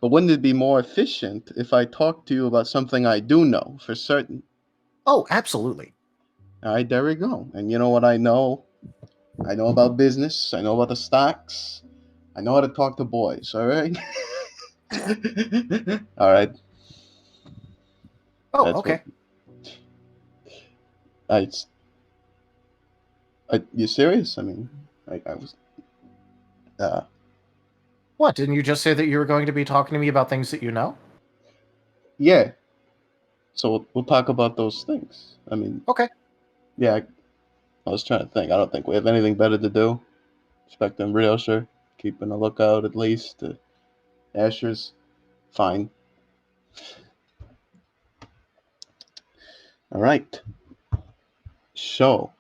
But wouldn't it be more efficient if I talked to you about something I do know for certain? Oh, absolutely. All right, there we go. And you know what I know? I know about business. I know about the stocks. I know how to talk to boys. All right. All right. Oh, That's okay. You serious? I mean, I was. What? Didn't you just say that you were going to be talking to me about things that you know? Yeah. So we'll talk about those things. I mean, Okay. Yeah, I was trying to think. I don't think we have anything better to do. Spectre and Brioche, keeping a lookout at least. Asher's fine. All right. So,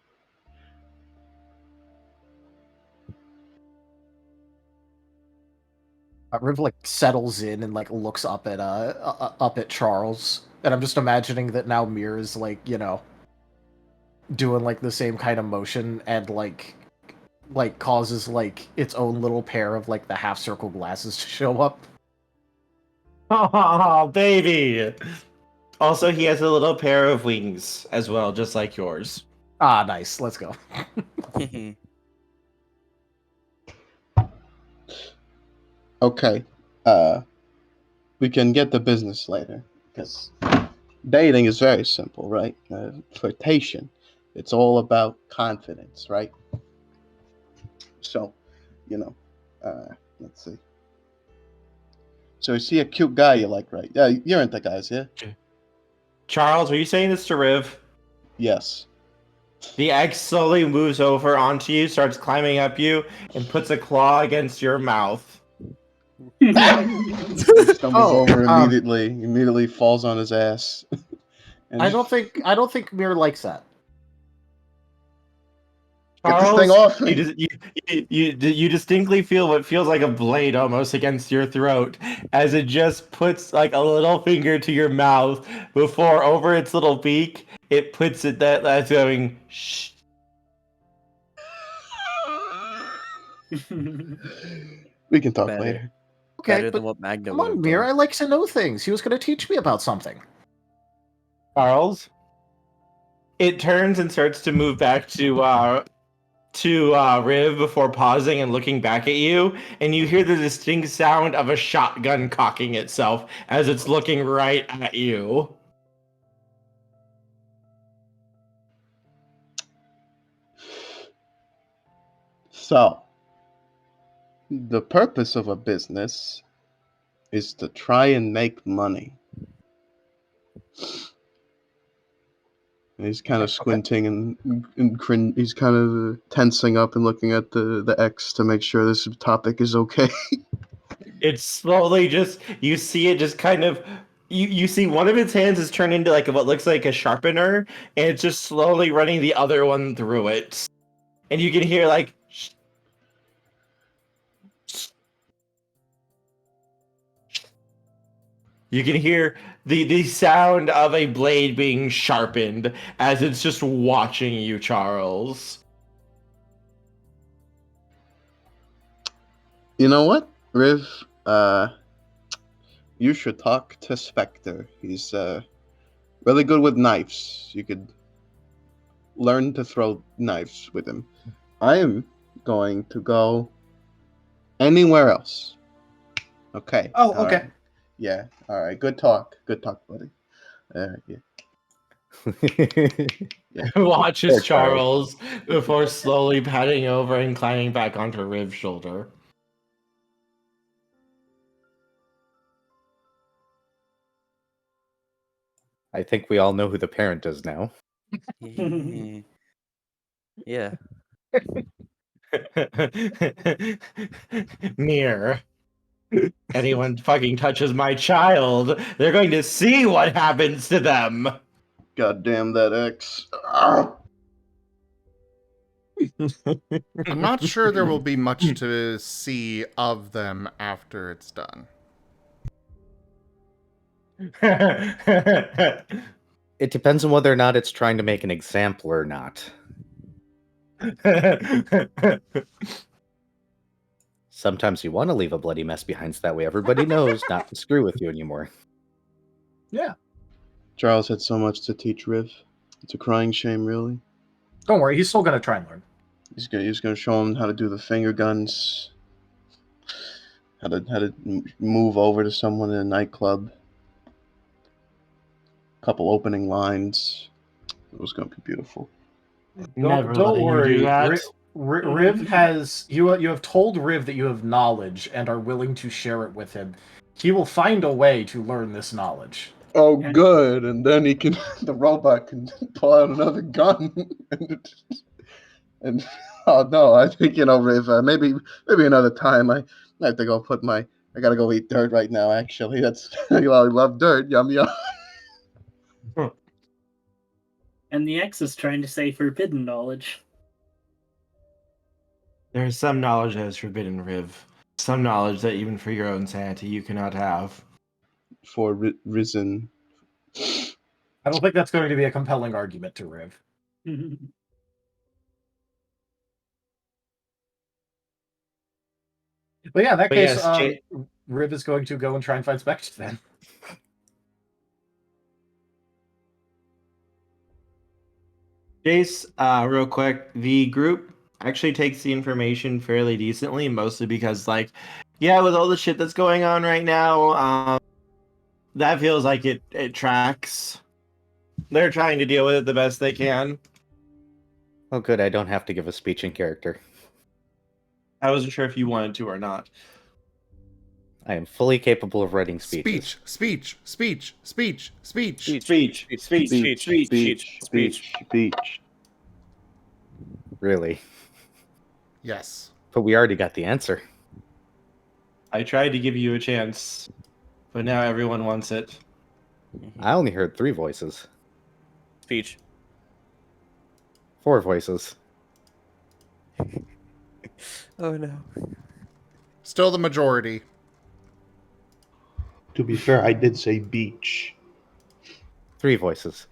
Riv like settles in and like looks up at Charles, and I'm just imagining that now Mir is like, you know, doing like the same kind of motion and like causes like its own little pair of like the half circle glasses to show up. Oh, baby! Also, he has a little pair of wings as well, just like yours. Ah, nice. Let's go. okay. We can get to business later because dating is very simple, right? Flirtation. It's all about confidence, right? So, you know, let's see. So you see a cute guy you like, right? Yeah, you're into guys, yeah? Charles, are you saying this to Riv? Yes. The egg slowly moves over onto you, starts climbing up you, and puts a claw against your mouth. He stumbles over immediately falls on his ass. I don't think Mir likes that. Get this Charles, thing off me. you distinctly feel what feels like a blade almost against your throat as it just puts like a little finger to your mouth before over its little beak it puts it that's going shh. We can talk later. Okay, Better but than what Magna come would on, have Mir. done. I like to know things. He was going to teach me about something. Charles, it turns and starts to move back to Riv before pausing and looking back at you, and you hear the distinct sound of a shotgun cocking itself as it's looking right at you. So, the purpose of a business is to try and make money. And he's kind of squinting and he's kind of tensing up and looking at the X to make sure this topic is okay. It's slowly just you see it just kind of you see one of its hands is turned into like what looks like a sharpener, and it's just slowly running the other one through it, and you can hear like you can hear the sound of a blade being sharpened as it's just watching you, Charles. You know what, Riv? You should talk to Spectre. He's really good with knives. You could learn to throw knives with him. I am going to go anywhere else. Okay. Oh, all okay. right. Yeah. All right. Good talk, buddy. Yeah. Watches Poor Charles before slowly patting over and climbing back onto Riv's shoulder. I think we all know who the parent is now. Yeah. Mir. Anyone fucking touches my child, they're going to see what happens to them. God damn that X. I'm not sure there will be much to see of them after it's done. It depends on whether or not it's trying to make an example or not. Sometimes you want to leave a bloody mess behind so that way everybody knows not to screw with you anymore. Yeah. Charles had so much to teach Riv. It's a crying shame, really. Don't worry, he's still going to try and learn. He's gonna show him how to do the finger guns, how to move over to someone in a nightclub. Couple opening lines. It was gonna be beautiful. Don't worry. Riv has you have told Riv that you have knowledge and are willing to share it with him. He will find a way to learn this knowledge. Oh, good. And then he can, the robot can pull out another gun. and oh no, I think if maybe another time I have to go put my. I gotta go eat dirt right now. Actually, that's I love dirt. Yum yum. And the X is trying to say forbidden knowledge. There is some knowledge that is forbidden, Riv. Some knowledge that even for your own sanity you cannot have. For risen. I don't think that's going to be a compelling argument to Riv. But yeah, in that But case, yes, Riv is going to go and try and find Spectre then. Jace, real quick, the group actually takes the information fairly decently, mostly because, like, yeah, with all the shit that's going on right now, that feels like it tracks. They're trying to deal with it the best they can. Oh, good. I don't have to give a speech in character. I wasn't sure if you wanted to or not. I am fully capable of writing speeches. Speech. Really? Yes. But we already got the answer. I tried to give you a chance, but now everyone wants it. I only heard 3 voices. Speech. 4 voices. Oh no. Still the majority. To be fair, I did say beach. 3 voices.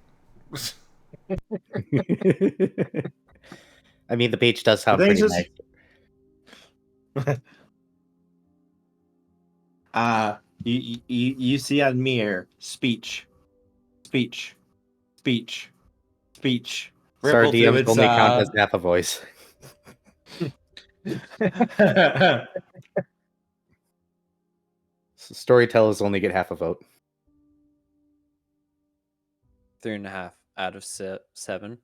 I mean, the beach does sound pretty nice. You see on mirror speech. So our Ripple through DMs its only count as half a voice. Storytellers only get half a vote. 3.5 out of 7.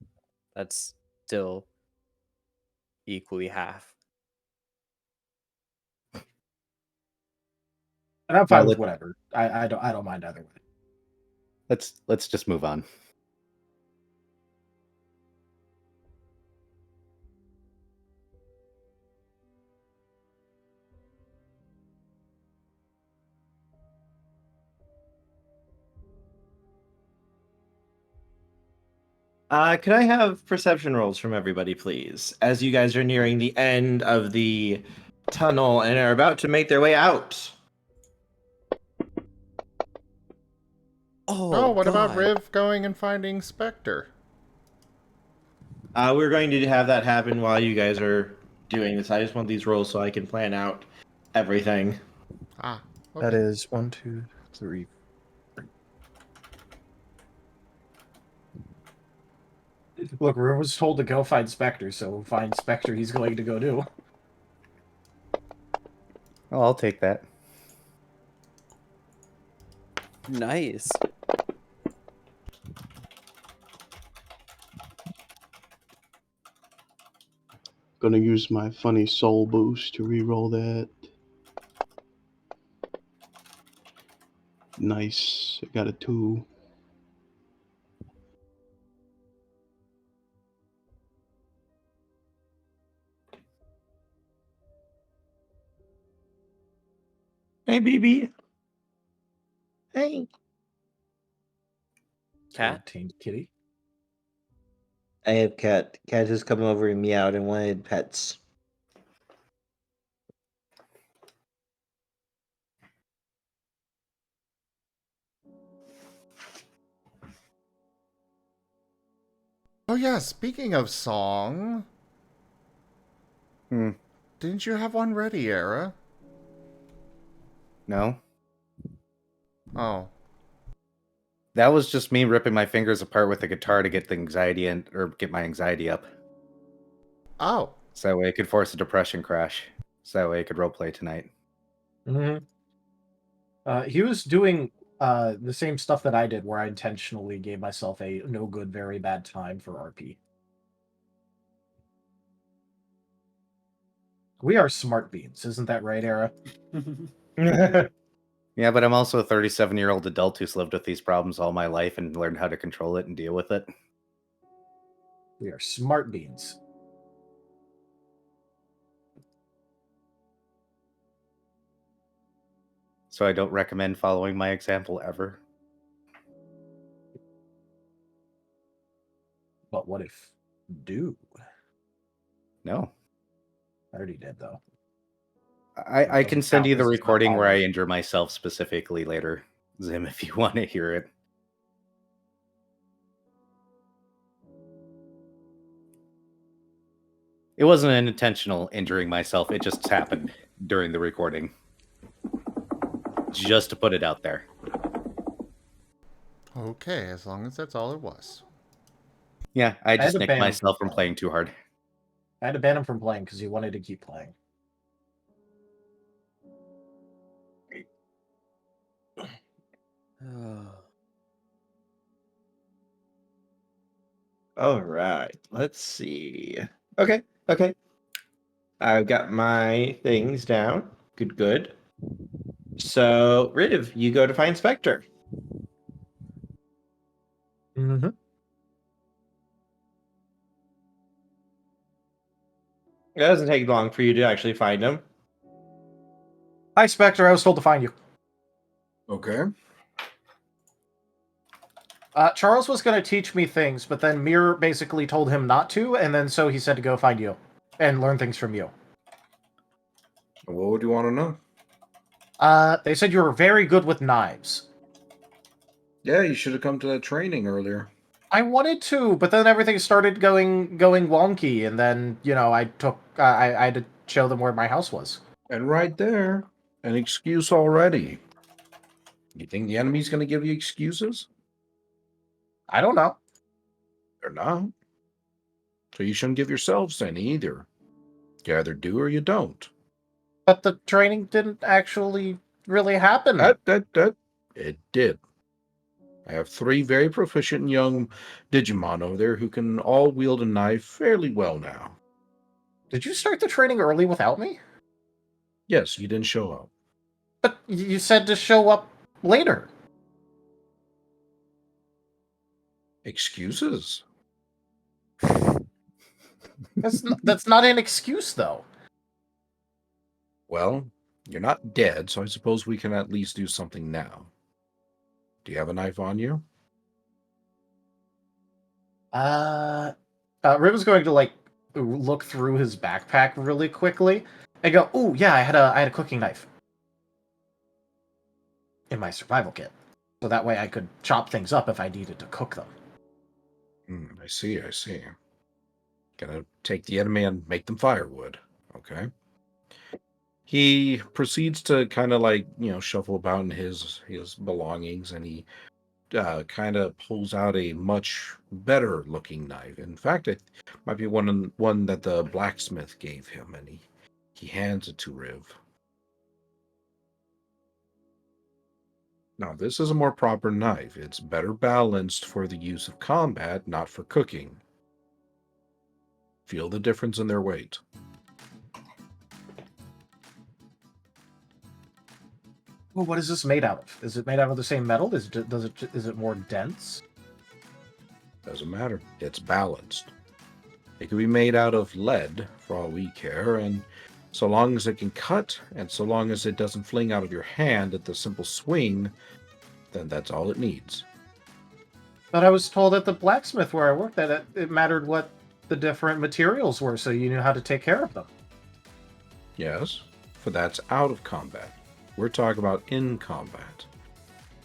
That's still equally half. And I'm fine with whatever. I don't mind either way. Let's just move on. Could I have perception rolls from everybody, please? As you guys are nearing the end of the tunnel and are about to make their way out. Oh, what about Riv going and finding Spectre? We're going to have that happen while you guys are doing this. I just want these rolls so I can plan out everything. Ah, okay. That is 1, 2, 3. Look, Riv was told to go find Spectre, so find Spectre he's going to go do. Oh, I'll take that. Nice. Gonna use my funny soul boost to reroll that. Nice. I got a 2. Hey, BB. Hey. Cat? Kitty. I have cat. Cat has come over and meowed and wanted pets. Oh yeah, speaking of song. Didn't you have one ready, Era? No. Oh. That was just me ripping my fingers apart with the guitar to get the anxiety or get my anxiety up. Oh. So that way I could force a depression crash. So that way I could roleplay tonight. He was doing the same stuff that I did, where I intentionally gave myself a no good, very bad time for RP. We are smart beans, isn't that right, Era? Yeah, but I'm also a 37-year-old adult who's lived with these problems all my life and learned how to control it and deal with it. We are smart beans. So I don't recommend following my example ever. But what if do? No. I already did, though. I can send you the This is not recording where I following. injure myself specifically later, Zim, if you want to hear it. It wasn't an intentional injuring myself, it just happened during the recording. Just to put it out there. Okay, as long as that's all it was. Yeah, I just had to nicked ban him myself from from playing too hard. I had to ban him from playing because he wanted to keep playing. All right, let's see. Okay. I've got my things down. Good. So, Riv, you go to find Spectre. Mm-hmm. It doesn't take long for you to actually find him. Hi, Spectre. I was told to find you. Okay. Charles was going to teach me things, but then Mir basically told him not to, and then so he said to go find you and learn things from you. What would you want to know? They said you were very good with knives. Yeah, you should have come to that training earlier. I wanted to, but then everything started going wonky, and then I had to show them where my house was. And right there, an excuse already. You think the enemy's going to give you excuses? I don't know. They're not. So you shouldn't give yourselves any either. You either do or you don't. But the training didn't actually really happen. It did. I have 3 very proficient young Digimon over there who can all wield a knife fairly well now. Did you start the training early without me? Yes, you didn't show up. But you said to show up later. Excuses? That's not an excuse, though. Well, you're not dead, so I suppose we can at least do something now. Do you have a knife on you? Rib was going to look through his backpack really quickly and go, "Ooh, yeah, I had a cooking knife in my survival kit, so that way I could chop things up if I needed to cook them." I see. Gonna take the enemy and make them firewood. Okay. He proceeds to kind of shuffle about in his belongings, and he kind of pulls out a much better looking knife. In fact, it might be one that the blacksmith gave him, and he hands it to Riv. Now, this is a more proper knife. It's better balanced for the use of combat, not for cooking. Feel the difference in their weight. Well, what is this made out of? Is it made out of the same metal? Is it more dense? Doesn't matter. It's balanced. It can be made out of lead, for all we care, and so long as it can cut, and so long as it doesn't fling out of your hand at the simple swing, then that's all it needs. But I was told at the blacksmith where I worked that it mattered what the different materials were, so you knew how to take care of them. Yes, for that's out of combat. We're talking about in combat.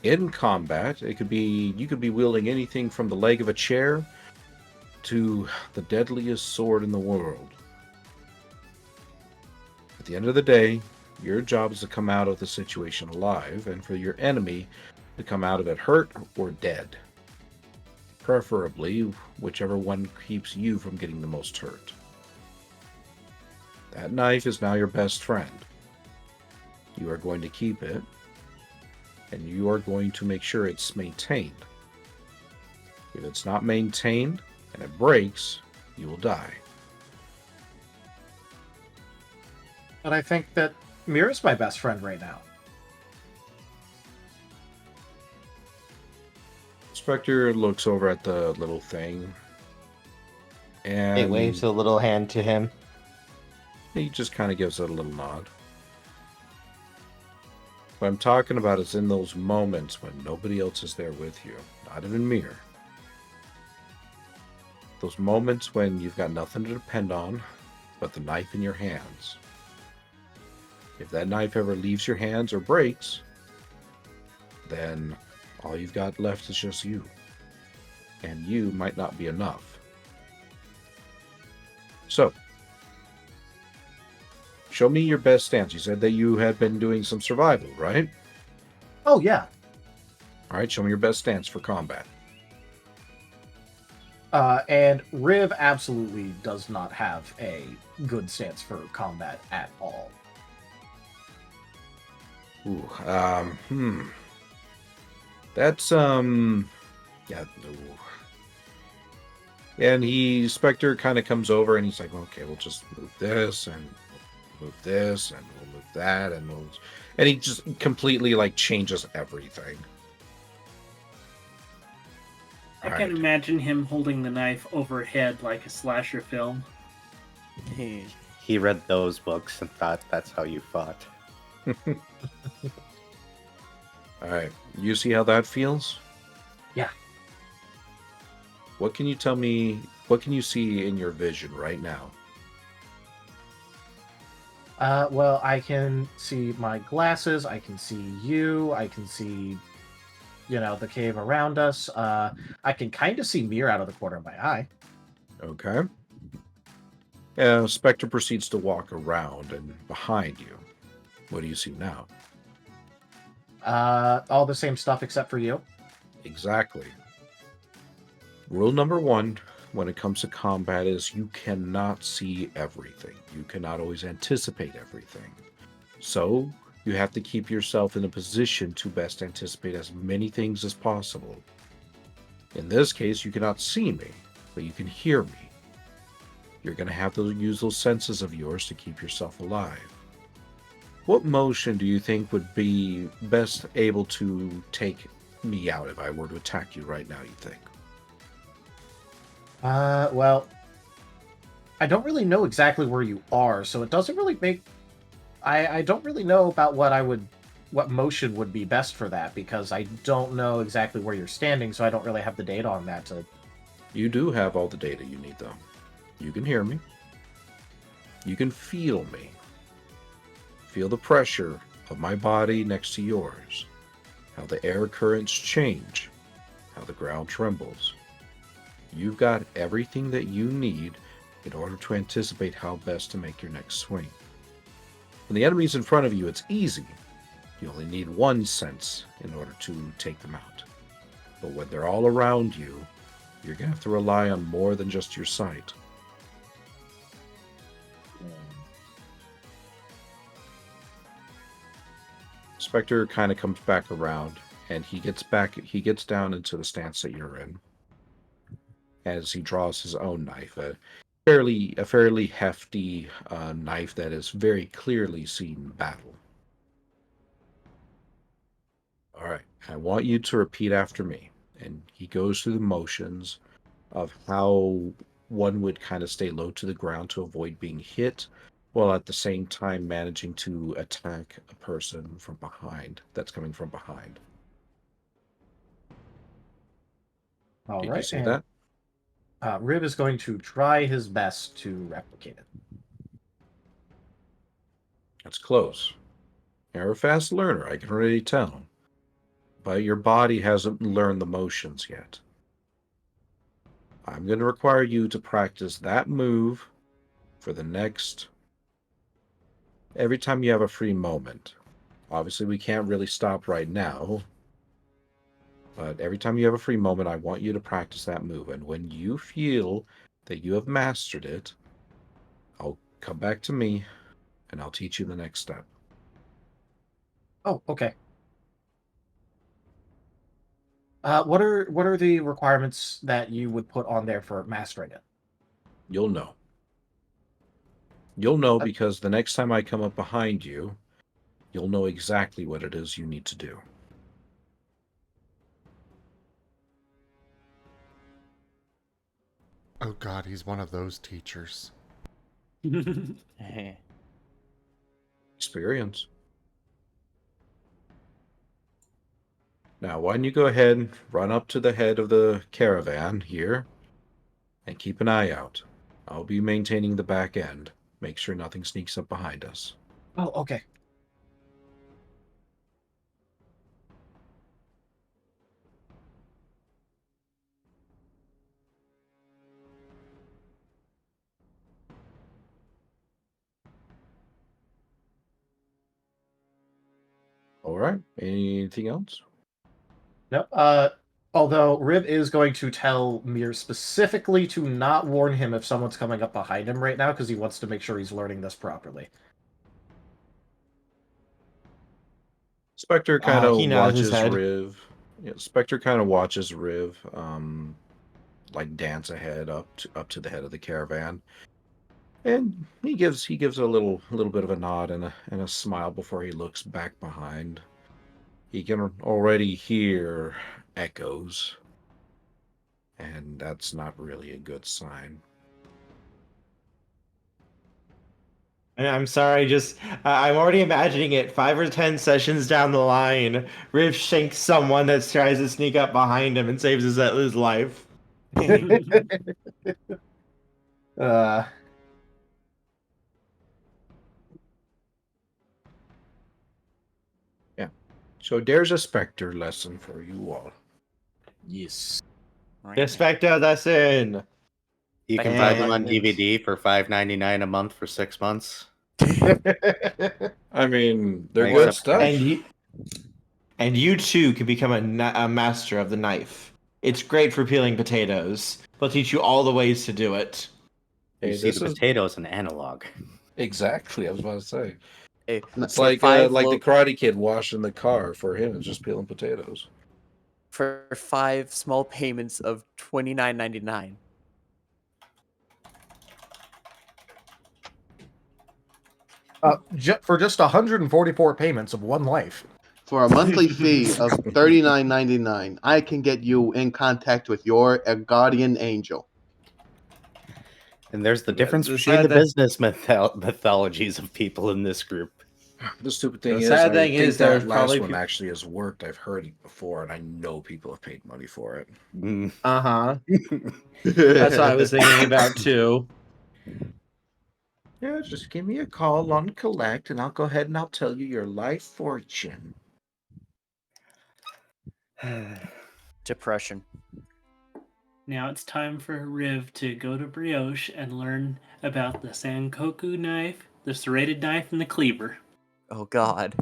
In combat, you could be wielding anything from the leg of a chair to the deadliest sword in the world. At the end of the day, your job is to come out of the situation alive, and for your enemy to come out of it hurt or dead. Preferably, whichever one keeps you from getting the most hurt. That knife is now your best friend. You are going to keep it, and you are going to make sure it's maintained. If it's not maintained and it breaks, you will die. But I think that Mira's my best friend right now. Spectre looks over at the little thing. And It waves a little hand to him. He just kind of gives it a little nod. What I'm talking about is in those moments when nobody else is there with you, not even mirror. Those moments when you've got nothing to depend on but the knife in your hands. If that knife ever leaves your hands or breaks, then all you've got left is just you. And you might not be enough. So, show me your best stance. You said that you had been doing some survival, right? Oh, yeah. All right, show me your best stance for combat. And Riv absolutely does not have a good stance for combat at all. Ooh, That's, yeah, ooh. And Spectre kind of comes over and he's like, okay, we'll just move this and move this and we'll move that and he just completely like changes everything. I can imagine him holding the knife overhead like a slasher film. He read those books and thought that's how you fought. Alright, you see how that feels? Yeah. What can you tell me, what can you see in your vision right now? Well, I can see my glasses, I can see you, I can see, the cave around us. I can kind of see Mir out of the corner of my eye. Okay. Spectre proceeds to walk around and behind you. What do you see now? All the same stuff except for you. Exactly. Rule number 1 when it comes to combat is you cannot see everything. You cannot always anticipate everything. So, you have to keep yourself in a position to best anticipate as many things as possible. In this case, you cannot see me, but you can hear me. You're going to have to use those senses of yours to keep yourself alive. What motion do you think would be best able to take me out if I were to attack you right now, you think? Well, I don't really know exactly where you are, so it doesn't really make... I don't really know about what motion would be best for that, because I don't know exactly where you're standing, so I don't really have the data on that to... You do have all the data you need, though. You can hear me. You can feel me. Feel the pressure of my body next to yours. How the air currents change. How the ground trembles. You've got everything that you need in order to anticipate how best to make your next swing. When the enemy's in front of you, it's easy. You only need one sense in order to take them out. But when they're all around you, you're going to have to rely on more than just your sight. Spectre kind of comes back around, and he gets down into the stance that you're in. As he draws his own knife, a fairly hefty knife that is very clearly seen in battle. All right, I want you to repeat after me. And he goes through the motions of how one would kind of stay low to the ground to avoid being hit, while at the same time managing to attack a person from behind that's coming from behind. All Did right, you see that? Rib is going to try his best to replicate it. That's close. You're a fast learner, I can already tell. But your body hasn't learned the motions yet. I'm going to require you to practice that move for the next... every time you have a free moment. Obviously, we can't really stop right now. But every time you have a free moment, I want you to practice that move. And when you feel that you have mastered it, I'll come back to me, and I'll teach you the next step. Oh, okay. What are the requirements that you would put on there for mastering it? You'll know. You'll know because the next time I come up behind you, you'll know exactly what it is you need to do. Oh god, he's one of those teachers. Experience. Now, why don't you go ahead and run up to the head of the caravan here and keep an eye out. I'll be maintaining the back end. Make sure nothing sneaks up behind us. Oh, okay. All right. Anything else? No. Although Rib is going to tell Mir specifically to not warn him if someone's coming up behind him right now, because he wants to make sure he's learning this properly. Spectre kind of he nods his watches head. Riv. Yeah, Spectre kind of watches Riv, like dance ahead up to the head of the caravan, and he gives a little bit of a nod and a smile before he looks back behind. He can already hear echoes, and that's not really a good sign. And I'm sorry, just I'm already imagining it. 5 or 10 sessions down the line, Riv shanks someone that tries to sneak up behind him and saves his life. Yeah. So there's a Spectre lesson for you all. Yes. The Spectre lesson. You can buy them on DVD for $5.99 a month for 6 months. I mean, they're Makes good up stuff. And you too can become a master of the knife. It's great for peeling potatoes. They'll teach you all the ways to do it. You see, the potato's an analog. Exactly, I was about to say. Hey, It's for like five the Karate Kid washing the car. For him, it's just peeling potatoes. For 5 small payments of $29.99. For just 144 payments of one life. For a monthly fee of $39.99, I can get you in contact with your guardian angel. And there's the difference the between sad the thing- business mythologies of people in this group. The stupid thing The is, sad I thing think is that there's last probably one peop- actually has worked. I've heard it before, and I know people have paid money for it. Uh-huh. That's what I was thinking about too. Yeah, just give me a call on Collect, and I'll go ahead and I'll tell you your life fortune. Depression. Now it's time for Riv to go to Brioche and learn about the Sankoku knife, the serrated knife, and the cleaver. Oh god.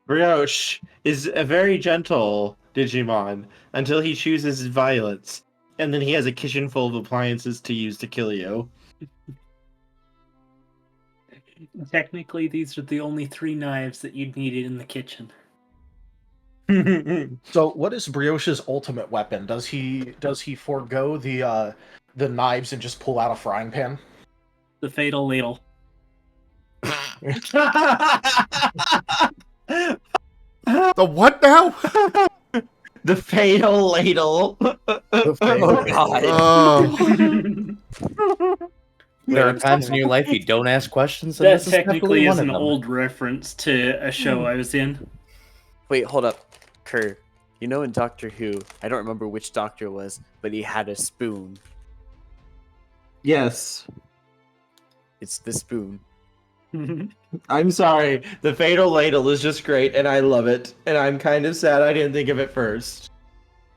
Brioche is a very gentle Digimon until he chooses violence, and then he has a kitchen full of appliances to use to kill you. Technically, these are the only 3 knives that you'd needed in the kitchen. So, what is Brioche's ultimate weapon? Does he forego the knives and just pull out a frying pan? The fatal ladle. The what now? The fatal ladle. Oh god. There are times in your life you don't ask questions, and That this is technically definitely is one an of them. old reference to a show I was in. Wait, hold up. Kerr, you know in Doctor Who, I don't remember which doctor it was, but he had a spoon. Yes. It's the spoon. I'm sorry. The fatal ladle is just great, and I love it. And I'm kind of sad I didn't think of it first.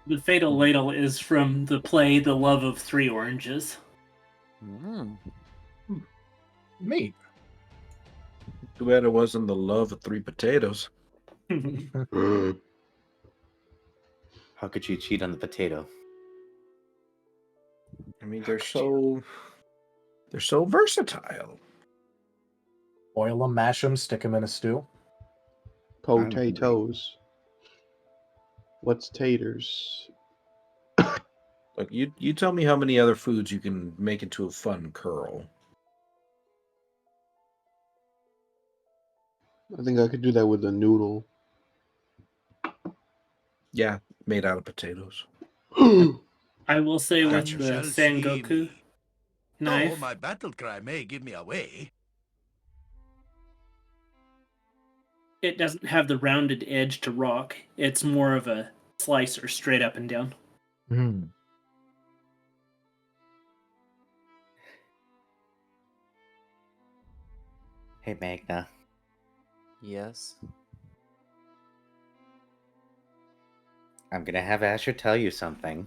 The fatal ladle is from the play The Love of 3 Oranges. Neat. Too bad it wasn't the love of 3 potatoes. How could you cheat on the potato? I mean, they're so versatile. Boil them, mash them, stick them in a stew. Potatoes. What's taters? Look, you tell me how many other foods you can make into a fun curl. I think I could do that with a noodle. Yeah, made out of potatoes. I will say with Gotcha. the Shall Sengoku see me. Though knife, my battle cry may give me away. it doesn't have the rounded edge to rock. It's more of a slicer straight up and down. Hey, Magna. Yes. I'm gonna have Asher tell you something.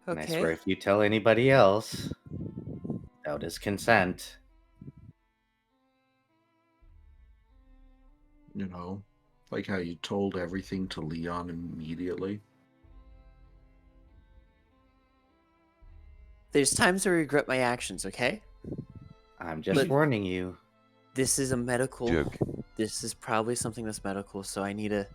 And I swear Okay. if you tell anybody else, without his consent, You know, like how you told everything to Leon immediately. There's times I regret my actions, okay? I'm just But warning you. this is a medical. Joke. This is probably something that's medical, so I need to.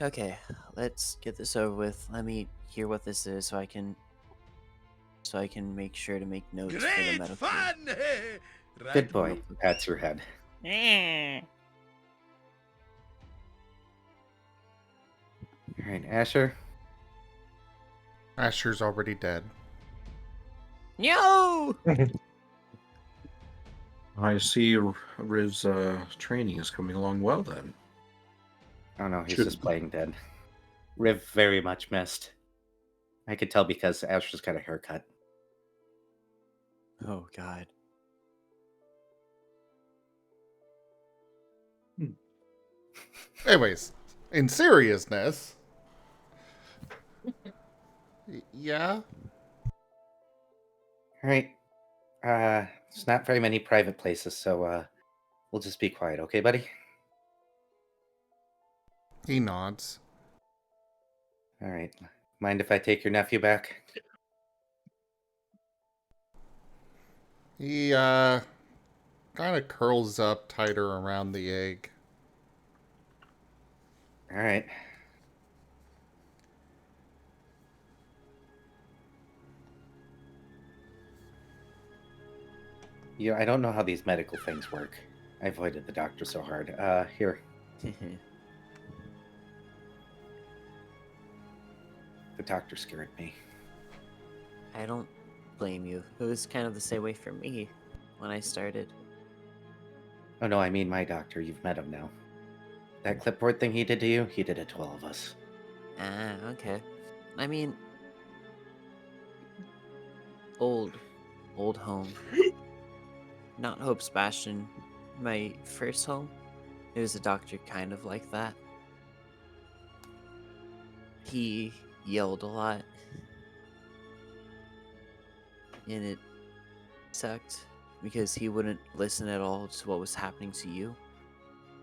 Okay, let's get this over with. Let me hear what this is so I can make sure to make notes for the Great medical. fun! Good boy. Pats your head. Alright, Asher. Asher's already dead. No! I see Riv's training is coming along well then. Oh no, he's Should- just playing dead. Riv very much missed. I could tell because Asher's got a haircut. Oh god. Anyways, in seriousness. Yeah? Alright. It's not very many private places, so we'll just be quiet, okay, buddy? He nods. Alright. Mind if I take your nephew back? He, kind of curls up tighter around the egg. Alright. Yeah, I don't know how these medical things work. I avoided the doctor so hard. Here. The doctor scared me. I don't blame you. It was kind of the same way for me when I started. Oh no, I mean my doctor. You've met him now. That clipboard thing he did to you, he did it to all of us. Ah, okay. I mean, old home. Not Hope Sebastian. My first home. It was a doctor kind of like that. He yelled a lot. And it sucked because he wouldn't listen at all to what was happening to you.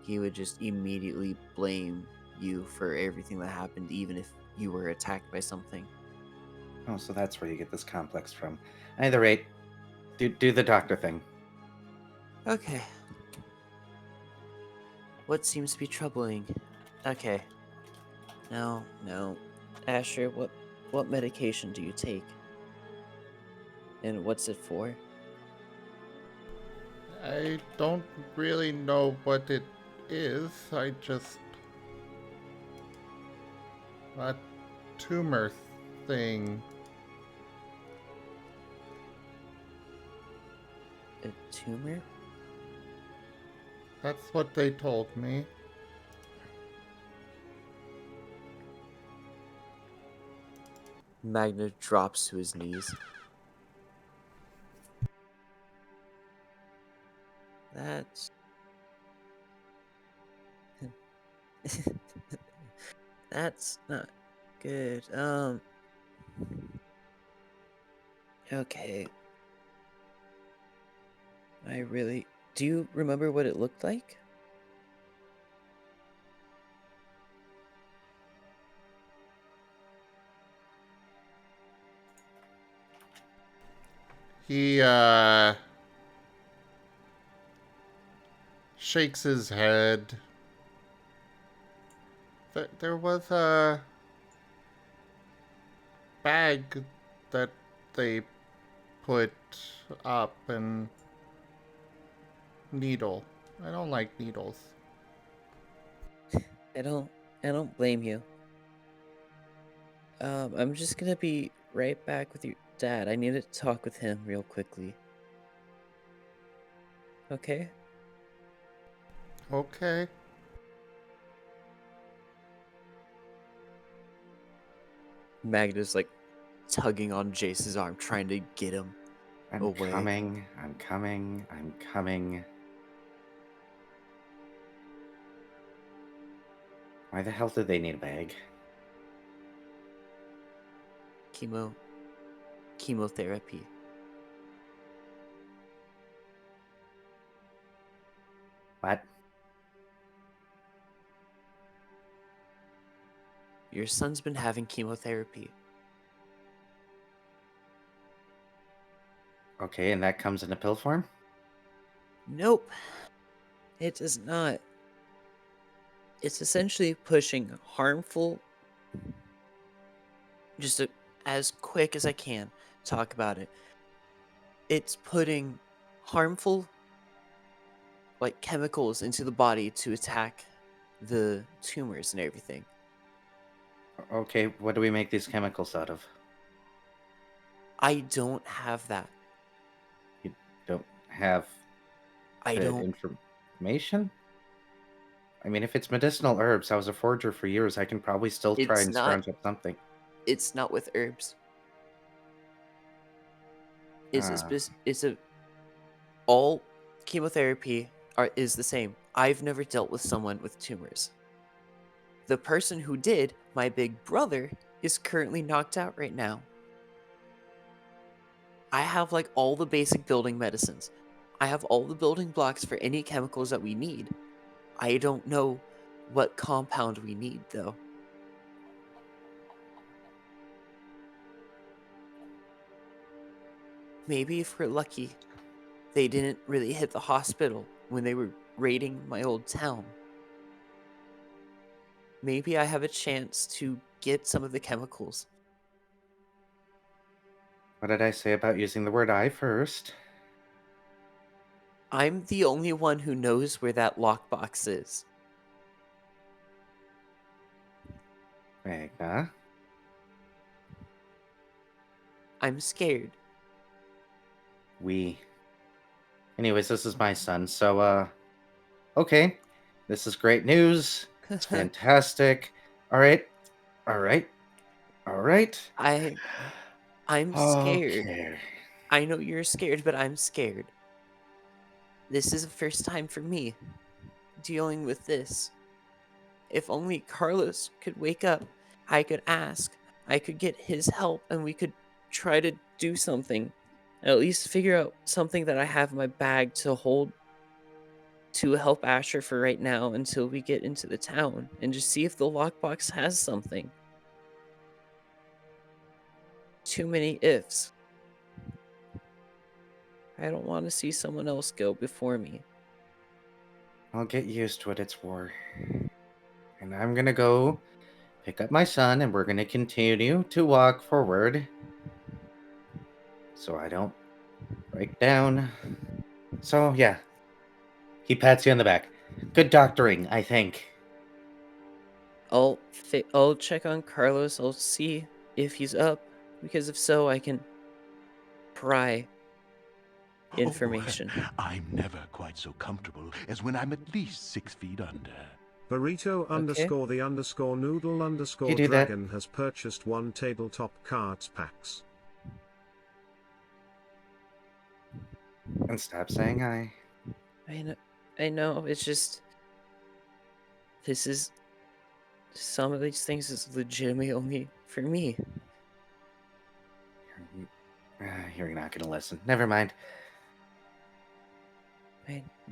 He would just immediately blame you for everything that happened, even if you were attacked by something. Oh, so that's where you get this complex from. At either rate, do the doctor thing. Okay. What seems to be troubling? Okay. No. Asher, what medication do you take? And what's it for? I don't really know what it is. I just... a tumor thing. A tumor? That's what they told me. Magna drops to his knees. That's... That's not good. Okay. Do you remember what it looked like? He, shakes his head. There was a bag that they put up and needle. I don't like needles. I don't blame you. I'm just gonna be right back with your dad. I need to talk with him real quickly. Okay? Okay. Magna's like tugging on Jace's arm, trying to get him away. I'm coming. Why the hell do they need a bag? Chemotherapy. What? Your son's been having chemotherapy. Okay, and that comes in a pill form? Nope. It does not. It's essentially pushing harmful... as quick as I can talk about it. It's putting harmful chemicals into the body to attack the tumors and everything. Okay, what do we make these chemicals out of? I don't have that. You don't have I the don't. information? I mean, if it's medicinal herbs, I was a forger for years. I can probably still try It's and not. scrounge up something. It's not with herbs. All chemotherapy is the same. I've never dealt with someone with tumors. The person who did, my big brother, is currently knocked out right now. I have all the basic building medicines. I have all the building blocks for any chemicals that we need. I don't know what compound we need, though. Maybe if we're lucky, they didn't really hit the hospital when they were raiding my old town. Maybe I have a chance to get some of the chemicals. What did I say about using the word I first? I'm the only one who knows where that lockbox is. Magna? I'm scared. Anyways, this is my son, so, okay. This is great news. It's fantastic. Alright. I'm scared. Okay. I know you're scared, but I'm scared. This is the first time for me dealing with this. If only Carlos could wake up, I could ask, I could get his help, and we could try to do something. At least figure out something that I have in my bag to hold to help Asher for right now until we get into the town and just see if the lockbox has something. Too many ifs. I don't want to see someone else go before me. I'll get used to it, it's war. And I'm gonna go pick up my son, and we're gonna continue to walk forward. So I don't break down. So, yeah. He pats you on the back. Good doctoring, I think. I'll check on Carlos. I'll see if he's up, because if so, I can pry information. Oh, I'm never quite so comfortable as when I'm at least 6 feet under. Burrito underscore the underscore noodle underscore You do that. dragon has purchased 1 tabletop cards packs. And stop saying I. I know, it's just... Some of these things is legitimately only for me. You're not gonna listen. Never mind.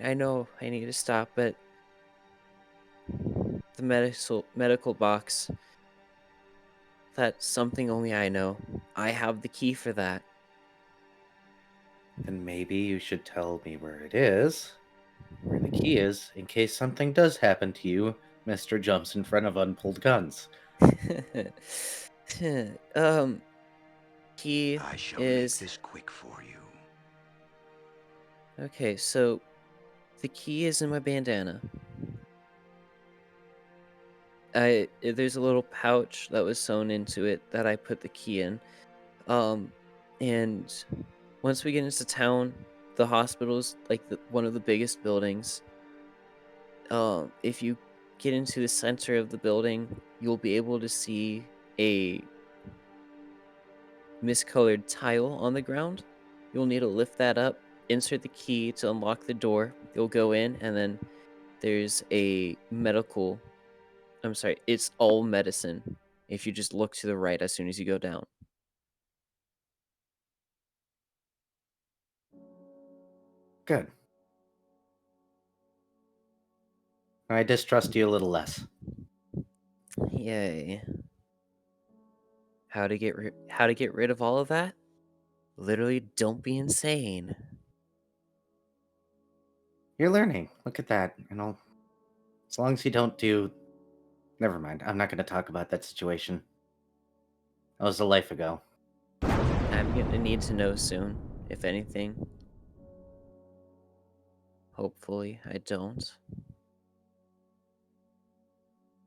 I know I need to stop, but... The medical box... That's something only I know. I have the key for that. Then maybe you should tell me where it is, where the key is, in case something does happen to you. Mr. jumps in front of unpulled guns. Key I shall is... make this quick for you. Okay, so... The key is in my bandana. there's a little pouch that was sewn into it that I put the key in. And once we get into town, the hospital's like one of the biggest buildings. If you get into the center of the building, you'll be able to see a miscolored tile on the ground. You'll need to lift that up, insert the key to unlock the door. You'll go in, and then there's a medical. I'm sorry, it's all medicine. If you just look to the right as soon as you go down. Good. I distrust you a little less. Yay. How to get rid of all of that? Literally, don't be insane. You're learning. Look at that. As long as you don't do... Never mind. I'm not going to talk about that situation. That was a life ago. I'm gonna need to know soon, if anything. Hopefully, I don't.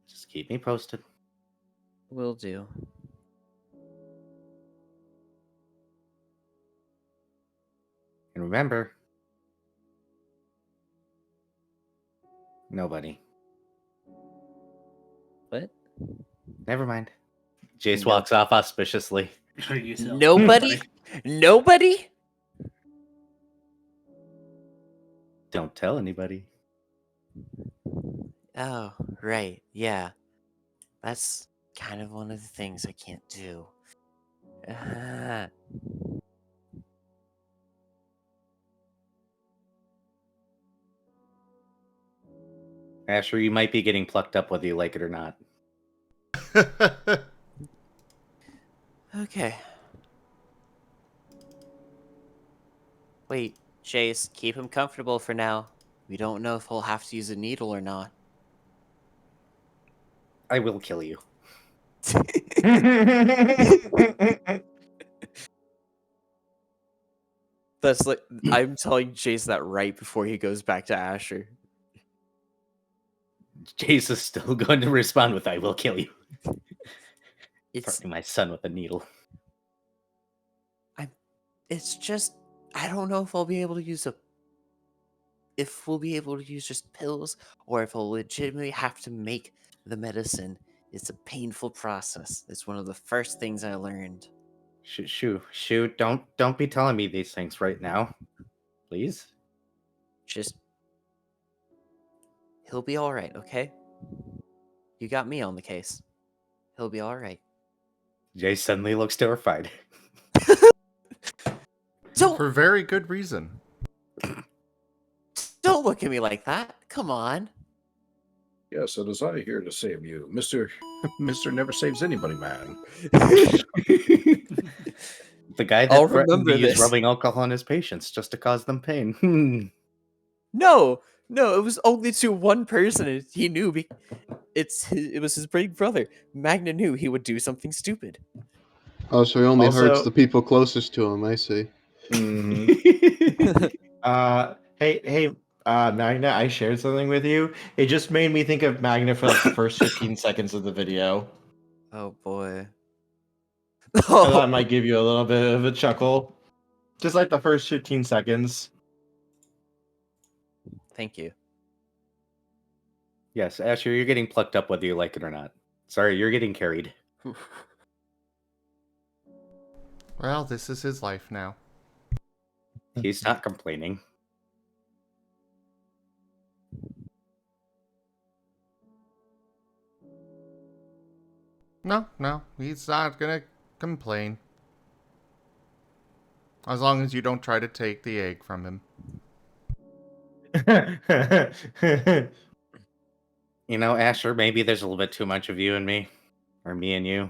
Just keep me posted. Will do. And remember, nobody. What? Never mind. Jace walks off auspiciously. Nobody? Nobody? Don't tell anybody. Oh, right. Yeah. That's kind of one of the things I can't do. Asher, you might be getting plucked up whether you like it or not. Okay. Wait, Chase, keep him comfortable for now. We don't know if he'll have to use a needle or not. I will kill you. That's like, I'm telling Jace that right before he goes back to Asher. Jace is still going to respond with, I will kill you. It's Threatening my son with a needle. It's just, I don't know if I'll be able to use if we'll be able to use just pills, or if I'll legitimately have to make the medicine. It's a painful process. It's one of the first things I learned. Shoot, don't be telling me these things right now. Please? Just, he'll be alright, okay? You got me on the case. He'll be alright. Jay suddenly looks terrified. For very good reason. Don't look at me like that. Come on. Yes, it is I here to save you. Mr. Never Saves Anybody, man. The guy that threatened to use rubbing alcohol on his patients just to cause them pain. No, it was only to one person. And he knew it was his big brother. Magna knew he would do something stupid. Oh, so he only hurts the people closest to him, I see. Hey, Magna, I shared something with you. It just made me think of Magna for like the first 15 seconds of the video. Oh boy. I thought it might give you a little bit of a chuckle. Just like the first 15 seconds. Thank you. Yes, Asher, you're getting plucked up whether you like it or not. Sorry, you're getting carried. Well, this is his life now. He's not complaining. No, he's not gonna complain. As long as you don't try to take the egg from him. You know, Asher, maybe there's a little bit too much of you and me. Or me and you.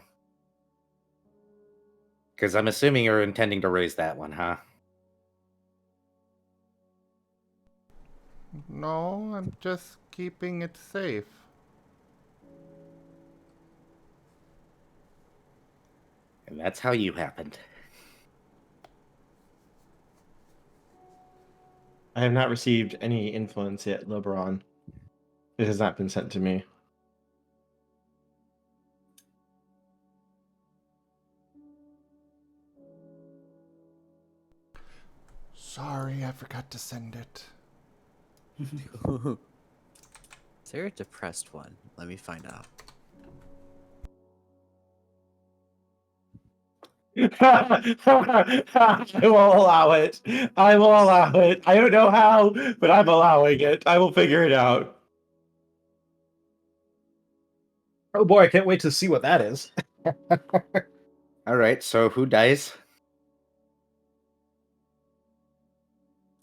Because I'm assuming you're intending to raise that one, huh? No, I'm just keeping it safe. And that's how you happened. I have not received any influence yet, LeBron. It has not been sent to me. Sorry, I forgot to send it. Is there a depressed one? Let me find out. I will allow it. I will allow it. I don't know how, but I'm allowing it. I will figure it out. Oh boy, I can't wait to see what that is. All right, so who dies?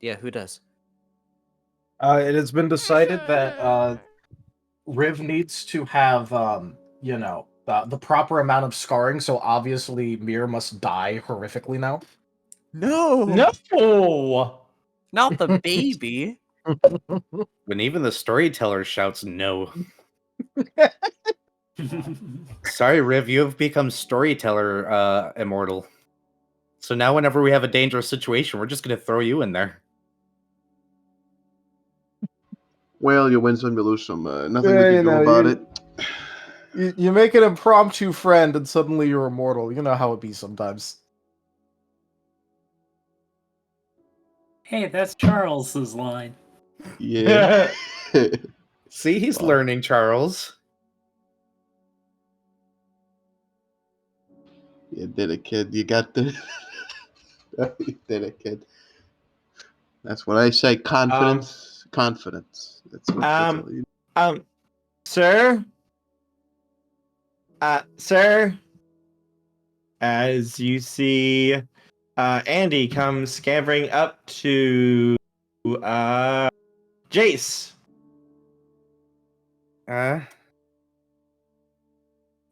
Yeah, who does? It has been decided that Riv needs to have, the proper amount of scarring, so obviously Mir must die horrifically now. No! No! Not the baby! When even the storyteller shouts no. Sorry, Riv, you have become storyteller immortal. So now whenever we have a dangerous situation, we're just going to throw you in there. Well, you win some, you lose some. Nothing we can do about it. You make an impromptu friend and suddenly you're immortal. You know how it be sometimes. Hey, that's Charles's line. Yeah. See, he's learning, Charles. You did it, kid. You got the. You did it, kid. That's what I say. Confidence. Confidence. That's what Sir? Sir? As you see, Andy comes scampering up to, Jace.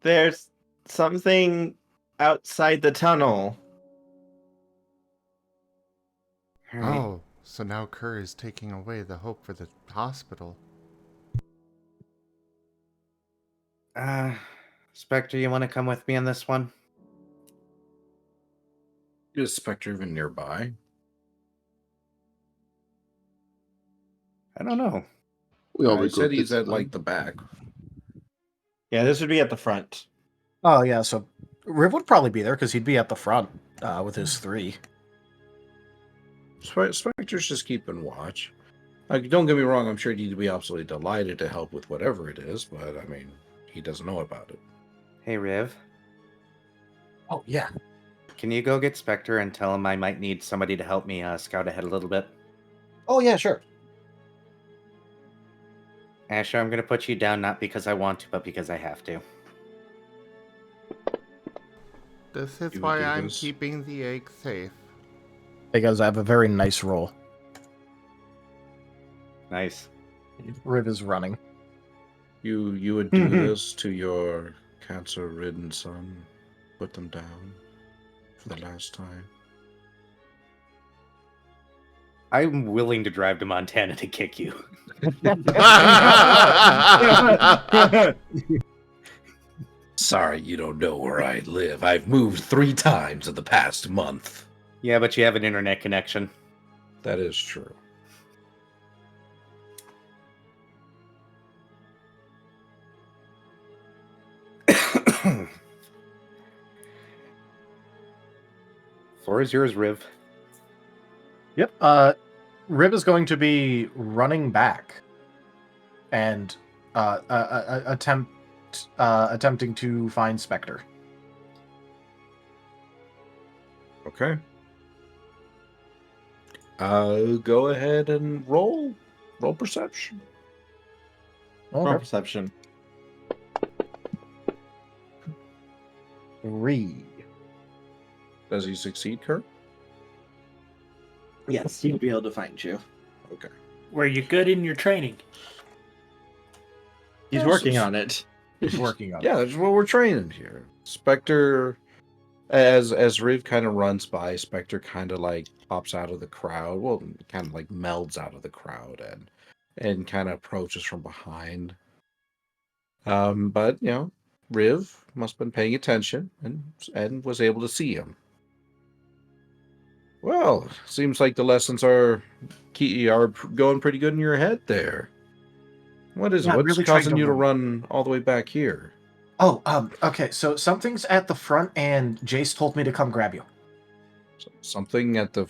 There's something outside the tunnel. Oh, so now Kerr is taking away the hope for the hospital. Spectre, you want to come with me on this one? Is Spectre even nearby? I don't know. I said he's at like the back. Yeah, this would be at the front. Oh, yeah, so Riv would probably be there because he'd be at the front with his 3. Spectre's just keeping watch. Like, don't get me wrong, I'm sure he'd be absolutely delighted to help with whatever it is, but I mean, he doesn't know about it. Hey, Riv. Oh, yeah. Can you go get Spectre and tell him I might need somebody to help me scout ahead a little bit? Oh, yeah, sure. Asher, I'm going to put you down not because I want to, but because I have to. This is why I'm keeping the egg safe. Hey, guys, I have a very nice roll. Nice. Riv is running. You would do this to your cancer-ridden son? Put them down for the last time? I'm willing to drive to Montana to kick you. Sorry, you don't know where I live. I've moved 3 times in the past month. Yeah, but you have an internet connection. That is true. Floor is yours, Riv. Yep. Riv is going to be running back and attempting to find Spectre. Okay. Go ahead and roll perception. Roll perception. 3. Does he succeed, Kurt? Yes, he'd be able to find you. Okay. Were you good in your training? He's working on it. He's working on it. Yeah, that's what we're training here. Spectre, as Riv kind of runs by, Spectre kind of like pops out of the crowd. Well, kind of like melds out of the crowd and kind of approaches from behind. But you know, Riv must have been paying attention and was able to see him. Well, seems like the lessons are going pretty good in your head there. What is it? What's really causing trying to you to run all the way back here? Oh, okay, so something's at the front and Jace told me to come grab you. Something at the...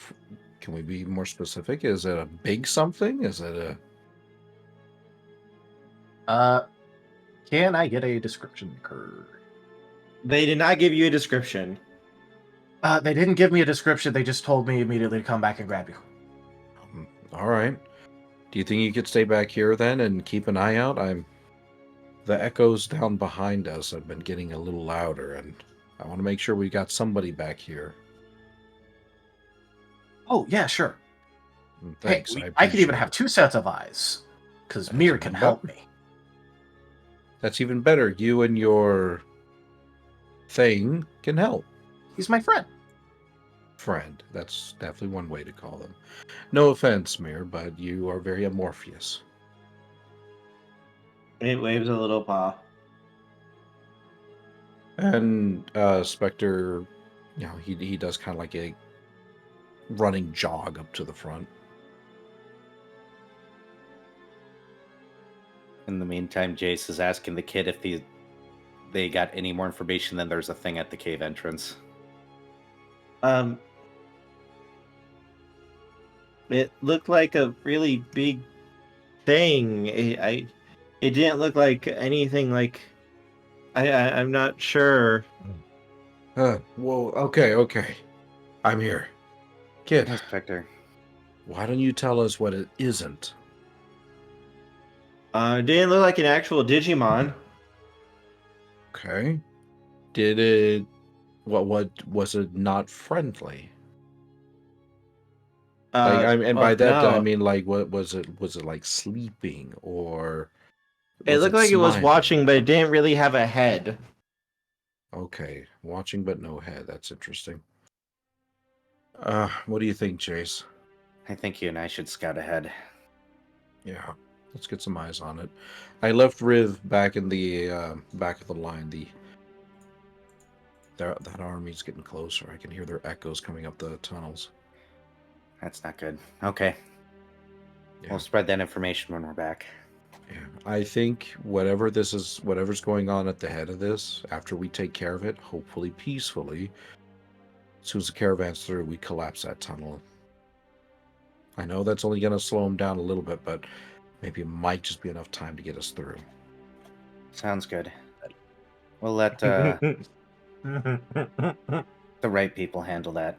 Can we be more specific? Is it a big something? Is it a... Can I get a description card? They did not give you a description. They didn't give me a description. They just told me immediately to come back and grab you. All right. Do you think you could stay back here then and keep an eye out? The echoes down behind us have been getting a little louder, and I want to make sure we got somebody back here. Oh, yeah, sure. Thanks. Hey, I could even have 2 sets of eyes, because Mir can help me. That's even better. You and your thing can help. He's my friend. Friend. That's definitely one way to call them. No offense, Mir, but you are very amorphous. It waves a little paw. And Spectre, you know, he does kind of like a running jog up to the front. In the meantime, Jace is asking the kid if they got any more information than there's a thing at the cave entrance. It looked like a really big thing. It didn't look like anything like. I'm not sure. Whoa. Okay. I'm here, kid. Inspector. Why don't you tell us what it isn't? It didn't look like an actual Digimon. Okay. Did it? What was it? Not friendly? And by that no. I mean, like, what was it? Was it like sleeping, or It looked like it was watching, but it didn't really have a head. Okay, watching but no head. That's interesting. What do you think, Jace? I think you and I should scout ahead. Yeah, let's get some eyes on it. I left Riv back in the back of the line. That army's getting closer. I can hear their echoes coming up the tunnels. That's not good. Okay. Yeah. We'll spread that information when we're back. Yeah, I think whatever's going on at the head of this, after we take care of it, hopefully peacefully, as soon as the caravan's through, we collapse that tunnel. I know that's only going to slow them down a little bit, but maybe it might just be enough time to get us through. Sounds good. We'll let the right people handle that.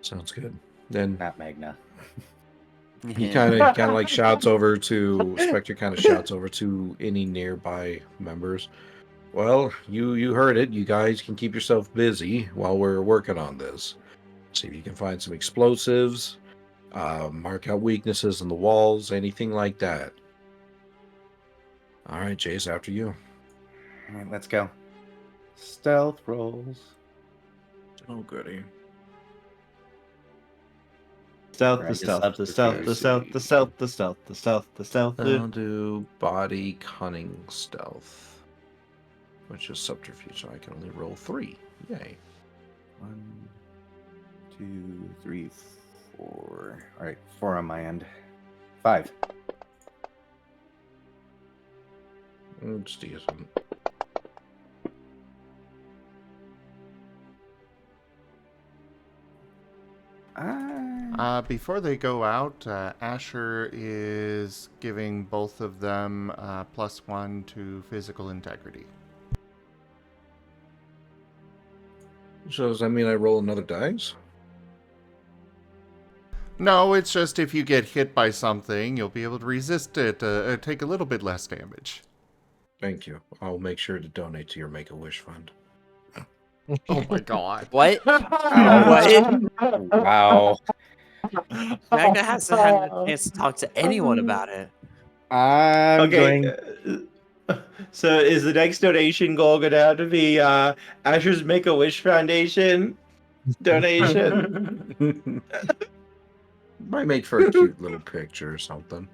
Sounds good. Then not Magna. He kind of like shouts over to Spectre. Kind of shouts over to any nearby members. Well, you heard it. You guys can keep yourself busy while we're working on this. See if you can find some explosives. Mark out weaknesses in the walls. Anything like that. All right, Jace, after you. All right, let's go. Stealth rolls. Oh, goody. Stealth. I'll do body cunning stealth, which is subterfuge, so I can only roll 3. Yay. 1, 2, 3, 4. All right, 4 on my end. 5. It's decent. Before they go out, Asher is giving both of them +1 to physical integrity. So does that mean I roll another dice? No, it's just if you get hit by something, you'll be able to resist it, take a little bit less damage. Thank you. I'll make sure to donate to your Make-A-Wish fund. Oh my god. What? What? Wow. Magna hasn't had a chance to talk to anyone about it. I'm going... So is the next donation goal going to have to be Asher's Make-A-Wish Foundation donation? Might make for a cute little picture or something.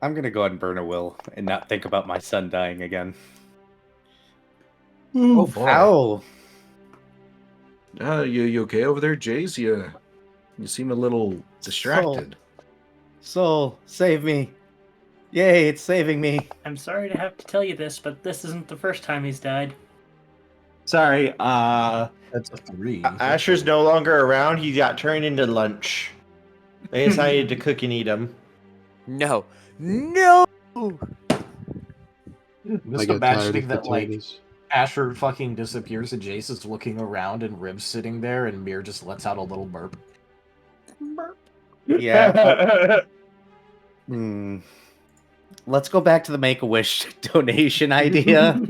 I'm going to go ahead and burn a will and not think about my son dying again. Oh, foul. You okay over there, Jace? You seem a little distracted. Soul, save me. Yay, it's saving me. I'm sorry to have to tell you this, but this isn't the first time he's died. Sorry, That's a 3. Asher's no longer around. He got turned into lunch. They decided to cook and eat him. No. No! Just get tired imagining of that, like, potatoes. Asher fucking disappears and Jace is looking around and Riv's sitting there and Mir just lets out a little burp. Yeah. Let's go back to the Make-A-Wish donation idea.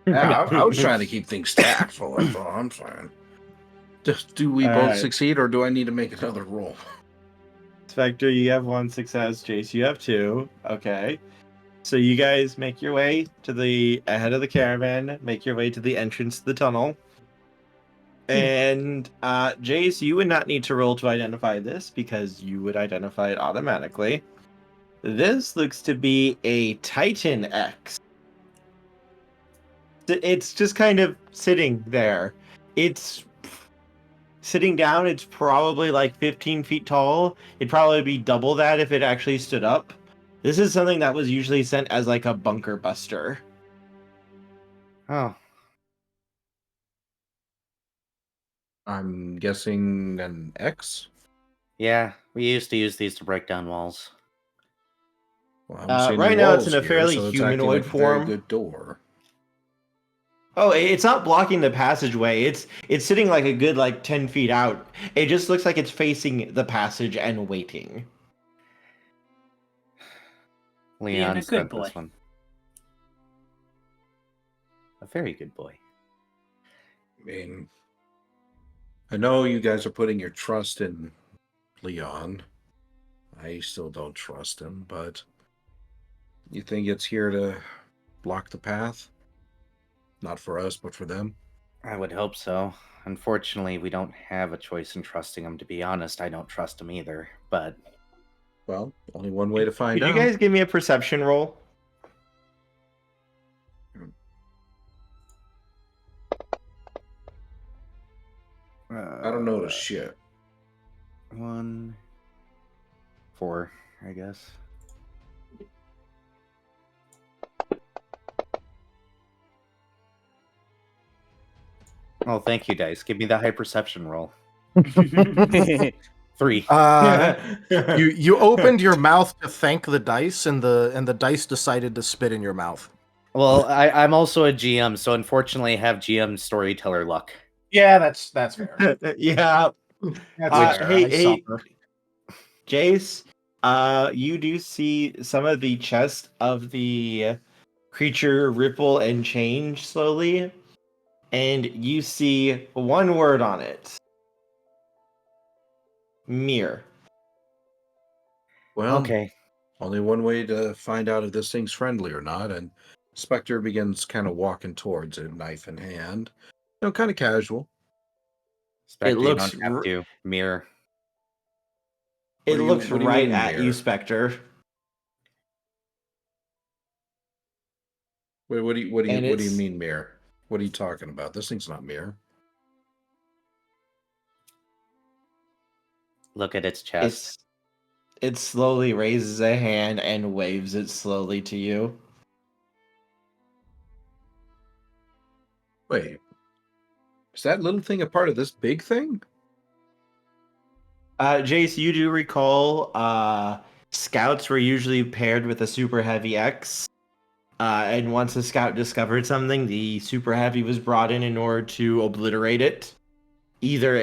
Yeah, I was trying to keep things tactful. That's all I'm saying. Do we both succeed, or do I need to make another roll? Spectre, you have 1 success. Jace, you have 2. Okay. So you guys make your way to the ahead of the caravan, make your way to the entrance to the tunnel. And Jace, you would not need to roll to identify this because you would identify it automatically. This looks to be a Titan X. It's just kind of sitting there. It's sitting down. It's probably like 15 feet tall. It'd probably be double that if it actually stood up. This is something that was usually sent as like a bunker buster. Oh. I'm guessing an X? Yeah, we used to use these to break down walls. Well, right now it's in a fairly humanoid like form. A very good door. Oh, it's not blocking the passageway. It's sitting like a good 10 feet out. It just looks like it's facing the passage and waiting. Leon Being a spent good boy. this one. A very good boy. I mean, I know you guys are putting your trust in Leon. I still don't trust him, but you think it's here to block the path? Not for us, but for them? I would hope so. Unfortunately, we don't have a choice in trusting him, to be honest. I don't trust him either, but... Well, only one way to find Could out. you guys give me a perception roll? I don't notice shit. 1, 4, I guess. Oh, thank you, dice. Give me the high perception roll. 3. You opened your mouth to thank the dice, and the dice decided to spit in your mouth. Well, I'm also a GM, so unfortunately I have GM storyteller luck. Yeah, that's fair. Yeah. That's fair. Hey, Jace, you do see some of the chest of the creature ripple and change slowly, and you see one word on it. Mirror. Well, okay. Only one way to find out if this thing's friendly or not, and Spectre begins kind of walking towards it, knife in hand. Kind of casual. Spectre, It looks you don't have to mirror. It What do you- looks what do you right mean, at you, mirror? Spectre. Wait, what do you And mean, mirror? What are you talking about? This thing's not mirror. Look at its chest. It slowly raises a hand and waves it slowly to you. Wait, is that little thing a part of this big thing? Jace, you do recall scouts were usually paired with a super heavy X. And once a scout discovered something, the super heavy was brought in order to obliterate it. Either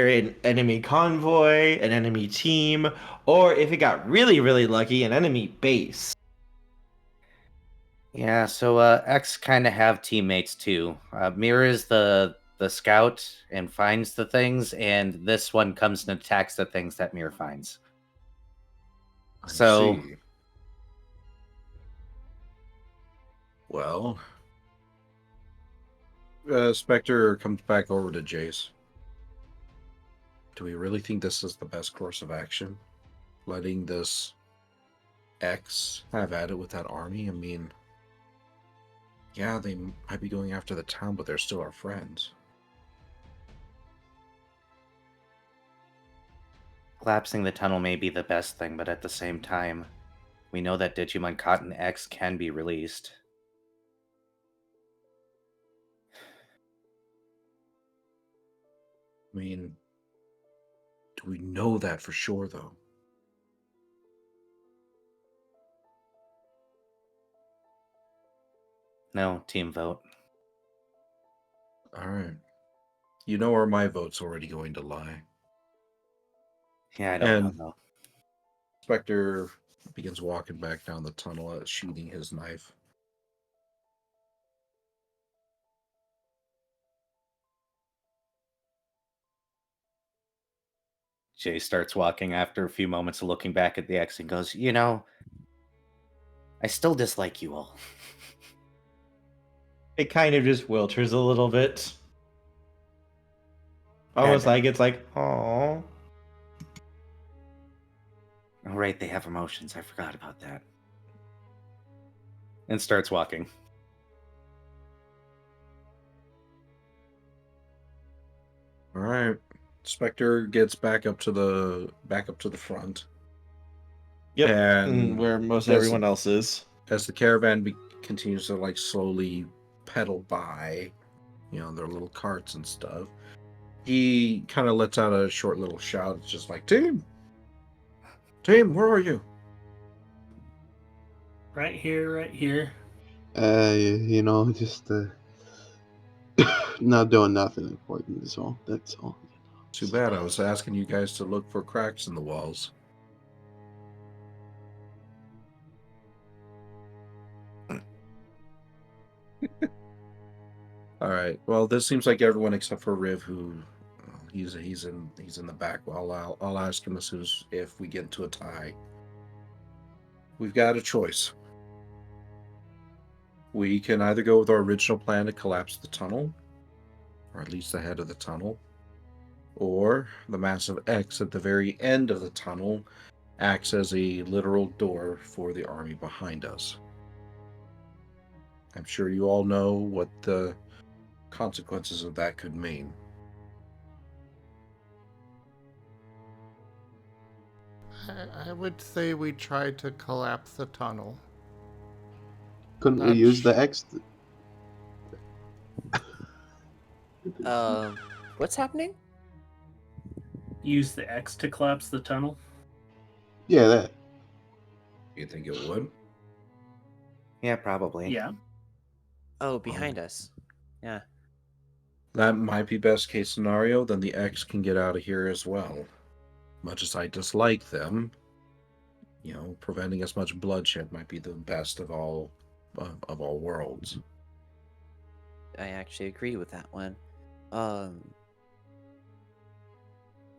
an enemy convoy, an enemy team, or if it got really, really lucky, an enemy base. Yeah, so X kind of have teammates too. Mirror is the scout and finds the things, and this one comes and attacks the things that Mirror finds. I So, see. Well, Spectre comes back over to Jace. Do we really think this is the best course of action? Letting this X have at it with that army? I mean, yeah, they might be going after the town, but they're still our friends. collapsing the tunnel may be the best thing, but at the same time, we know that Digimon Cotton X can be released. I mean, do we know that for sure, though? No, team vote. All right. You know where my vote's already going to lie. Yeah, I don't know. Spectre begins walking back down the tunnel, sheathing his knife. Jay starts walking after a few moments of looking back at the X and goes, you know, I still dislike you all. It kind of just wilters a little bit. Almost like it's like, oh. Oh, right, they have emotions. I forgot about that. And starts walking. All right. Spectre gets back up to the front. Yep. And where most as- everyone else is. As the caravan continues to like slowly pedal by, you know, their little carts and stuff, he kind of lets out a short little shout. It's just like, Team, where are you? Right here, right here. You know, just not doing nothing important is all. That's all. Too bad. I was asking you guys to look for cracks in the walls. All right. Well, this seems like everyone except for Riv, who he's in the back. Well, I'll ask him as soon as if we get into a tie. We've got a choice. We can either go with our original plan to collapse the tunnel, or at least the head of the tunnel, or the massive X at the very end of the tunnel acts as a literal door for the army behind us. I'm sure you all know what the consequences of that could mean. I would say we tried to collapse the tunnel. Couldn't we use the X? What's happening? Use the X to collapse the tunnel? Yeah, that. You think it would? Yeah, probably. Yeah. Oh, behind us. Yeah. That might be best case scenario. Then the X can get out of here as well. Much as I dislike them, you know, preventing as much bloodshed might be the best of all worlds. I actually agree with that one. Oh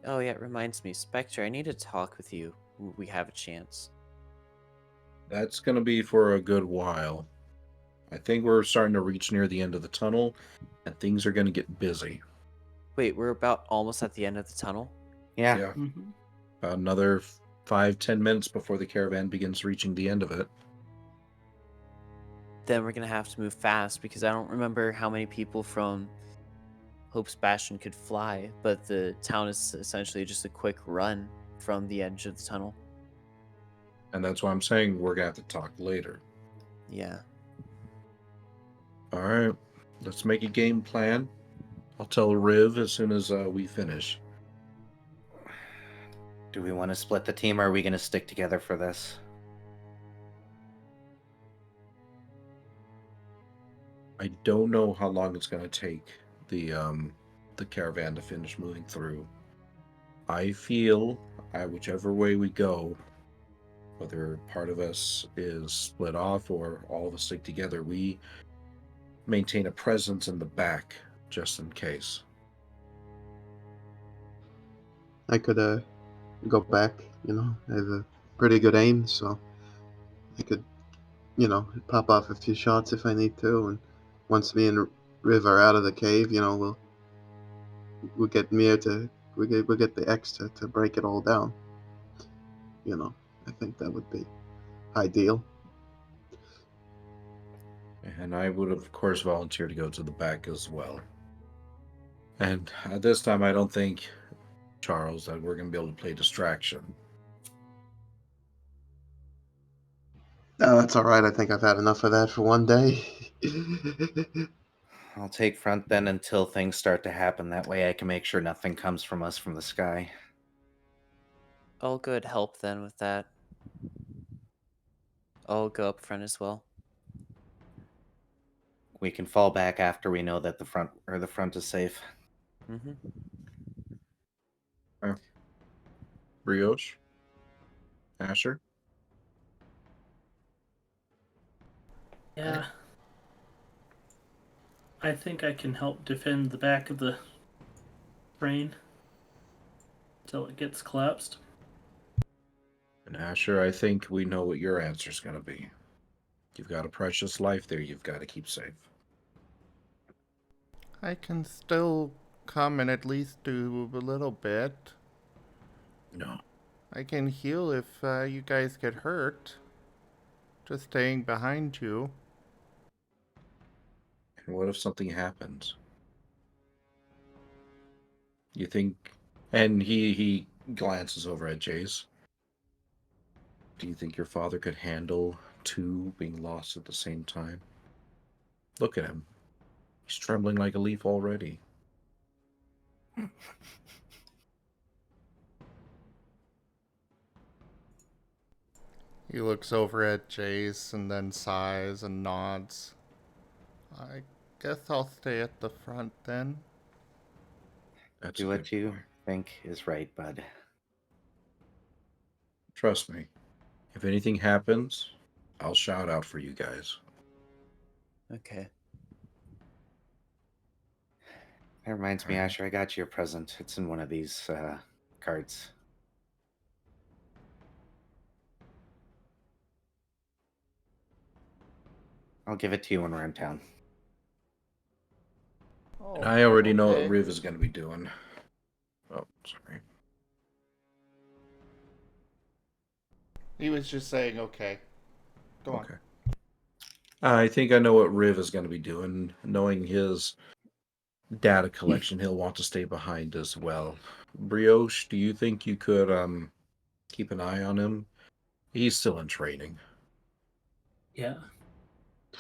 yeah, it reminds me, Spectre, I need to talk with you when we have a chance. That's going to be for a good while. I think we're starting to reach near the end of the tunnel, and things are going to get busy. Wait, we're about almost at the end of the tunnel? Yeah. Mm-hmm. About another 5-10 minutes before the caravan begins reaching the end of it. Then we're going to have to move fast, because I don't remember how many people from Hope's Bastion could fly, but the town is essentially just a quick run from the edge of the tunnel. And that's why I'm saying we're going to have to talk later. Yeah. All right, let's make a game plan. I'll tell Riv as soon as we finish. Do we want to split the team, or are we going to stick together for this? I don't know how long it's going to take the caravan to finish moving through. I feel whichever way we go, whether part of us is split off or all of us stick together, we maintain a presence in the back just in case. I could go back. You know, I have a pretty good aim, so I could, you know, pop off a few shots if I need to. And once me and Riv are out of the cave, you know, we'll get Mir to we'll get the X to break it all down. You know, I think that would be ideal. And I would, of course, volunteer to go to the back as well. And at this time, I don't think, Charles, that we're going to be able to play distraction. No, that's all right. I think I've had enough of that for one day. I'll take front then until things start to happen. That way I can make sure nothing comes from us from the sky. I'll go ahead help then with that. I'll go up front as well. We can fall back after we know that the front is safe. Mm-hmm. Brioche? Asher? Yeah. I think I can help defend the back of the train until it gets collapsed. And Asher, I think we know what your answer's going to be. You've got a precious life there you've got to keep safe. I can still come and at least do a little bit. No. I can heal if you guys get hurt. Just staying behind you. And what if something happens? You think... And he glances over at Jace. Do you think your father could handle two being lost at the same time? Look at him. He's trembling like a leaf already. He looks over at Jace and then sighs and nods. I guess I'll stay at the front then. Do what you think is right, bud. Trust me. If anything happens, I'll shout out for you guys. Okay. That reminds me, Asher, I got you a present. It's in one of these cards. I'll give it to you when we're in town. And I already know what Riv is going to be doing. Oh, sorry. He was just saying, okay. Go on. Okay. I think I know what Riv is going to be doing. Knowing his data collection, he'll want to stay behind as well. Brioche, do you think you could keep an eye on him? He's still in training. Yeah,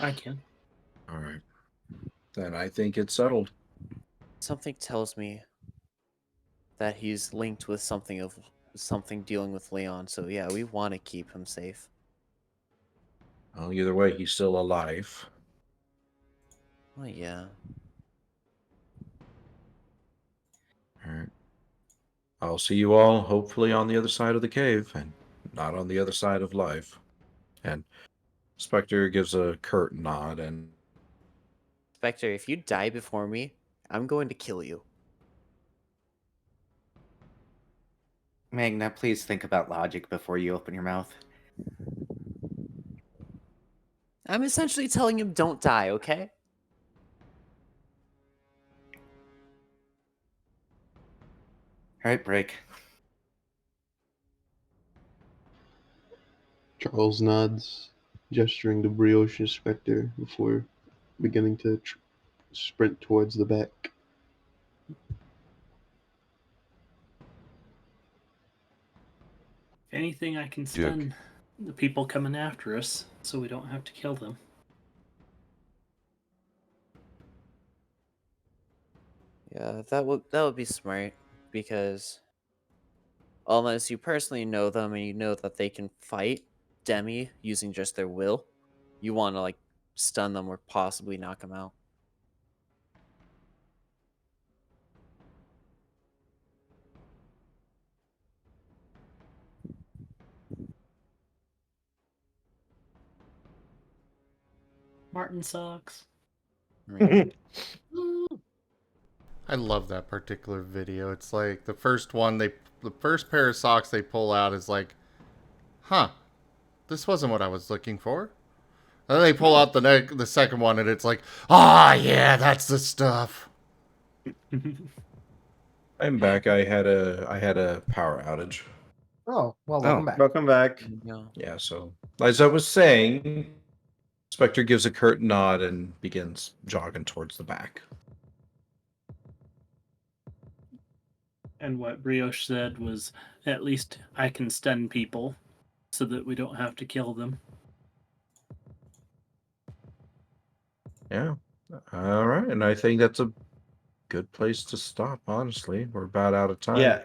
I can. All right. Then I think it's settled. Something tells me that he's linked with something dealing with Leon. So yeah, we want to keep him safe. Well, either way, he's still alive. Oh yeah. All right. I'll see you all hopefully on the other side of the cave and not on the other side of life. And Spectre gives a curt nod and... Spectre, if you die before me, I'm going to kill you. Magna, please think about logic before you open your mouth. I'm essentially telling him don't die, okay? All right, break. Charles nods, gesturing to Brioche and Spectre before beginning to sprint towards the back. If anything, I can stun the people coming after us so we don't have to kill them. Yeah, that would be smart, because unless you personally know them and you know that they can fight Demi using just their will, you want to like stun them or possibly knock them out. Marten sucks. I love that particular video. It's like the first pair of socks they pull out is like, huh, this wasn't what I was looking for. And then they pull out the second one and it's like, ah, yeah, that's the stuff. I'm back. I had a power outage. Oh, well, welcome back. Welcome back. Yeah, so as I was saying, Spectre gives a curt nod and begins jogging towards the back. And what Brioche said was, at least I can stun people so that we don't have to kill them. Yeah. All right, and I think that's a good place to stop. Honestly, we're about out of time. Yeah.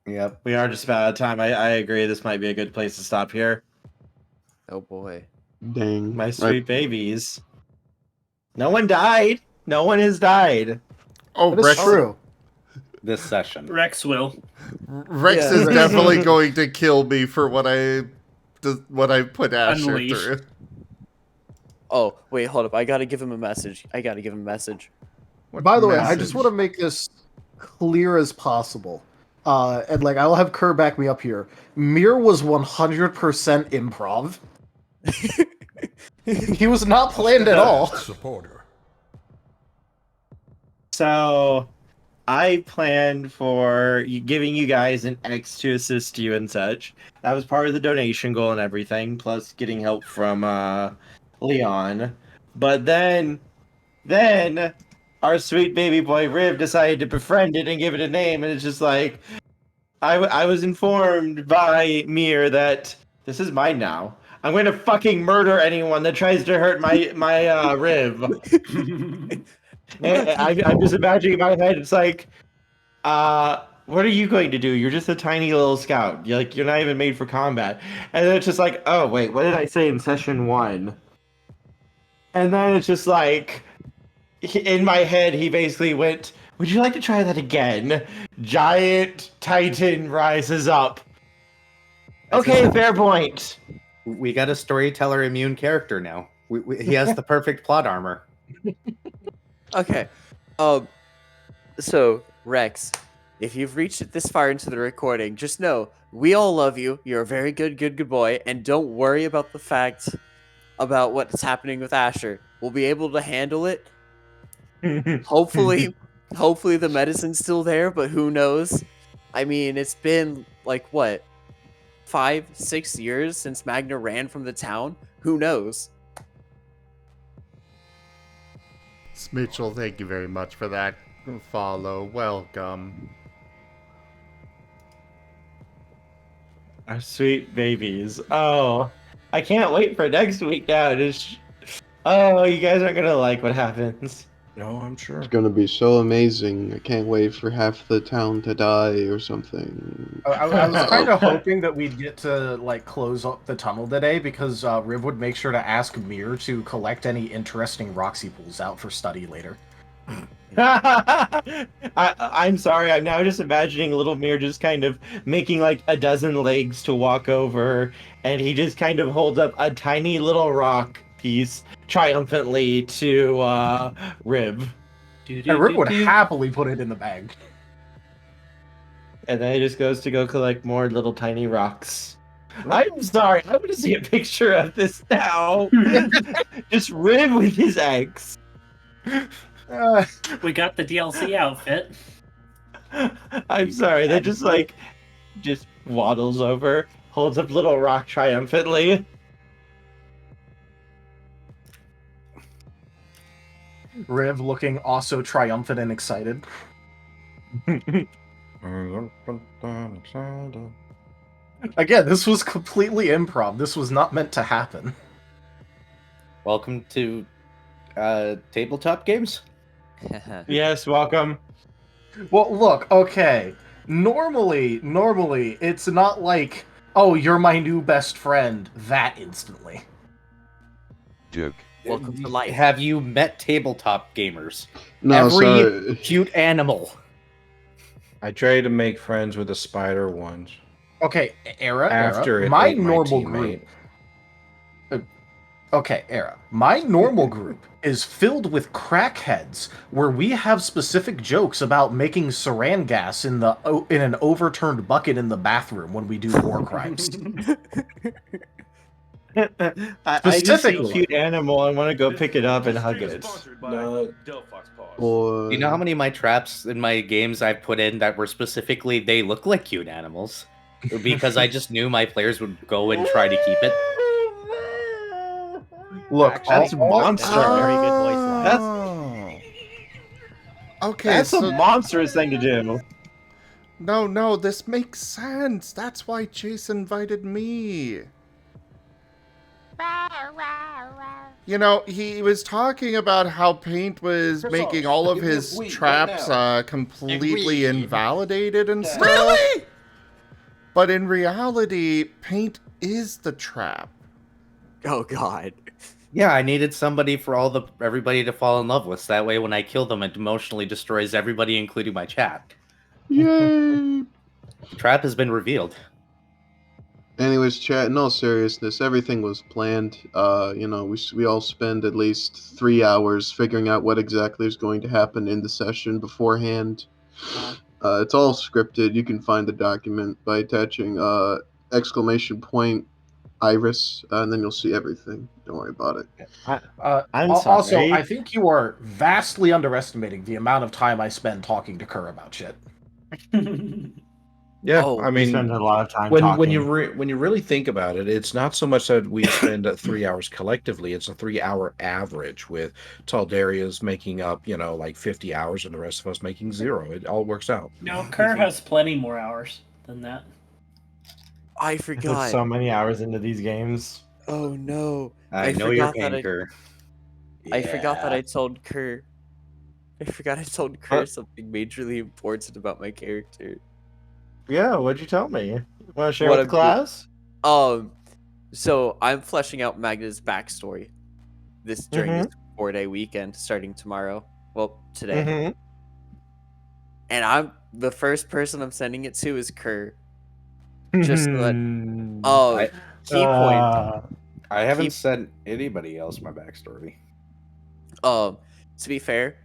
Yep. We are just about out of time. I agree. This might be a good place to stop here. Oh boy. Dang. My sweet babies. No one died. No one has died. Oh, That is Rex. true. This session. Rex will. Rex Yeah. is definitely going to kill me for what I put Asher Unleash. through. Oh, wait, hold up. I gotta give him a message. What By the way, I just message? want to make this clear as possible. And like, I'll have Kerr back me up here. Mir was 100% improv. He was not planned at all. Supporter. So, I planned for giving you guys an X to assist you and such. That was part of the donation goal and everything, plus getting help from Leon. But then our sweet baby boy Riv decided to befriend it and give it a name, and it's just like I was informed by Mir that this is mine now. I'm going to fucking murder anyone that tries to hurt my Riv. And I'm just imagining in my head, it's like, what are you going to do? You're just a tiny little scout. You're not even made for combat. And then it's just like, oh wait, what did I say in session 1? And then it's just like, in my head, he basically went, would you like to try that again? Giant Titan rises up. Okay, fair point. We got a storyteller immune character now. He has the perfect plot armor. Okay. So, Rex, if you've reached it this far into the recording, just know we all love you. You're a very good boy, and don't worry about the fact about what's happening with Asher. We'll be able to handle it. Hopefully the medicine's still there, but who knows? I mean, it's been like what, 5-6 years since Magna ran from the town. Who knows? Mitchell, thank you very much for that follow. Welcome. Our sweet babies. Oh, I can't wait for next week now. Oh, you guys aren't gonna like what happens. No, I'm sure. It's gonna be so amazing. I can't wait for half the town to die or something. I was kind of hoping that we'd get to like close up the tunnel today because Riv would make sure to ask Mir to collect any interesting Roxy pools out for study later. I'm sorry. I'm now just imagining little Mir just kind of making like a dozen legs to walk over, and he just kind of holds up a tiny little rock piece triumphantly to Rib. And Riv would happily put it in the bag. And then he just goes to go collect more little tiny rocks. I'm sorry. I want to see a picture of this now. Just Rib with his eggs. We got the DLC outfit. I'm sorry. They're just like, just waddles over, holds up little rock triumphantly. Riv looking also triumphant and excited. Again, this was completely improv. This was not meant to happen. Welcome to tabletop games. Yes, welcome. Well, look, okay. Normally, it's not like, oh, you're my new best friend, that instantly. Duke. Welcome to life. Have you met tabletop gamers? No, Every sorry. cute animal. I tried to make friends with a spider once. Okay, Era, After it my ate my normal teammate. group. Okay, Era. My normal group is filled with crackheads, where we have specific jokes about making saran gas in an overturned bucket in the bathroom when we do war crimes. I just see a cute animal and want to go pick it up and hug it. You know how many of my traps in my games I've put in that were specifically they look like cute animals? Because I just knew my players would go and try to keep it. Look, That's a monster. That's a very good voice line. Okay, That's a monstrous thing to do. No, this makes sense. That's why Chase invited me. You know, he was talking about how Paint was making all of his traps completely invalidated and stuff. Really? But in reality, Paint is the trap. Oh God. Yeah, I needed somebody for everybody to fall in love with. So that way, when I kill them, it emotionally destroys everybody, including my chat. Yay! Trap has been revealed. Anyways, chat, in all seriousness, everything was planned. We all spend at least 3 hours figuring out what exactly is going to happen in the session beforehand. It's all scripted. You can find the document by attaching exclamation point iris, and then you'll see everything. Don't worry about it. I'm Also, sorry. I think you are vastly underestimating the amount of time I spend talking to Kerr about shit. Yeah, Oh, I You mean, spend a lot of time when talking. you when you really think about it, it's not so much that we spend 3 hours collectively. It's a 3-hour average with Taldaria's making up, like 50 hours, and the rest of us making 0. It all works out. No, Kerr has plenty more hours than that. I I put forgot. so many hours into these games. Oh no. I know your ganker. I forgot that Yeah. I told Kerr. I forgot I told Kerr something majorly important about my character. Yeah, what'd you tell me? Want to share What with the I'm class? So I'm fleshing out Magna's backstory during this 4-day weekend starting tomorrow. Well, today. And the first person I'm sending it to is Kerr. Just so that key point. I haven't sent anybody else my backstory. To be fair,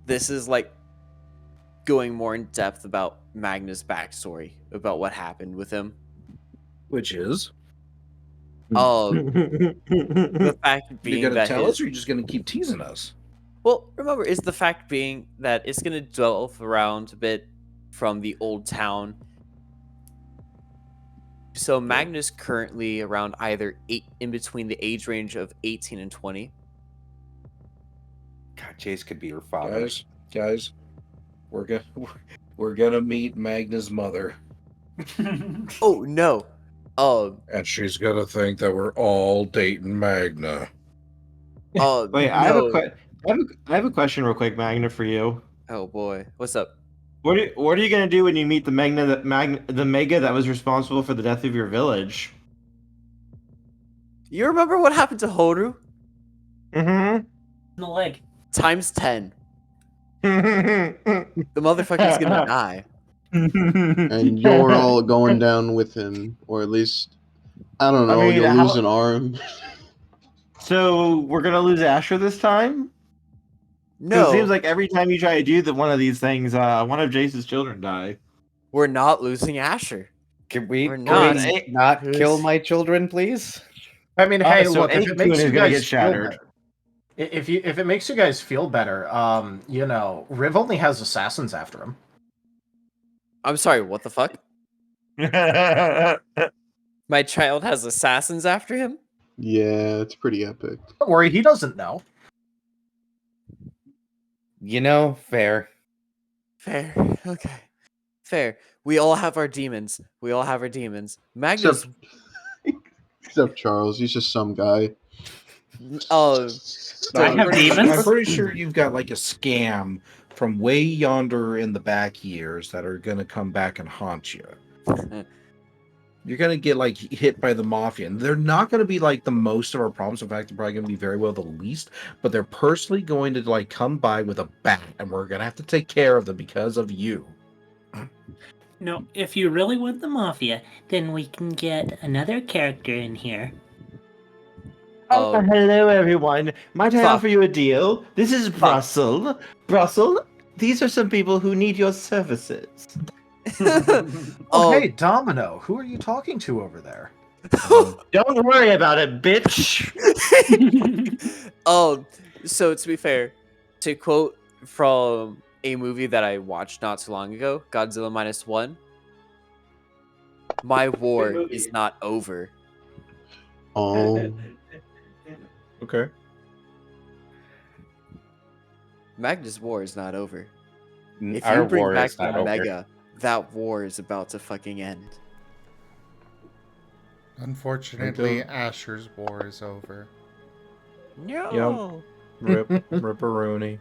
this is like going more in depth about Magna's backstory, about what happened with him. Which is? The fact being You're gonna that tell us, or you're just gonna keep teasing us? Well, remember, is the fact being that it's gonna delve around a bit from the old town. So Magna's currently around in between the age range of 18 and 20. God, Jace could be your father. Guys, we're gonna meet Magna's mother. Oh no. And she's gonna think that we're all dating Magna. Wait, I have a question real quick, Magna, for you. Oh boy, what's up? What are you gonna do when you meet the the Mega that was responsible for the death of your village? You remember what happened to Horu? Mm-hmm. The leg. Times 10. The motherfucker's gonna die. And you're all going down with him, or at least, I don't know, you'll lose an arm. So we're gonna lose Asher this time? No. It seems like every time you try to do one of these things, one of Jace's children die. We're not losing Asher. Can we not kill my children, please? I mean, hey, so look, if it makes you gonna guys get shattered. feel better, if it makes you guys feel better, Riv only has assassins after him. I'm sorry, what the fuck? My child has assassins after him? Yeah, it's pretty epic. Don't worry, he doesn't know. Fair. Fair. Okay. Fair. We all have our demons. Magna's... Except Charles, he's just some guy. I'm pretty sure you've got like a scam from way yonder in the back years that are gonna come back and haunt you. You're gonna get like hit by the mafia, and they're not gonna be like the most of our problems. In fact, they're probably gonna be very well the least. But they're personally going to like come by with a bat, and we're gonna have to take care of them because of you. No, if you really want the mafia, then we can get another character in here. Hello, everyone. Might I offer you a deal? This is Brussels. Brussels, these are some people who need your services. Hey, Domino, who are you talking to over there? Don't worry about it, bitch. So to be fair, to quote from a movie that I watched not too long ago, Godzilla -1, my war is not over. Oh. Okay. Magna's war is not over. If Our you bring war back is not the over. Mega, that war is about to fucking end. Unfortunately, Asher's war is over. No. Yep. Ripperoonie.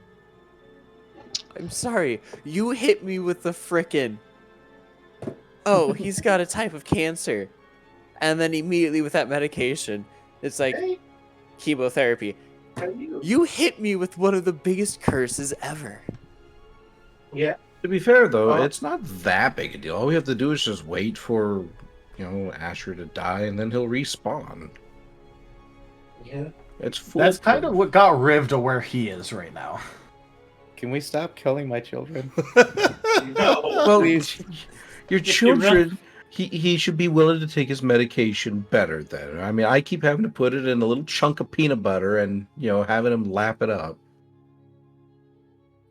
I'm sorry. You hit me with the frickin'. Oh, he's got a type of cancer. And then immediately with that medication, it's like chemotherapy. You hit me with one of the biggest curses ever. Yeah. To be fair, though, it's not that big a deal. All we have to do is just wait for, Asher to die, and then he'll respawn. Yeah. It's That's foolproof. kind of what got Riv to where he is right now. Can we stop killing my children? Well, Please. your children, he should be willing to take his medication better then. I mean, I keep having to put it in a little chunk of peanut butter and, having him lap it up.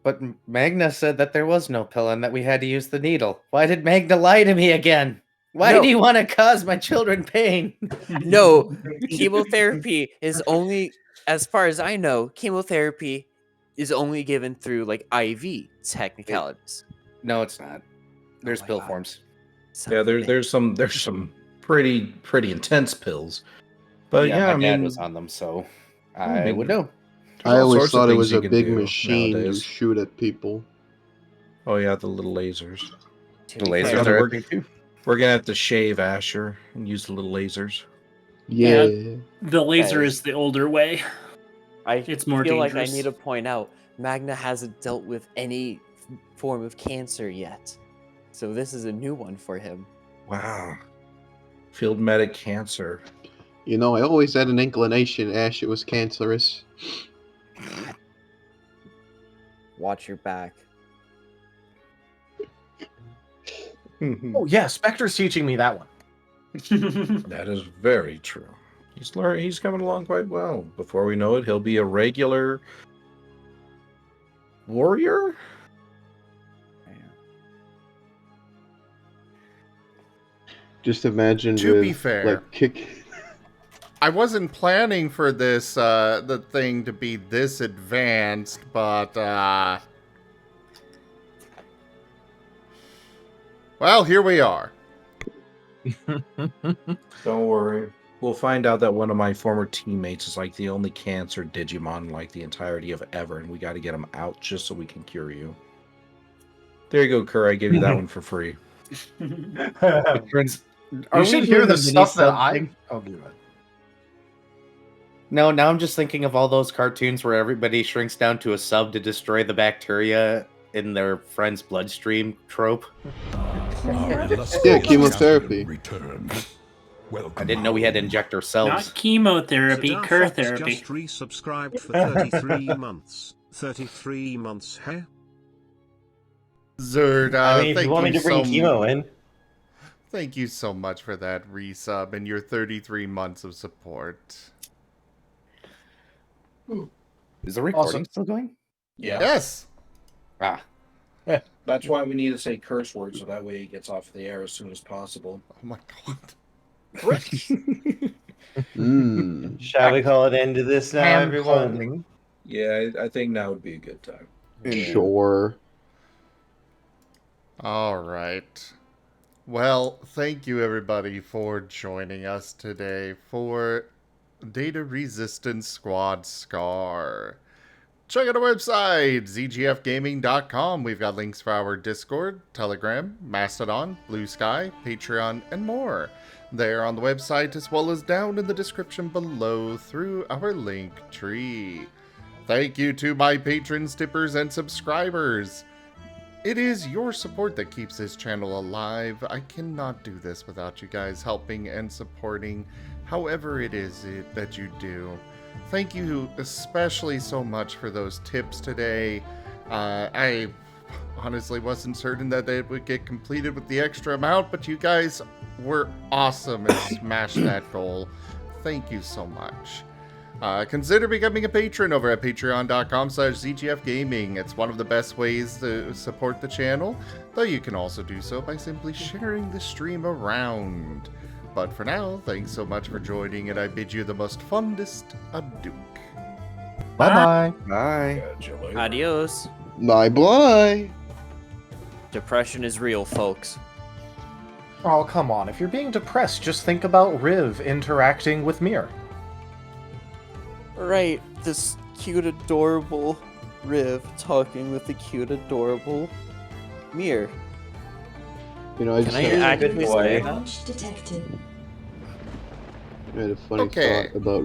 But Magna said that there was no pill and that we had to use the needle. Why did Magna lie to me again? Why do you want to cause my children pain? No, chemotherapy is only, as far as I know, chemotherapy is only given through like IV technicalities. No, it's not. There's pill forms. Yeah, there's some pretty intense pills. But my I dad mean, was on them, so I would know. I always thought it was a big machine you nowadays. shoot at people. Oh yeah, the little lasers. The lasers are a thing too. We're gonna have to shave Asher and use the little lasers. Yeah. The laser is the older way. It's more feel dangerous. like I need to point out, Magna hasn't dealt with any form of cancer yet. So this is a new one for him. Wow. Field medic cancer. I always had an inclination Asher was cancerous. Watch your back. Oh yeah, Spectre's teaching me that one. That is very true. He's coming along quite well. Before we know it, he'll be a regular warrior. Just imagine To be with, fair, I wasn't planning for this the thing to be this advanced, but well, here we are. Don't worry. We'll find out that one of my former teammates is like the only cancer Digimon in like the entirety of ever, and we got to get him out just so we can cure you. There you go, Kerr. I gave you that one for free. You should hear the stuff that I. Oh, do that. No, now I'm just thinking of all those cartoons where everybody shrinks down to a sub to destroy the bacteria in their friend's bloodstream trope. Yeah, chemotherapy. I didn't know we had to inject ourselves. Not chemotherapy, Star Kerr Fox therapy. just resubscribed for 33 months. 33 months, hey? Zerd, I mean, if thank you want me to bring so chemo in. Thank you so much for that resub and your 33 months of support. Is the recording Awesome. still going? Yeah. Yes. Ah. Yeah. That's why we need to say curse words so that way it gets off the air as soon as possible. Oh my god. Shall we call it end to this now, Hand everyone? holding. Yeah, I think now would be a good time. Sure. All right. Well, thank you everybody for joining us today for Data Resistance Squad Scar. Check out our website, zgfgaming.com. We've got links for our Discord, Telegram, Mastodon, Blue Sky, Patreon, and more. They're on the website as well as down in the description below through our link tree. Thank you to my patrons, tippers, and subscribers. It is your support that keeps this channel alive. I cannot do this without you guys helping and supporting however it is that you do. Thank you especially so much for those tips today. I honestly wasn't certain that they would get completed with the extra amount, but you guys were awesome and smashed that goal. Thank you so much. Consider becoming a patron over at patreon.com/zgfgaming. It's one of the best ways to support the channel, though you can also do so by simply sharing the stream around. But for now, thanks so much for joining, and I bid you the most fondest adieu. Bye-bye. Bye. Adios. Bye-bye. Depression is real, folks. Oh, come on. If you're being depressed, just think about Riv interacting with Mir. Right, this cute, adorable Riv talking with the cute, adorable Mir. You know, I Can just I had, actually say that? Launch detected. I had a funny Okay. thought about